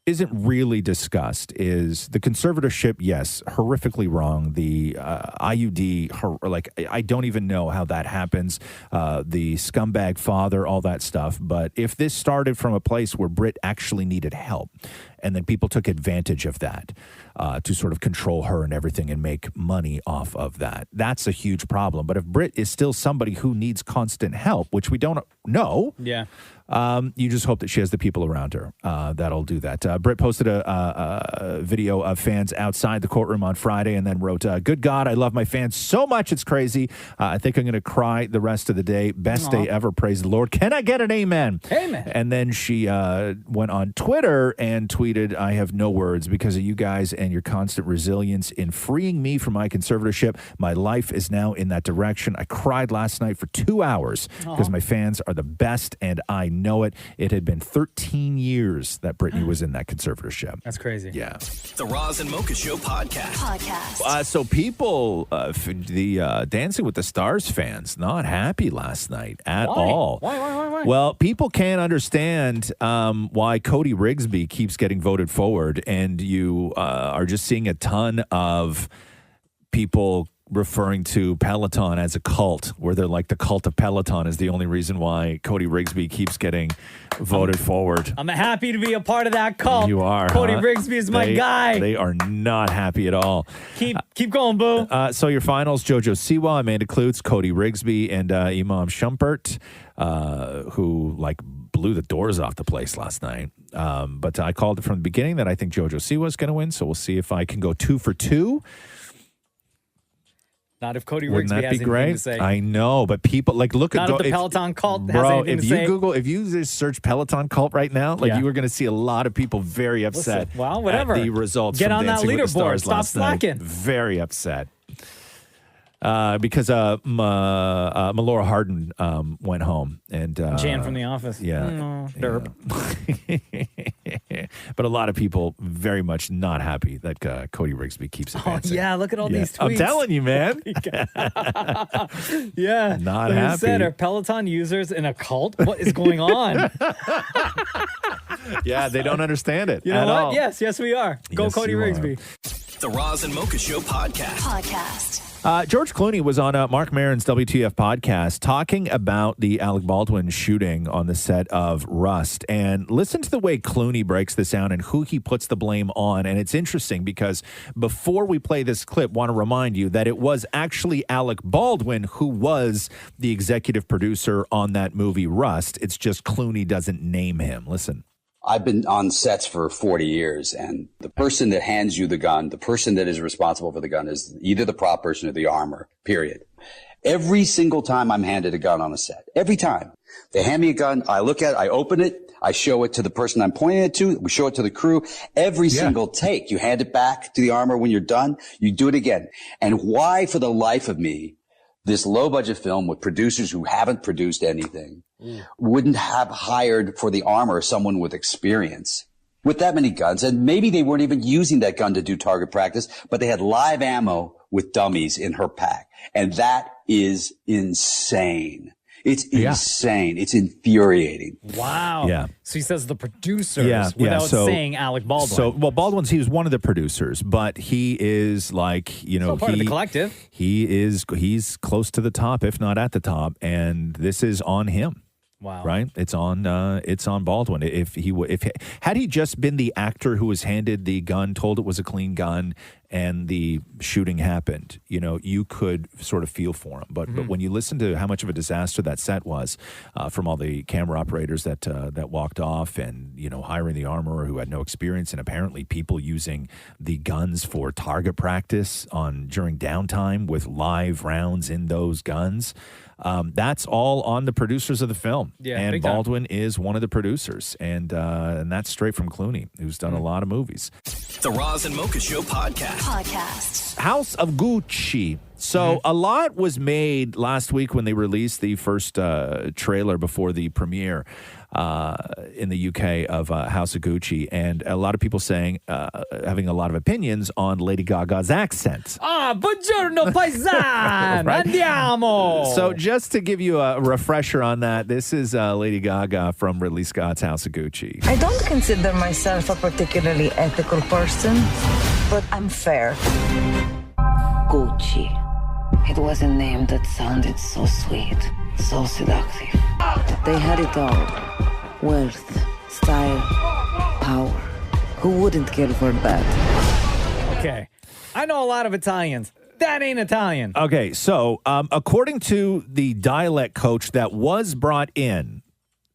isn't really discussed. Is the conservatorship? Yes, horrifically wrong. The IUD, I don't even know how that happens. The scumbag father, all that stuff. But if this started from a place where Brit actually needed help, and then people took advantage of that to sort of control her and everything and make money off of that, that's a huge problem. But if Brit is still somebody who needs constant help, which we don't know, you just hope that she has the people around her that'll do that. Brit posted a video of fans outside the courtroom on Friday and then wrote, "Good God, I love my fans so much, it's crazy. I think I'm going to cry the rest of the day. Best day ever, praise the Lord. Can I get an amen?" Amen. And then she went on Twitter and tweeted, "I have no words because of you guys and your constant resilience in freeing me from my conservatorship. My life is now in that direction. I cried last night for 2 hours because my fans are the best and I know it. It had been 13 years that Britney was in that conservatorship." That's crazy. Yeah. The Roz and Mocha Show podcast. So people, the Dancing with the Stars fans, not happy last night at all. Why? Well, people can't understand why Cody Rigsby keeps getting voted forward, and you are just seeing a ton of people referring to Peloton as a cult, where they're like, the cult of Peloton is the only reason why Cody Rigsby keeps getting voted forward. I'm happy to be a part of that cult. You are. Cody Rigsby is my guy. They are not happy at all. Keep going, boo. So your finals: Jojo Siwa, Amanda Klutz, Cody Rigsby, and Imam Shumpert, who blew the doors off the place last night. But I called it from the beginning that I think Jojo Siwa is going to win. So we'll see if I can go 2 for 2. Not if Cody Wouldn't Rigsby that has be anything great? to say. I know, but people look at Not if the Peloton cult has bro. anything If to you say. Google, if you just search Peloton cult right now, you are going to see a lot of people very upset. Listen, well, whatever. At the results. Get from on that Dancing with the leaderboard. Stars Stop last night. slacking. Very upset. Because Melora Hardin went home and Jan from The Office. Yeah, derp. But a lot of people very much not happy that Cody Rigsby keeps advancing. Yeah, look at all these tweets. I'm telling you, man. Yeah. Not Like I happy. said, are Peloton users in a cult? What is going on? Yeah, they don't understand it. You know at what? all. Yes, we are. Go Yes, Cody you are. Rigsby. The Roz and Mocha Show podcast. George Clooney was on Mark Maron's WTF podcast talking about the Alec Baldwin shooting on the set of Rust. And listen to the way Clooney breaks this down and who he puts the blame on. And it's interesting because before we play this clip, want to remind you that it was actually Alec Baldwin who was the executive producer on that movie Rust. It's just Clooney doesn't name him. Listen. I've been on sets for 40 years, and the person that hands you the gun, the person that is responsible for the gun is either the prop person or the armor, period. Every single time I'm handed a gun on a set, every time they hand me a gun, I look at it, I open it, I show it to the person I'm pointing it to. We show it to the crew. Every single take, you hand it back to the armor when you're done. You do it again. And why, for the life of me, this low budget film with producers who haven't produced anything wouldn't have hired for the armor someone with experience with that many guns. And maybe they weren't even using that gun to do target practice, but they had live ammo with dummies in her pack. And that is insane. It's insane. It's infuriating. Wow. Yeah. So he says the producers without saying Alec Baldwin. Baldwin's, he's one of the producers, but he is like, you know, part of the collective. He's close to the top, if not at the top, and this is on him. Wow. Right? It's on Baldwin. If had he just been the actor who was handed the gun, told it was a clean gun, and the shooting happened, you know, you could sort of feel for him. But when you listen to how much of a disaster that set was, from all the camera operators that walked off, and, you know, hiring the armorer who had no experience, and apparently people using the guns for target practice during downtime with live rounds in those guns. That's all on the producers of the film. Yeah, and big time. Baldwin is one of the producers. And that's straight from Clooney, who's done a lot of movies. The Roz and Mocha Show podcast. House of Gucci. So a lot was made last week when they released the first trailer before the premiere in the UK of House of Gucci, and a lot of people saying, having a lot of opinions on Lady Gaga's accent. Buongiorno paisan, Right? andiamo. So just to give you a refresher on that, this is Lady Gaga from Ridley Scott's House of Gucci. I don't consider myself a particularly ethical person, but I'm fair. Gucci. It was a name that sounded so sweet, so seductive. They had it all. Wealth, style, power. Who wouldn't care for that? Okay. I know a lot of Italians. That ain't Italian. Okay, so according to the dialect coach that was brought in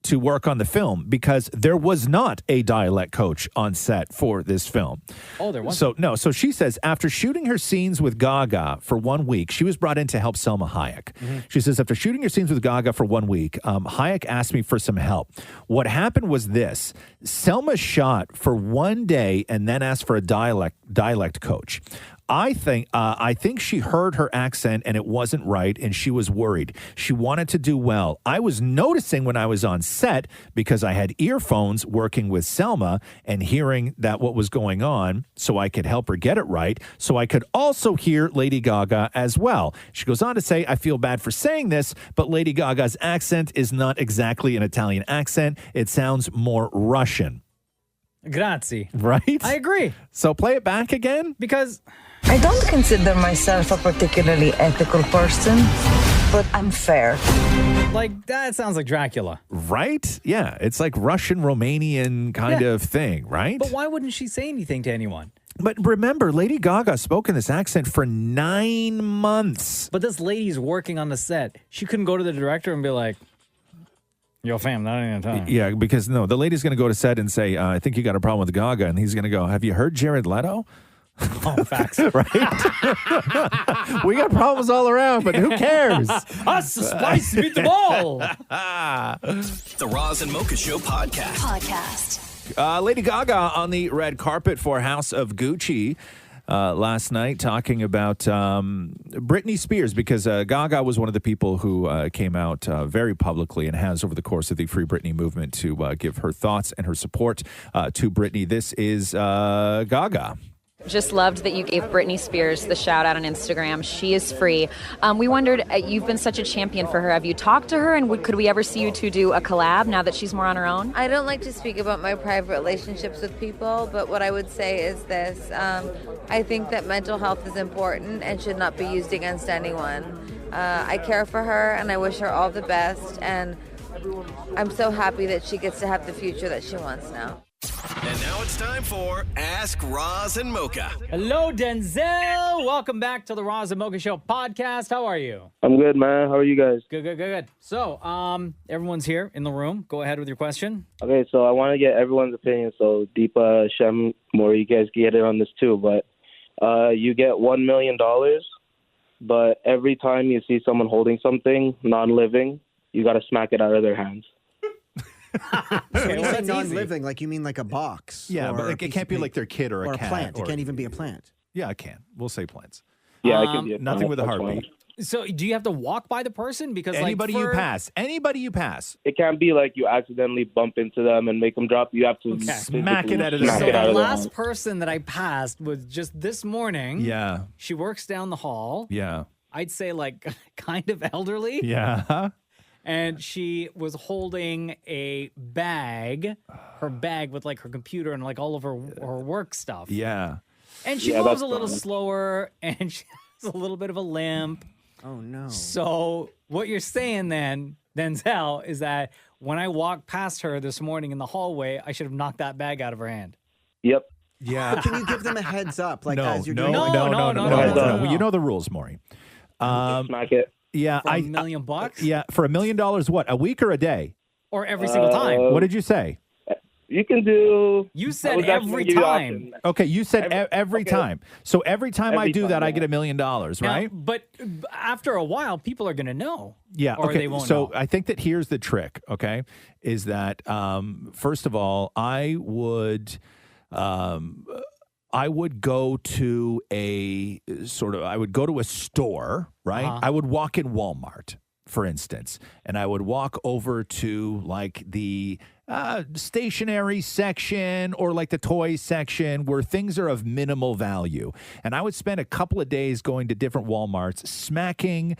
to work on the film, because there was not a dialect coach on set for this film. Oh, there wasn't? So she says after shooting her scenes with Gaga for 1 week, she was brought in to help Selma Hayek. She says, after shooting her scenes with Gaga for 1 week, Hayek asked me for some help. What happened was this: Selma shot for 1 day and then asked for a dialect coach. I think she heard her accent and it wasn't right, and she was worried. She wanted to do well. I was noticing when I was on set, because I had earphones working with Selma and hearing that what was going on, so I could help her get it right, so I could also hear Lady Gaga as well. She goes on to say, I feel bad for saying this, but Lady Gaga's accent is not exactly an Italian accent. It sounds more Russian. Grazie. Right? I agree. So play it back again? Because I don't consider myself a particularly ethical person, but I'm fair. Like, that sounds like Dracula. Right? Yeah. It's like Russian, Romanian kind of thing, right? But why wouldn't she say anything to anyone? But remember, Lady Gaga spoke in this accent for 9 months. But this lady's working on the set. She couldn't go to the director and be like, yo, fam, that ain't Italian. Yeah, because no, the lady's going to go to set and say, I think you got a problem with Gaga. And he's going to go, have you heard Jared Leto? Oh, facts. Right? We got problems all around, but who cares? Us, a spice meatball. The Roz and Mocha Show podcast. Lady Gaga on the red carpet for House of Gucci last night, talking about Britney Spears, because Gaga was one of the people who came out very publicly and has over the course of the Free Britney movement to give her thoughts and her support to Britney. This is Gaga. Just loved that you gave Britney Spears the shout out on Instagram. She is free. We wondered, you've been such a champion for her. Have you talked to her, and could we ever see you two do a collab now that she's more on her own? I don't like to speak about my private relationships with people, but what I would say is this. I think that mental health is important and should not be used against anyone. I care for her, and I wish her all the best, and I'm so happy that she gets to have the future that she wants now. And now it's time for Ask Roz and Mocha. Hello, Denzel. Welcome back to the Roz and Mocha Show podcast. How are you? I'm good, man. How are you guys? Good. So, everyone's here in the room. Go ahead with your question. Okay, so I want to get everyone's opinion. So, Deepa, Shem, more you guys get in on this too. But you get $1 million, but every time you see someone holding something non-living, you got to smack it out of their hands. When you say that's non-living, like you mean like a box? Yeah, or but a like, it piece can't of be paper, like their kid or a cat. plant. Or, It can't even be a plant. Yeah, it can. We'll say plants. Yeah, it can be a nothing plant, with a that's heartbeat. So do you have to walk by the person? Because Anybody like you pass. Anybody you pass. It can't be like you accidentally bump into them and make them drop. You have to Smack it out of their So hand. the last person that I passed was just this morning. Yeah. She works down the hall. Yeah. I'd say like kind of elderly. Yeah. And she was holding a bag, her bag with like her computer and like all of her work stuff. Yeah. And she moves a little slower and she has a little bit of a limp. Oh, no. So what you're saying then, Denzel, is that when I walked past her this morning in the hallway, I should have knocked that bag out of her hand. Yep. Yeah. But can you give them a heads up? Like no, as you're no, doing no, no, no, no. You know the rules, Maury. Smack it. Yeah. For $1 million? Yeah. For $1 million, what? A week or a day? Or every single time? What did you say? You can do. You said every time. Okay, you said every time. So every time I Every do time, that, I yeah. get $1 million, Now, right? but after a while, people are going to know. Yeah. Or Okay. they won't So know. I think that here's the trick. Okay, is that first of all, I would go to a store, right? Uh-huh. I would walk in Walmart, for instance, and I would walk over to like the stationery section or like the toy section where things are of minimal value. And I would spend a couple of days going to different Walmarts, smacking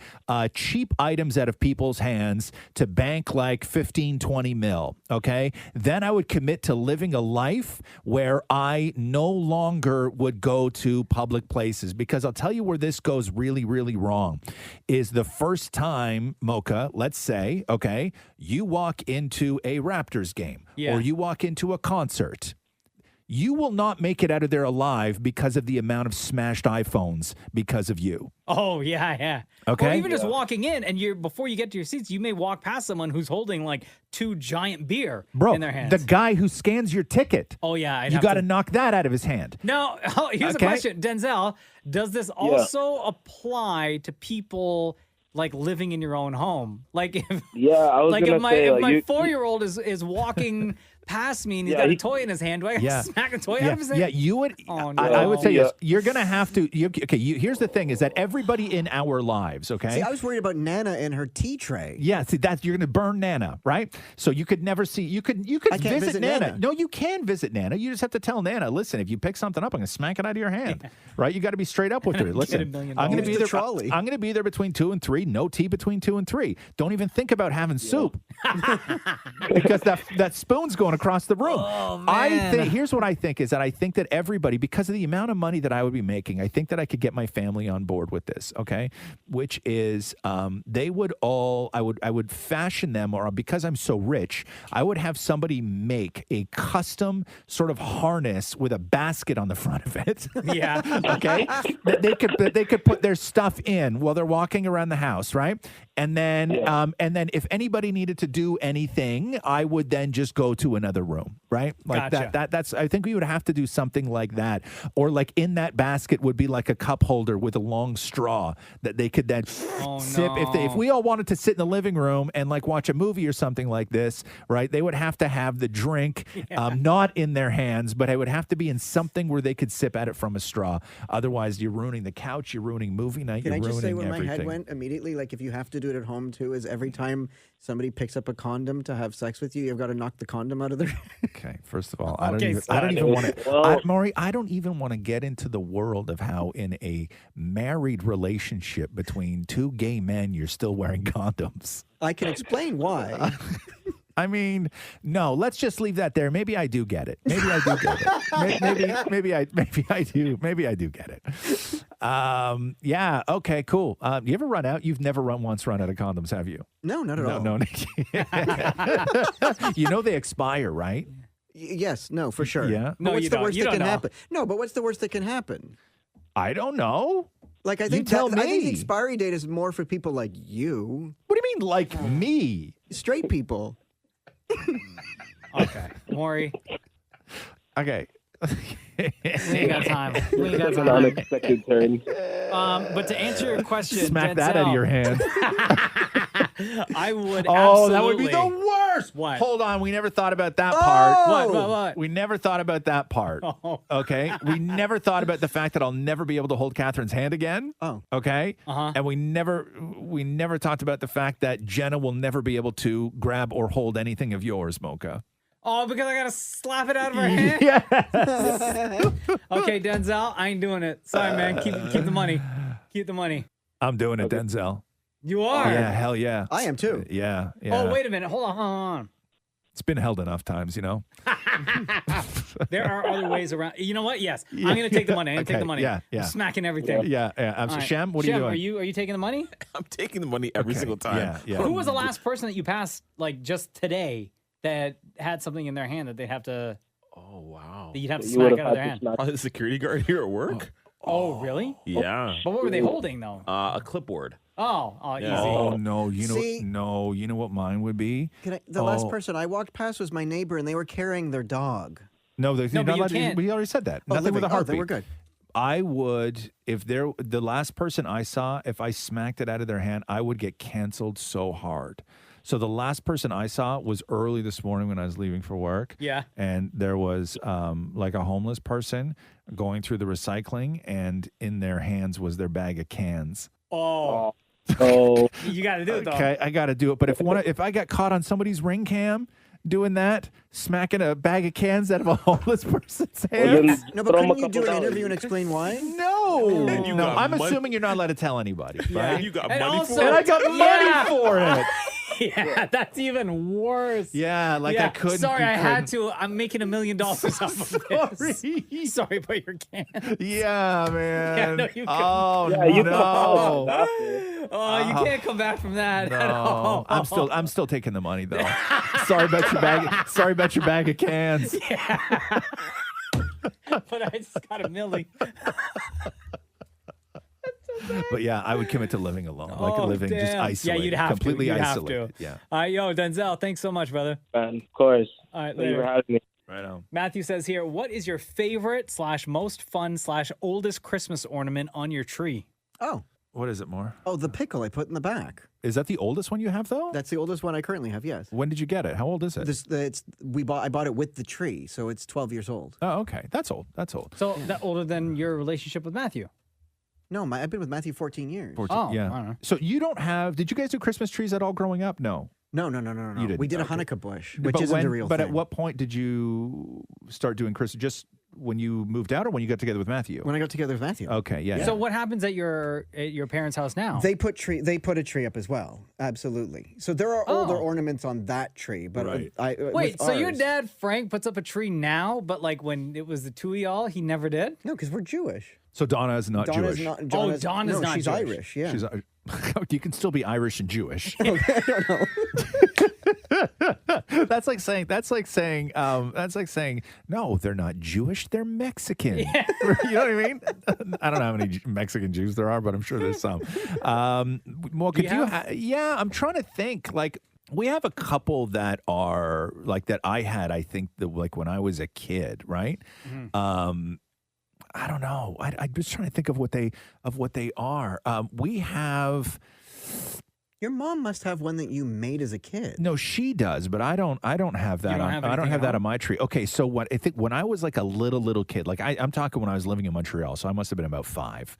cheap items out of people's hands to bank like 15, 20 mil. Okay. Then I would commit to living a life where I no longer would go to public places, because I'll tell you where this goes really, really wrong is the first time, Mocha, let's say, okay, you walk into a Raptors game or you walk into a concert. You will not make it out of there alive because of the amount of smashed iPhones because of you. Oh, yeah. Okay. Or even just walking in and before you get to your seats, you may walk past someone who's holding like 2 giant beer in their hands. The guy who scans your ticket. Oh, yeah. You got to knock that out of his hand. Now, here's a question. Denzel, does this also apply to people like living in your own home? Like if, I was like gonna if my, say, if like, my you- 4-year-old is walking past me and he's got a toy in his hand, do I have to smack a toy out of his hand? Yeah, you would. Oh, no. I would say yes. You're going to have to. Here's the thing: is that everybody in our lives, okay? See, I was worried about Nana and her tea tray. Yeah, see, that's you're going to burn Nana, right? So you could never see. You could I can't visit visit Nana. Nana. No, you can visit Nana. You just have to tell Nana, listen, if you pick something up, I'm going to smack it out of your hand, right? You got to be straight up with her. Listen, I'm going to be there. I'm going to be there between 2 and 3. No tea between 2 and 3. Don't even think about having soup because that spoon's going across the room. Oh, I think here's what I think is that I think that everybody, because of the amount of money that I would be making, I think that I could get my family on board with this. Okay, which is they would all I would fashion them, or because I'm so rich, I would have somebody make a custom sort of harness with a basket on the front of it. Yeah. Okay. That they could put their stuff in while they're walking around the house, right? And then if anybody needed to do anything, I would then just go to another room, right? Like Gotcha. that's I think we would have to do something like that. Or like in that basket would be like a cup holder with a long straw that they could then sip. If we all wanted to sit in the living room and like watch a movie or something like this, right? They would have to have the drink not in their hands, but it would have to be in something where they could sip at it from a straw. Otherwise, you're ruining the couch, you're ruining movie night, Can I you're just say ruining where my head everything. went immediately? Like if you have to do it at home too, is every time somebody picks up a condom to have sex with you, you've got to knock the condom out of their. Okay, first of all, I don't even want to. Well- Maury, I don't even want to get into the world of how in a married relationship between 2 gay men, you're still wearing condoms. I can explain why. I mean, no, let's just leave that there. Maybe I do get it. Maybe I do get it. Maybe I do. Maybe I do get it. Yeah. Okay. Cool. You ever run out? You've never once run out of condoms, have you? No, not at all. No. You know they expire, right? Yes. No, for sure. Yeah. But No, what's you the don't. worst You that don't can know. happen? No, but what's the worst that can happen? I don't know. Like I You think tell I think the me. expiry date is more for people like you, What do you mean, like me? straight people. Okay. Maury, Okay. we ain't got time. We ain't got Took an time. unexpected turn. But to answer your question, Smack Denzel, that out of your hand. I would Oh, that would be the absolutely- yours. What? Hold on. We never thought about that part. What? We never thought about that part. Okay. We never thought about the fact that I'll never be able to hold Catherine's hand again. Oh. Okay. And we never talked about the fact that Jenna will never be able to grab or hold anything of yours, Mocha. Oh, because I gotta slap it out of her hand? Yes. Okay, Denzel, I ain't doing it. Sorry, man. Keep the money. Keep the money. I'm doing it, Denzel. You are? Yeah, hell yeah. I am too. Yeah. Oh, wait a minute. Hold on. It's been held enough times, you know. There are other ways around. You know what? Yes. I'm going to take the money. I'm going to take the money. Yeah. I'm smacking everything. Yeah. All right. Shem, what are you doing? Are you taking the money? I'm taking the money every single time. Yeah. Who was the last person that you passed, like, just today that had something in their hand that they'd have to... Oh, wow. That you'd have to smack out of their hand? The security guard here at work. Oh, really? Yeah. But what were they holding, though? A clipboard. Oh, easy. Oh no! See? You know what mine would be? The last person I walked past was my neighbor, and they were carrying their dog. No, but you can't. We already said that. Oh, Nothing with a heartbeat. they were good. I would, if the last person I saw, if I smacked it out of their hand, I would get canceled so hard. So the last person I saw was early this morning when I was leaving for work. Yeah. And there was like a homeless person going through the recycling, and in their hands was their bag of cans. Oh. You got to do it, though. Okay, I got to do it. But if I got caught on somebody's ring cam doing that, smacking a bag of cans out of a homeless person's hands. No, but couldn't you do an interview and explain why? No. I'm assuming you're not allowed to tell anybody, right? You got And money also- for it. And I got money for it. Yeah, that's even worse. Yeah, like I couldn't. Sorry, you I had couldn't. to. I'm making $1 million off of this. Sorry about your can. Yeah, man. Yeah, no, you couldn't. Oh, Yeah, you can no. apologize after. Oh, you can't come back from that at all. I'm still taking the money though. Sorry about your bag. Sorry about your bag of cans. Yeah. But I just got $1 million. But yeah, I would commit to living alone, just damn. isolated. Yeah, you'd have completely to. You'd isolated. have to. Yeah. All right, yo, Denzel, thanks so much, brother. Of course. All right, Thank you later. for having me. Right on. Matthew says here, what is your favorite / most fun / oldest Christmas ornament on your tree? Oh. What is it, more? Oh, the pickle I put in the back. Is that the oldest one you have, though? That's the oldest one I currently have, yes. When did you get it? How old is it? I bought it with the tree, so it's 12 years old. Oh, okay. That's old. So that older than your relationship with Matthew? No, I've been with Matthew 14 years. 14, Oh, yeah. I don't know. So you don't have? Did you guys do Christmas trees at all growing up? No. No. You didn't. We did a Okay. Hanukkah bush, which But isn't when- a real But thing. at what point did you start doing Christmas? Just when you moved out, or when you got together with Matthew? When I got together with Matthew. Okay, yeah. So what happens at your parents' house now? They put a tree up as well. Absolutely. So there are older Oh. ornaments on that tree, but Right. Wait, with so your ours- dad, Frank, puts up a tree now, but like when it was the two of y'all, he never did? No, because we're Jewish. So Donna is not Donna's Jewish. not. Donna's no, not she's Jewish. Irish. Yeah. She's, you can still be Irish and Jewish. I don't know. That's like saying no, they're not Jewish, they're Mexican. You know what I mean? I don't know how many Mexican Jews there are, but I'm sure there's some. Mocha, yeah, I'm trying to think. Like, we have a couple that are like that I had, I think, like when I was a kid, right? I don't know. I'm just trying to think of what they are. We have. Your mom must have one that you made as a kid. No, she does, but I don't have that. I don't have that on my tree. Okay, so what I think when I was like a little kid, like I'm talking when I was living in Montreal, so I must have been about 5.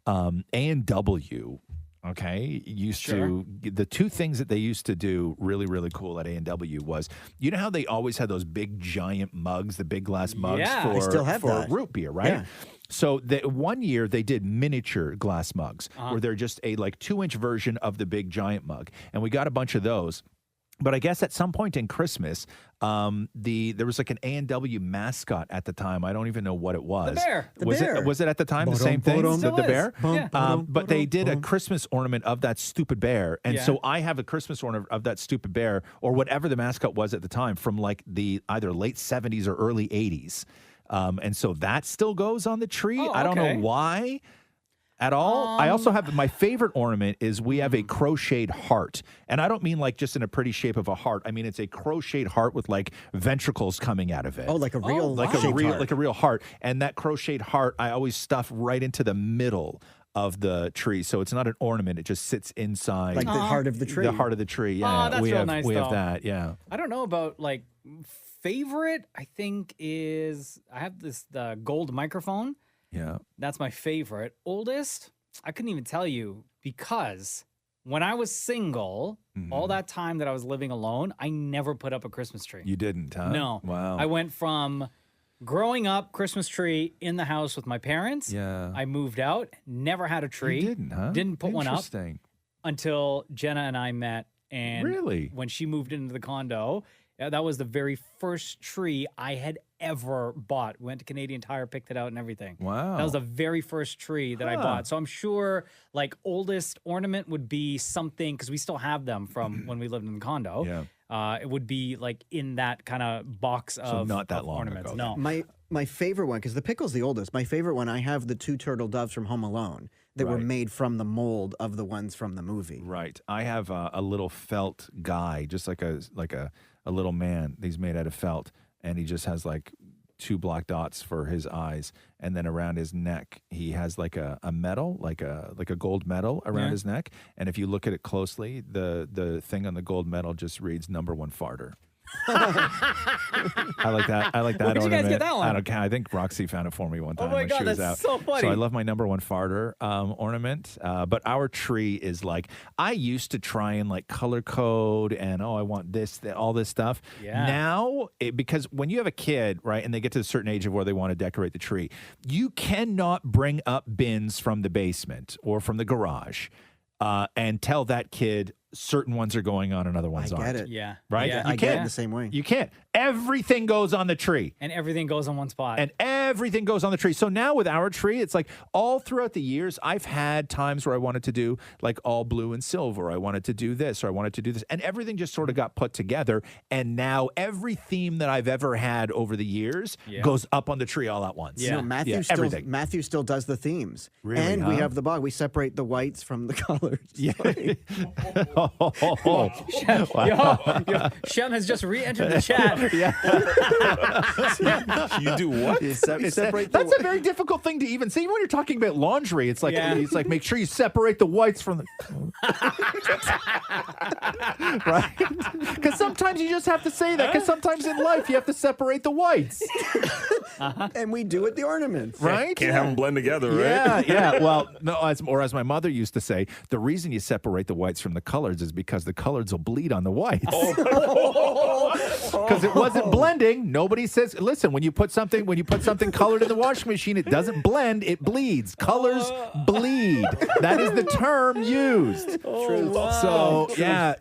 A&W, okay, used to the two things that they used to do really, really cool at A&W was, you know how they always had those big giant mugs, the big glass mugs They still have for that. root beer, right? Yeah. So one year they did miniature glass mugs where they're just a like 2-inch version of the big giant mug. And we got a bunch of those. But I guess at some point in Christmas, there was like an A&W mascot at the time. I don't even know what it was. The bear. Was it at the time the same thing? The bear? Yeah. But they did a Christmas ornament of that stupid bear. And Yeah. so I have a Christmas ornament of that stupid bear, or whatever the mascot was at the time, from like the either late 70s or early 80s. And so that still goes on the tree. Oh, I don't okay. know why at all. I also have my favorite ornament is we have a crocheted heart. And I don't mean like just in a pretty shape of a heart. I mean, it's a crocheted heart with like ventricles coming out of it. Oh, like a real like a real heart. And that crocheted heart, I always stuff right into the middle of the tree. So it's not an ornament. It just sits inside. Like the heart of the tree. The heart of the tree, yeah. That's we real have, nice, we have though. that, yeah. I don't know about like favorite. I think is I have the gold microphone. Yeah. That's my favorite. Oldest, I couldn't even tell you because when I was single, all that time that I was living alone, I never put up a Christmas tree. You didn't, huh? No. Wow. I went from growing up Christmas tree in the house with my parents. Yeah. I moved out, never had a tree. You didn't, huh? Didn't put one up Interesting. until Jenna and I met. And Really? when she moved into the condo, that was the very first tree I had ever bought. Went to Canadian Tire, picked it out and everything. Wow. That was the very first tree that I bought. So I'm sure like oldest ornament would be something, because we still have them from when we lived in the condo. Yeah. It would be like in that kind of box of not that of long ornaments. ago. No. My favorite one, because the pickle's the oldest. My favorite one, I have the 2 turtle doves from Home Alone that were Right. made from the mold of the ones from the movie. Right. I have a little felt guy, just like a little man. He's made out of felt, and he just has like 2 black dots for his eyes, and then around his neck he has like a medal, like a gold medal around Yeah. his neck. And if you look at it closely, the thing on the gold medal just reads #1 farter. I like that. I like that Where did you guys ornament. get that one? I don't care. I think Roxy found it for me one time my when God, she was that's out. so funny. So I love my #1 farter ornament. But our tree is like, I used to try and like color code and I want this, all this stuff. Yeah. Now, because when you have a kid, right, and they get to a certain age of where they want to decorate the tree, you cannot bring up bins from the basement or from the garage and tell that kid certain ones are going on and other ones I get aren't. it. Yeah. Right? Yeah. You I get it can't. in the same way. You can't. Everything goes on the tree. And everything goes on one spot. And everything goes on the tree. So now with our tree, it's like all throughout the years, I've had times where I wanted to do like all blue and silver. I wanted to do this or I wanted to do this. And everything just sort of got put together. And now every theme that I've ever had over the years goes up on the tree all at once. You know, everything. Matthew still does the themes. Really, and we huh? have the bog. We separate the whites from the colors. Yeah. Shem has just re-entered the chat. You do what? That's a very difficult thing to even say. Even when you're talking about laundry, it's like make sure you separate the whites from the right? Because sometimes you just have to say that. Because sometimes in life you have to separate the whites, And we do it the ornaments. right? Can't have them blend together, right? Yeah. Well, no, as my mother used to say, the reason you separate the whites from the colors is because the colors will bleed on the whites. Because it wasn't blending. Nobody says, listen, when you put something colored in the washing machine, it doesn't blend, it bleeds. Colors bleed. That is the term used. So yeah.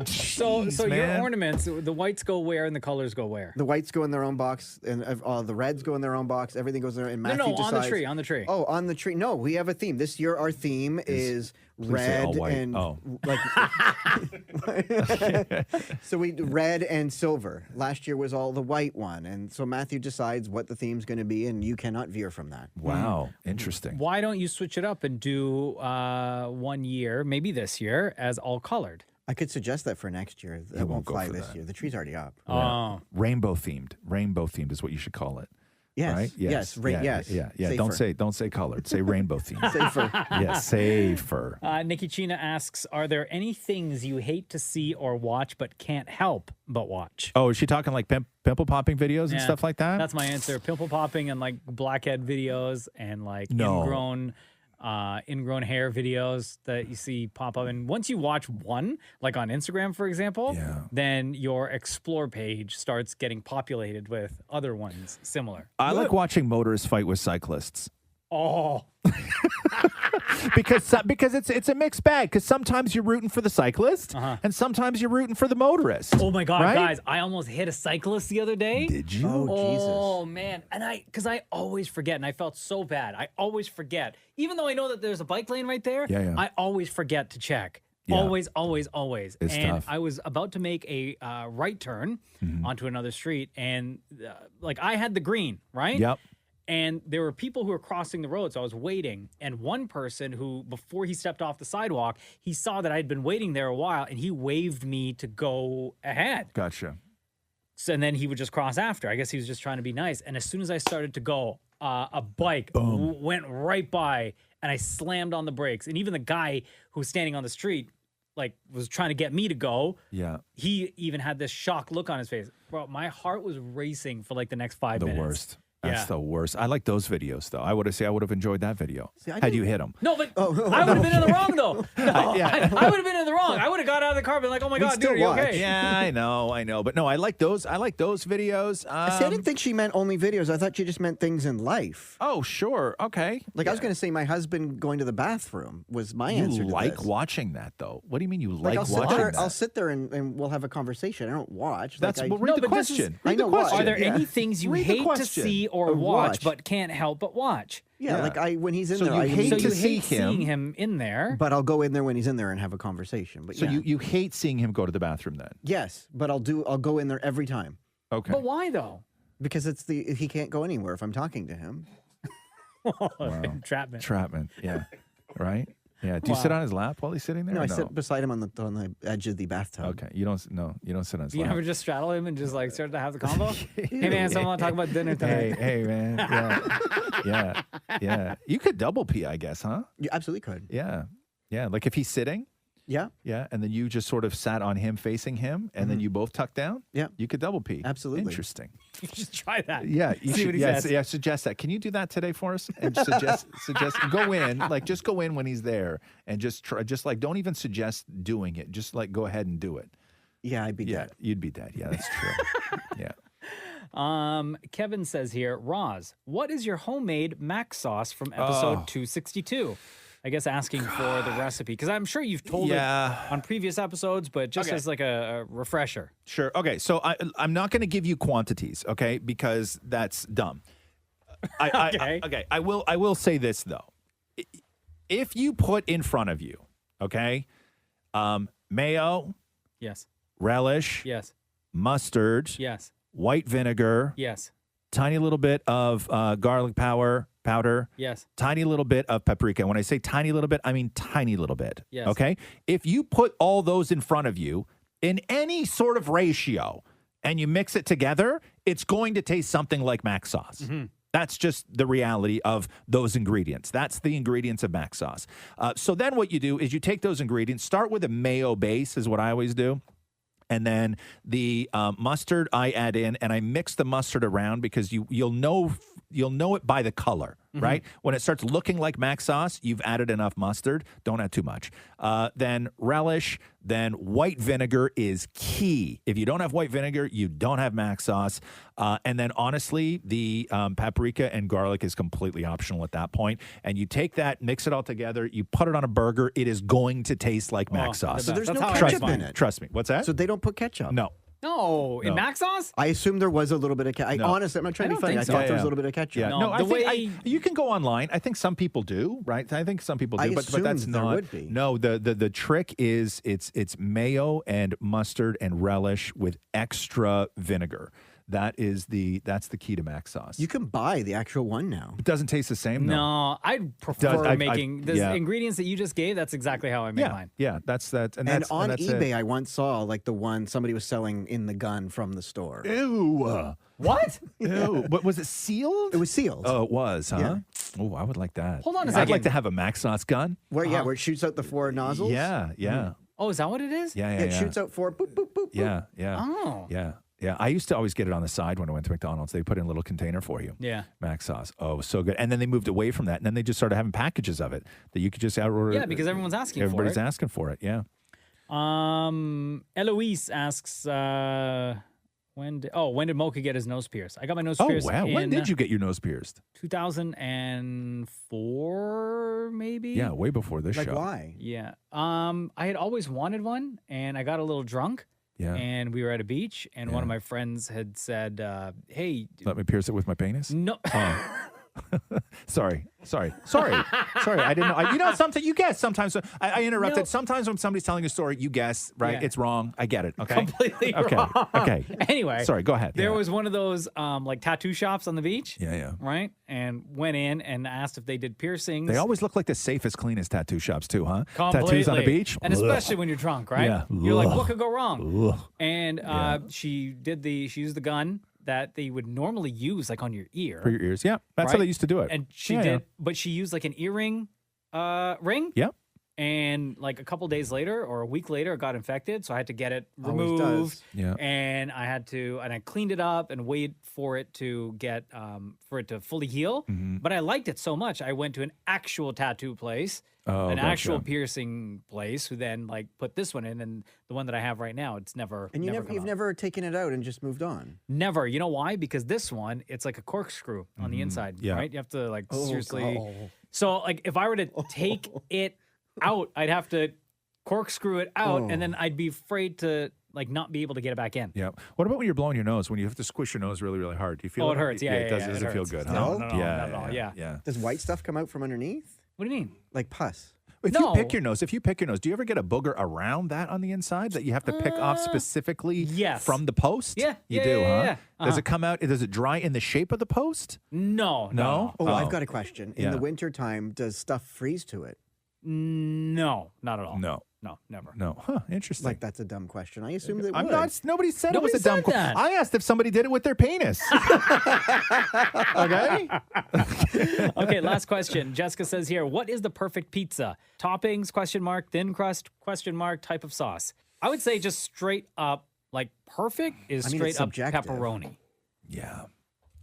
So Jeez, your man. ornaments, the whites go where and the colors go where? The whites go in their own box, and the reds go in their own box. Everything goes in there. And Matthew No, decides, on the tree. Oh, on the tree. No, we have a theme. This year, our theme is Please say all red white. and Oh. so we red and silver. Last year was all the white one, and so Matthew decides what the theme's going to be, and you cannot veer from that. Wow, interesting. Why don't you switch it up and do 1 year, maybe this year, as all colored? I could suggest that for next year. That won't go fly for this that. year. The tree's already up. Oh. Rainbow themed. Rainbow themed is what you should call it. Yes. Right? Yes. Yes. Yeah. Safer. Don't say colored. Say rainbow themed. Safer. Yes, safer. Nikki China asks, are there any things you hate to see or watch but can't help but watch? Oh, is she talking like pimple popping videos and Yeah, stuff like that? That's my answer. Pimple popping and like blackhead videos and like No. ingrown hair videos that you see pop up. And once you watch one, like on Instagram, for example, then your explore page starts getting populated with other ones similar. I like watching motorists fight with cyclists. Oh, because it's a mixed bag. Because sometimes you're rooting for the cyclist, and sometimes you're rooting for the motorist. oh my God, right? guys, I almost hit a cyclist the other day. Did you? Oh, man. And because I always forget, and I felt so bad. I always forget. Even though I know that there's a bike lane right there, Yeah. I always forget to check. Yeah. Always. It's and tough. I was about to make a right turn onto another street, and I had the green, right? Yep. And there were people who were crossing the road, so I was waiting. And one person who, before he stepped off the sidewalk, he saw that I had been waiting there a while, and he waved me to go ahead. Gotcha. So, and then he would just cross after. I guess he was just trying to be nice. And as soon as I started to go, a bike went right by, and I slammed on the brakes. And even the guy who was standing on the street, like, was trying to get me to go. Yeah. He even had this shocked look on his face. Bro, my heart was racing for like the next 5 minutes. The worst. That's Yeah. the worst. I like those videos, though. I would have enjoyed that video. had you hit him. No, but I would have been in the wrong, though. No, I would have been in the wrong. I would have got out of the car and been like, oh my God, dude, are you okay? Yeah, I know. But no, I like those videos. See, I didn't think she meant only videos. I thought she just meant things in life. Oh, sure. Okay. Like, I was going to say my husband going to the bathroom was my answer to like this. watching that, though? What do you mean you Like, like watching that? I'll sit there and we'll have a conversation. I don't watch. That's- like, well, read the but this is- question. I know what. Are there any things you Read the hate to question. see or watch, but can't help but watch? Yeah, like when he's in So there, you I hate So to you see hate seeing him in there. But I'll go in there when he's in there and have a conversation. But So yeah. you hate seeing him go to the bathroom then? Yes, but I'll go in there every time. Okay. But why though? Because he can't go anywhere if I'm talking to him. Entrapment. Yeah. Right? Yeah. Do you sit Wow. on his lap while he's sitting there? No, or I sit beside him on the edge of the bathtub. Okay. You don't sit on his You lap. never just straddle him and just like start to have the convo? Hey man, someone want to talk about dinner tonight? Hey, man. Yeah. You could double pee, I guess, huh? You absolutely could. Yeah. Like if he's sitting. Yeah. Yeah. And then you just sort of sat on him facing him and then you both tucked down. Yeah. You could double pee. Absolutely. Interesting. You should try that. Yeah. You See should, what he yes, says. yeah. Suggest that. Can you do that today for us? And suggest go in, like just go in when he's there and just try, just like don't even suggest doing it. Just like go ahead and do it. Yeah, I'd be dead. You'd be dead. Yeah, that's true. Yeah. Kevin says here, Roz, what is your homemade mac sauce from episode Oh. 262? I guess asking for the recipe because I'm sure you've told Yeah. it on previous episodes, but just Okay. as like a refresher. Sure. Okay. So I'm not going to give you quantities, okay, because that's dumb. Okay. I will say this though. If you put in front of you, okay, mayo, Yes. relish, Yes. mustard, Yes. white vinegar, Yes. tiny little bit of garlic powder, Yes. tiny little bit of paprika. When I say tiny little bit, I mean tiny little bit. Yes. Okay? If you put all those in front of you in any sort of ratio and you mix it together, it's going to taste something like mac sauce. Mm-hmm. That's just the reality of those ingredients. That's the ingredients of mac sauce. So then what you do is you take those ingredients, start with a mayo base is what I always do. And then the mustard I add in, and I mix the mustard around because you'll know it by the color, right? When it starts looking like mac sauce, you've added enough mustard. Don't add too much. Then relish, then white vinegar is key. If you don't have white vinegar, you don't have mac sauce. And then honestly, the paprika and garlic is completely optional at that point. And you take that, mix it all together, you put it on a burger. It is going to taste like mac sauce. So there's That's no how I ketchup like in mine. it. Trust me. What's that? So they don't put ketchup. No. No, in No. mac sauce? I assumed there was a little bit of ketchup. No. Honestly, I'm not trying I to be don't funny. I think so. thought there was Yeah. a little bit of ketchup. Yeah, No, no, I the think way- you can go online. I think some people do, right? I think some people do, I but that's assumed there not. would be. No, the trick is it's mayo and mustard and relish with extra vinegar. That's the key to mac sauce. You can buy the actual one now. It doesn't taste the same. though. No, I prefer I- making the yeah. ingredients that you just gave. That's exactly how I make Yeah, mine. yeah, that's that, and And that's on that's eBay, it. I once saw like the one somebody was selling in the gun from the store. Ew. What? Ew. What was it? Sealed? It was sealed. Oh, it was, huh? Yeah. Oh, I would like that. Hold on a I'd second. like to have a mac sauce gun. Where where it shoots out the four nozzles. Yeah, yeah, Oh, is that what it is? yeah, yeah. It yeah. shoots out four. Boop boop boop. Yeah, yeah. Oh. Yeah. Yeah. I used to always get it on the side when I went to McDonald's. They put in a little container for you. Yeah. Mac sauce. Oh, it was so good. And then they moved away from that. And then they just started having packages of it that you could just order. Yeah, because everyone's asking for Everybody's it. asking for it. Yeah. Eloise asks, when did Mocha get his nose pierced? I got my nose Oh, pierced wow. When in did you get your nose pierced? 2004, maybe? Yeah, way before this Like show. why? Yeah. I had always wanted one, and I got a little drunk. Yeah. And we were at a beach, and one of my friends had said, hey. Let me pierce it with my penis? No. Oh. Sorry. I didn't know. Sometimes you guess. Sometimes I interrupted. No. Sometimes when somebody's telling a story, you guess, right? Yeah. It's wrong. I get it. Okay. Completely Okay. wrong. Okay. Anyway. Sorry. Go ahead. There Yeah. was one of those like tattoo shops on the beach. Yeah, yeah. Right? And went in and asked if they did piercings. They always look like the safest, cleanest tattoo shops too, huh? Completely. Tattoos on the beach, And especially when you're drunk, right? Yeah. You're like, Ugh. what could go wrong? Ugh. And she used the gun that they would normally use like on your ear. For your ears, yeah. That's how right? they used to do it. And she Yeah, did, yeah. but she used like an earring ring. Yep. And like a couple days later or a week later, it got infected. So I had to get it Always removed. does. Yeah. And I cleaned it up and waited for it to get, for it to fully heal. Mm-hmm. But I liked it so much. I went to an actual tattoo place, an gotcha. actual piercing place, who then like put this one in. And the one that I have right now, it's never, And never come you've out. never taken it out and just moved on. Never. You know why? Because this one, it's like a corkscrew on the inside, Yeah. right? You have to like Oh, seriously. God. So like if I were to take it out, I'd have to corkscrew it out, and then I'd be afraid to like not be able to get it back in. Yeah. What about when you're blowing your nose? When you have to squish your nose really, really hard? Do you feel Oh, it hurts. Yeah, it does. yeah, Does it it feel hurts. good? No, huh? no, yeah, not at all. Yeah. Does white stuff come out from underneath? What do you mean? Like pus? If No. you pick your nose, do you ever get a booger around that on the inside that you have to pick off specifically yes. from the post? Yeah, You yeah, do, yeah, huh? yeah. Does Uh-huh. it come out? Does it dry in the shape of the post? No. No? Oh, I've got a question. In Yeah. the wintertime, does stuff freeze to it? No, not at all. No. No, never. No. Huh, interesting. Like, that's a dumb question. I assumed it I'm would. not. Nobody said Nobody it was a dumb said question. that. I asked if somebody did it with their penis. Okay. Okay, last question. Jessica says here, what is the perfect pizza? Toppings, question mark, thin crust, question mark, type of sauce. I would say just straight up, like perfect is I mean, straight it's up subjective. pepperoni. Yeah.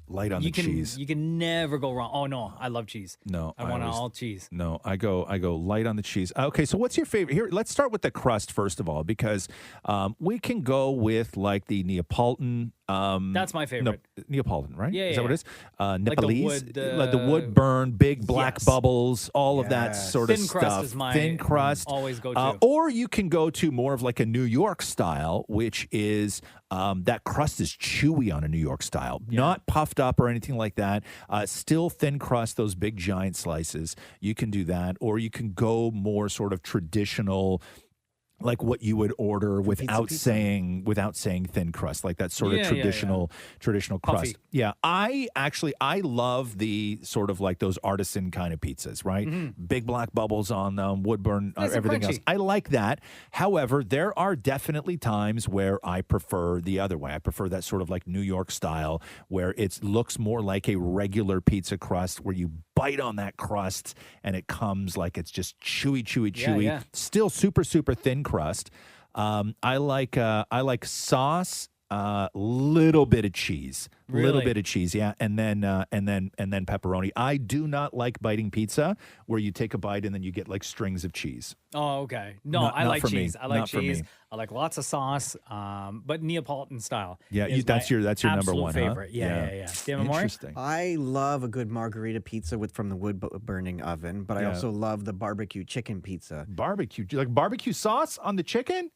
Light on You the cheese. You can never go wrong. Oh no, I love cheese. No, I want always- all cheese. No, I go light on the cheese. Okay, so what's your favorite? Here, let's start with the crust first of all, because we can go with like the Neapolitan. That's my favorite. Neapolitan, right? Yeah, Is that what it is? the Nepalese, wood, like the wood burn, big black yes. bubbles, all of that Yes. sort of Thin stuff. crust is my thin crust. always go-to. Or you can go to more of like a New York style, which is that crust is chewy on a New York style, not puffed up or anything like that. Still thin crust, those big giant slices. You can do that, or you can go more sort of traditional, like what you would order without saying thin crust, like that sort of traditional crust. Puffy. Yeah, I love the sort of like those artisan kind of pizzas, right? Big black bubbles on them, wood burn, Nice and everything else. crunchy. I like that. However, there are definitely times where I prefer the other way. I prefer that sort of like New York style, where it looks more like a regular pizza crust, where you bite on that crust and it comes like it's just chewy, yeah. still super thin crust. I like sauce, little bit of cheese, yeah, and then pepperoni. I do not like biting pizza where you take a bite and then you get like strings of cheese. Oh, okay. No, Not- I not like for me. cheese. I like Not for cheese. me. I like lots of sauce, but Neapolitan style. Yeah, is that's my your number absolute one, huh? favorite. Yeah. Do you have more? Interesting. I love a good margarita pizza from the wood burning oven, but I Yeah. also love the barbecue chicken pizza. Barbecue, do you like barbecue sauce on the chicken?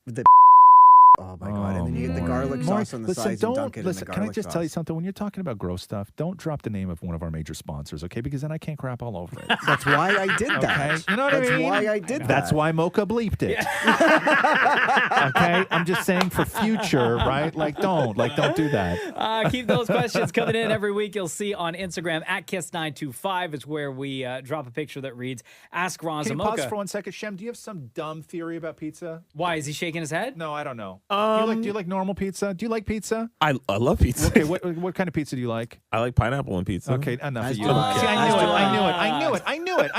Oh my God! And then you get the garlic Maury, sauce on the listen, sides and dunk it in the can garlic I just sauce. tell you something? When you're talking about gross stuff, don't drop the name of one of our major sponsors, okay? Because then I can't crap all over it. That's why I did that. Okay? You know what That's I mean? why I did that. That's why Mocha bleeped it. Okay? I'm just saying for future, right? Like, don't do that. Keep those questions coming in every week. You'll see on Instagram at Kiss925 is where we drop a picture that reads, Ask Roz Can and you pause Mocha. for 1 second? Shem, do you have some dumb theory about pizza? Why, is he shaking his head? No, I don't know. Do you like normal pizza? Do you like pizza? I love pizza. Okay, what kind of pizza do you like? I like pineapple on pizza. Okay, enough of you. Okay. See, I knew it.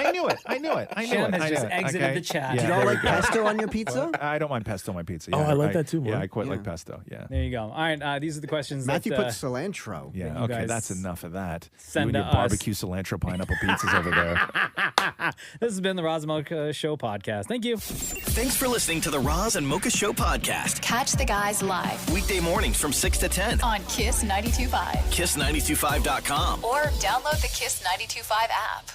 Shem has just exited the chat. Do you all like there we go. pesto on your pizza? I don't mind pesto on my pizza. Oh, Yeah, I like that too, Yeah, man. I quite like pesto. Yeah. There you go. All right, these are the questions Matthew that... put cilantro. Yeah, you okay, guys that's enough of that. send you and to your us. barbecue cilantro pineapple pizzas over there. This has been the Roz and Mocha Show podcast. Thank you. Thanks for listening to the Roz and Mocha Show podcast. Catch the guys live Weekday mornings from 6 to 10. on Kiss 92.5 Kiss925.com. or download the Kiss 92.5 app.